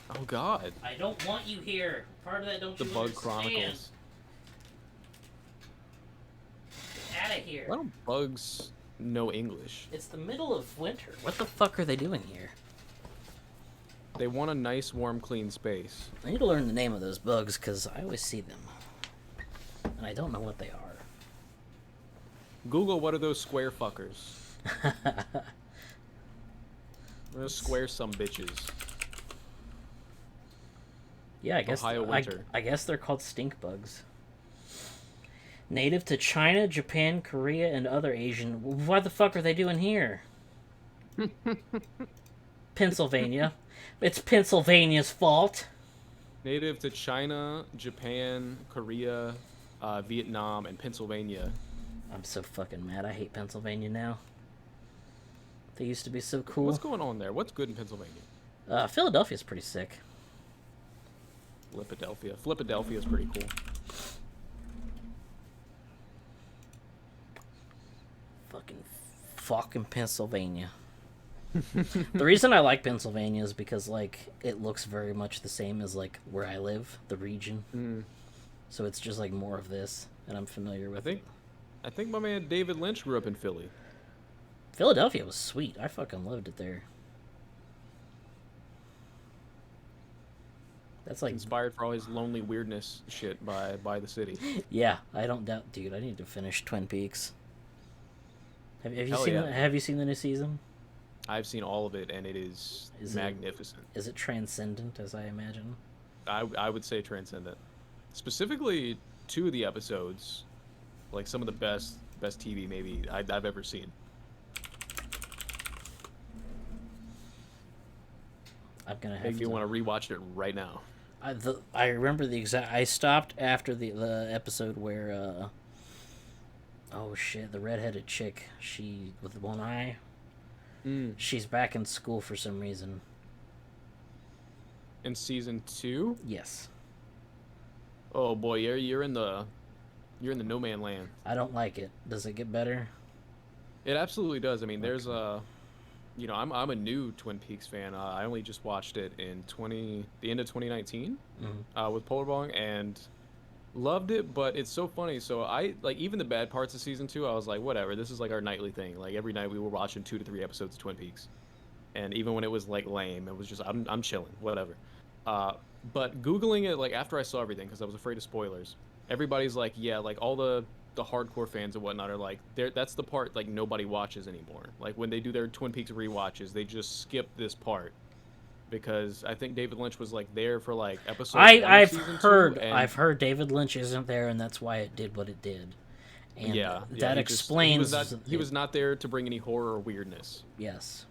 Oh God, I don't want you here. Part of that, don't the you Bug understand? Chronicles. Get out of here. Why don't bugs know English? It's the middle of winter. What the fuck are they doing here? They want a nice, warm, clean space. I need to learn the name of those bugs because I always see them, and I don't know what they are. Google, what are those square fuckers? Those square some bitches. Yeah, I guess Ohio winter. I guess they're called stink bugs. Native to China, Japan, Korea, and other Asian. What the fuck are they doing here? Pennsylvania. It's Pennsylvania's fault. Native to China, Japan, Korea, Vietnam, and Pennsylvania. I'm so fucking mad. I hate Pennsylvania now. They used to be so cool. What's going on there? What's good in Pennsylvania? Philadelphia's pretty sick. Philadelphia is pretty cool. Fucking Pennsylvania. The reason I like Pennsylvania is because like it looks very much the same as like where I live, the region. So it's just like more of this, and I'm familiar with it. I think my man David Lynch grew up in Philly. Philadelphia was sweet. I fucking loved it there. That's like, Inspired for all his lonely weirdness shit by the city. yeah, I don't doubt, dude. I need to finish Twin Peaks. Have you Hell seen yeah. Have you seen the new season? I've seen all of it, and it is magnificent. Is it transcendent, as I imagine? I would say transcendent. Specifically, 2 of the episodes, like some of the best TV maybe I've ever seen. I'm gonna have If you to. want to rewatch it right now. I remember the exact. I stopped after the episode where oh shit, the redheaded chick, she with one eye. She's back in school for some reason. In season 2, Yes. oh boy, you're in the no man land. I don't like it. Does it get better? It absolutely does. I mean, there's I'm a new Twin Peaks fan. I only just watched it in the end of 2019 with Polar and loved it. But it's so funny. So I like even the bad parts of season 2. I was like, whatever. This is like our nightly thing. Like every night we were watching 2 to 3 episodes of Twin Peaks. and even when it was like lame, it was just I'm chilling, whatever. But googling it like after I saw everything, because I was afraid of spoilers, everybody's like, yeah, like all the hardcore fans and whatnot are like, that's the part like nobody watches anymore. Like when they do their Twin Peaks rewatches, they just skip this part because I think David Lynch was like there for like episode one of season 2, and I've heard David Lynch isn't there, and that's why it did what it did. And yeah, that explains he was not there to bring any horror or weirdness. Yes.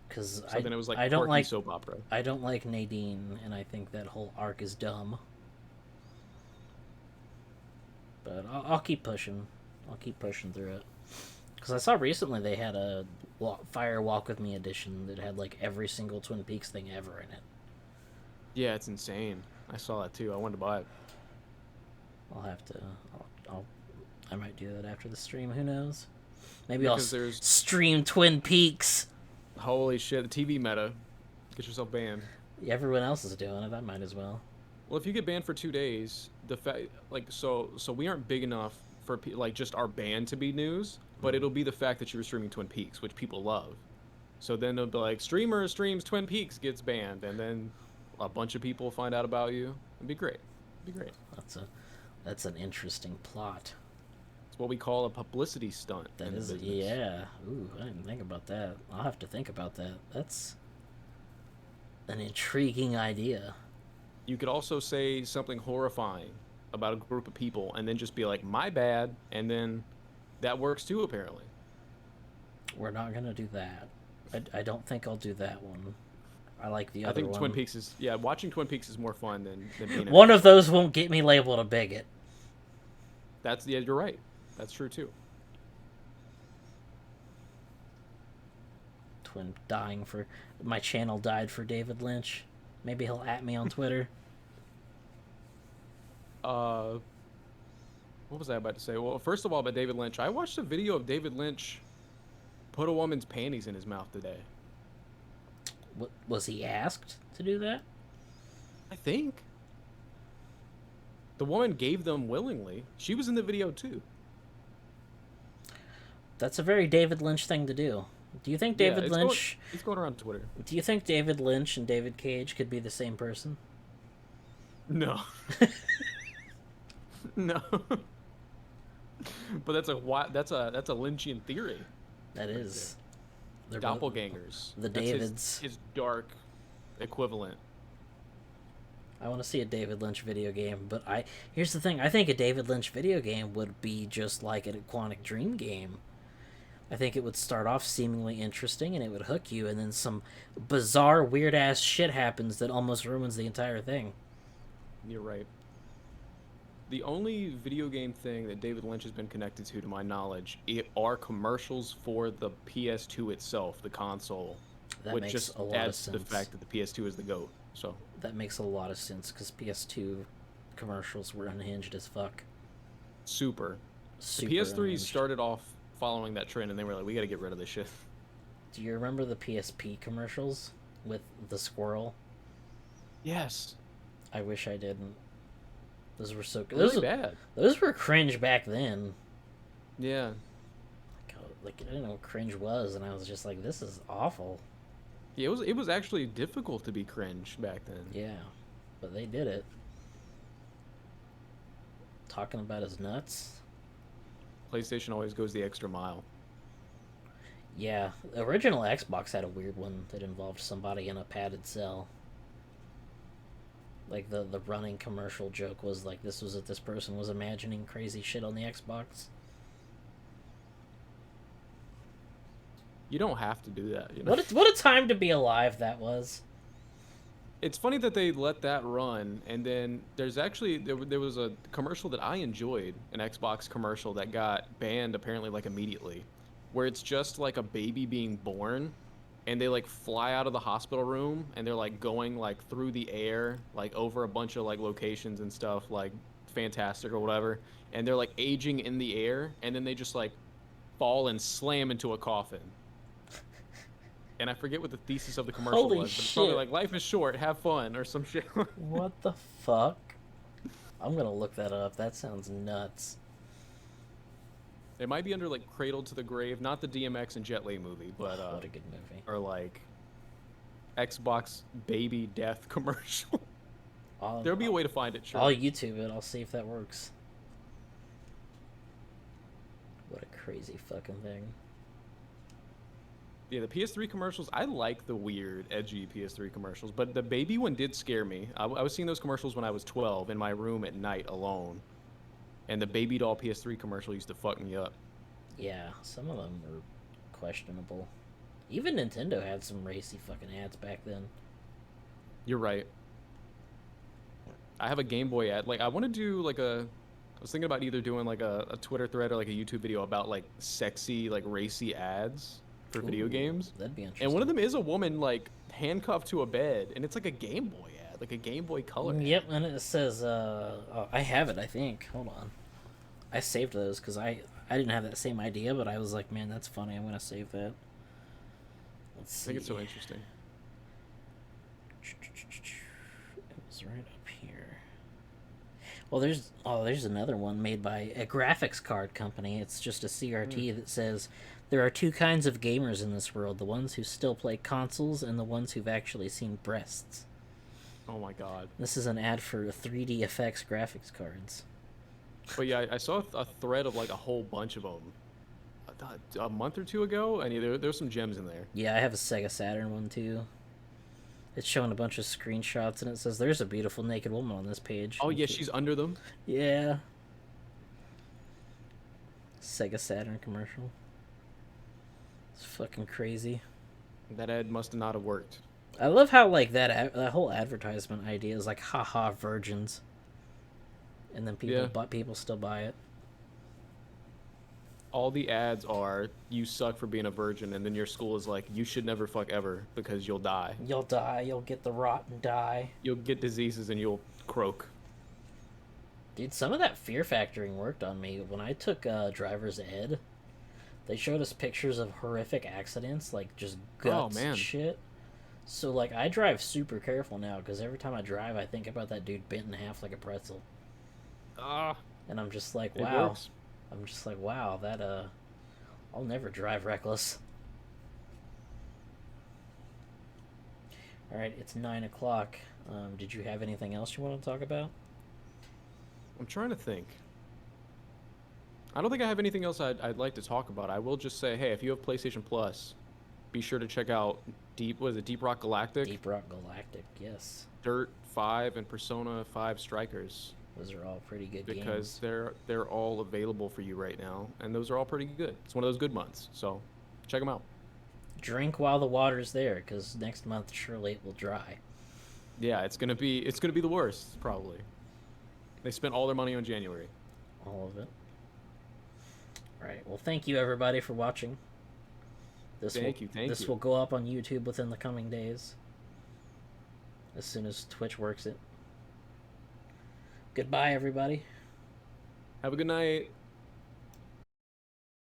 Because So then it was like I don't quirky like soap opera. I don't like Nadine, and I think that whole arc is dumb. But I'll keep pushing. I'll keep pushing through it. Because I saw recently they had a Fire Walk With Me edition that had like every single Twin Peaks thing ever in it. Yeah, it's insane. I saw that too. I wanted to buy it. I'll have to. I might do that after the stream. Who knows? Maybe I'll stream Twin Peaks. Holy shit! The TV meta. Get yourself banned. Everyone else is doing it. I might as well. Well, if you get banned for 2 days, the fact like so we aren't big enough for like just our band to be news, but it'll be the fact that you were streaming Twin Peaks, which people love. So then it'll be like streamer streams Twin Peaks gets banned, and then a bunch of people find out about you. It'd be great. It'd be great. That's an interesting plot. It's what we call a publicity stunt. That is, yeah. Ooh, I didn't think about that. I'll have to think about that. That's an intriguing idea. You could also say something horrifying about a group of people, and then just be like, "My bad," and then that works too, apparently. We're not gonna do that. I don't think I'll do that one. I like the other one. I think Twin Peaks is watching Twin Peaks is more fun than being one of those won't get me labeled a bigot. You're right. That's true too. My channel died for David Lynch. Maybe he'll at me on Twitter. What was I about to say? Well, first of all, about David Lynch, I watched a video of David Lynch put a woman's panties in his mouth today. Was he asked to do that? I think. The woman gave them willingly. She was in the video too. That's a very David Lynch thing to do. Do you think David Lynch... It's going around Twitter. Do you think David Lynch and David Cage could be the same person? No. No. But that's a Lynchian theory. That is. They're doppelgangers. The Davids. His dark equivalent. I want to see a David Lynch video game, but here's the thing. I think a David Lynch video game would be just like an Aquatic Dream game. I think it would start off seemingly interesting, and it would hook you, and then some bizarre, weird-ass shit happens that almost ruins the entire thing. You're right. The only video game thing that David Lynch has been connected to my knowledge, are commercials for the PS2 itself, the console, which just adds to the fact that the PS2 is the GOAT. So that makes a lot of sense, because PS2 commercials were unhinged as fuck. Super. The PS3 unhinged. Started off following that trend, and they were like, we gotta get rid of this shit. Do you remember the PSP commercials with the squirrel? Yes. I wish I didn't. Those were so good. Really bad. Those were cringe back then. Yeah. Like I didn't know what cringe was, and I was just like, this is awful. Yeah, it was actually difficult to be cringe back then. Yeah, but they did it. Talking about his nuts. PlayStation always goes the extra mile. Yeah, the original Xbox had a weird one that involved somebody in a padded cell. Like the running commercial joke was like this person was imagining crazy shit on the Xbox. You don't have to do that. You know? What a time to be alive that was. It's funny that they let that run, and then there's actually there was a commercial that I enjoyed, an Xbox commercial that got banned apparently like immediately, where it's just like a baby being born, and they like fly out of the hospital room, and they're like going like through the air, like over a bunch of like locations and stuff, like fantastic or whatever, and they're like aging in the air, and then they just like fall and slam into a coffin. And I forget what the thesis of the commercial was, but it's probably like, life is short, have fun, or some shit. What the fuck? I'm gonna look that up. That sounds nuts. It might be under like Cradle to the Grave, not the DMX and Jet Li movie, but Oh, what a good movie. or like Xbox baby death commercial. There'll be a way to find it, sure. I'll YouTube it. I'll see if that works. What a crazy fucking thing. Yeah, the PS3 commercials, I like the weird, edgy PS3 commercials, but the baby one did scare me. I was seeing those commercials when I was 12 in my room at night alone, and the baby doll PS3 commercial used to fuck me up. Yeah, some of them were questionable. Even Nintendo had some racy fucking ads back then. You're right. I have a Game Boy ad. Like, I want to do like a. I was thinking about either doing like a Twitter thread or like a YouTube video about like sexy, like racy ads for video Ooh, games. That'd be interesting. And one of them is a woman like handcuffed to a bed, and it's like a Game Boy ad, like a Game Boy Color. Yep, and it says, oh, I have it, I think. Hold on. I saved those because I didn't have that same idea, but I was like, man, that's funny. I'm going to save that. Let's see. I think it's so interesting. It was right up here. Well, there's another one made by a graphics card company. It's just a CRT that says, there are two kinds of gamers in this world, the ones who still play consoles and the ones who've actually seen breasts. Oh my god. This is an ad for 3D effects graphics cards. But yeah, I saw a thread of like a whole bunch of them a month or two ago, and there's some gems in there. Yeah, I have a Sega Saturn one too. It's showing a bunch of screenshots, and it says there's a beautiful naked woman on this page. Oh yeah, she's under them. Yeah. Sega Saturn commercial. It's fucking crazy. That ad must not have worked. I love how like that whole advertisement idea is like, haha, virgins, and then people still buy it. All the ads are, you suck for being a virgin, and then your school is like, you should never fuck ever because you'll die. You'll die. You'll get the rot and die. You'll get diseases and you'll croak. Dude, some of that fear factoring worked on me. When I took driver's ed, they showed us pictures of horrific accidents, like just guts and shit. So, like, I drive super careful now, because every time I drive, I think about that dude bent in half like a pretzel. And I'm just like, wow. I'm just like, wow, that, I'll never drive reckless. Alright, it's 9 o'clock. Did you have anything else you want to talk about? I'm trying to think. I don't think I have anything else I'd like to talk about. I will just say, hey, if you have PlayStation Plus, be sure to check out Deep Rock Galactic? Deep Rock Galactic, yes. Dirt 5 and Persona 5 Strikers. Those are all pretty good games. Because they're all available for you right now, and those are all pretty good. It's one of those good months, so check them out. Drink while the water's there, because next month surely it will dry. Yeah, it's gonna be the worst probably. They spent all their money on January. All of it. All right. Well, thank you everybody for watching. Thank you. This will go up on YouTube within the coming days, as soon as Twitch works it. Goodbye, everybody. Have a good night.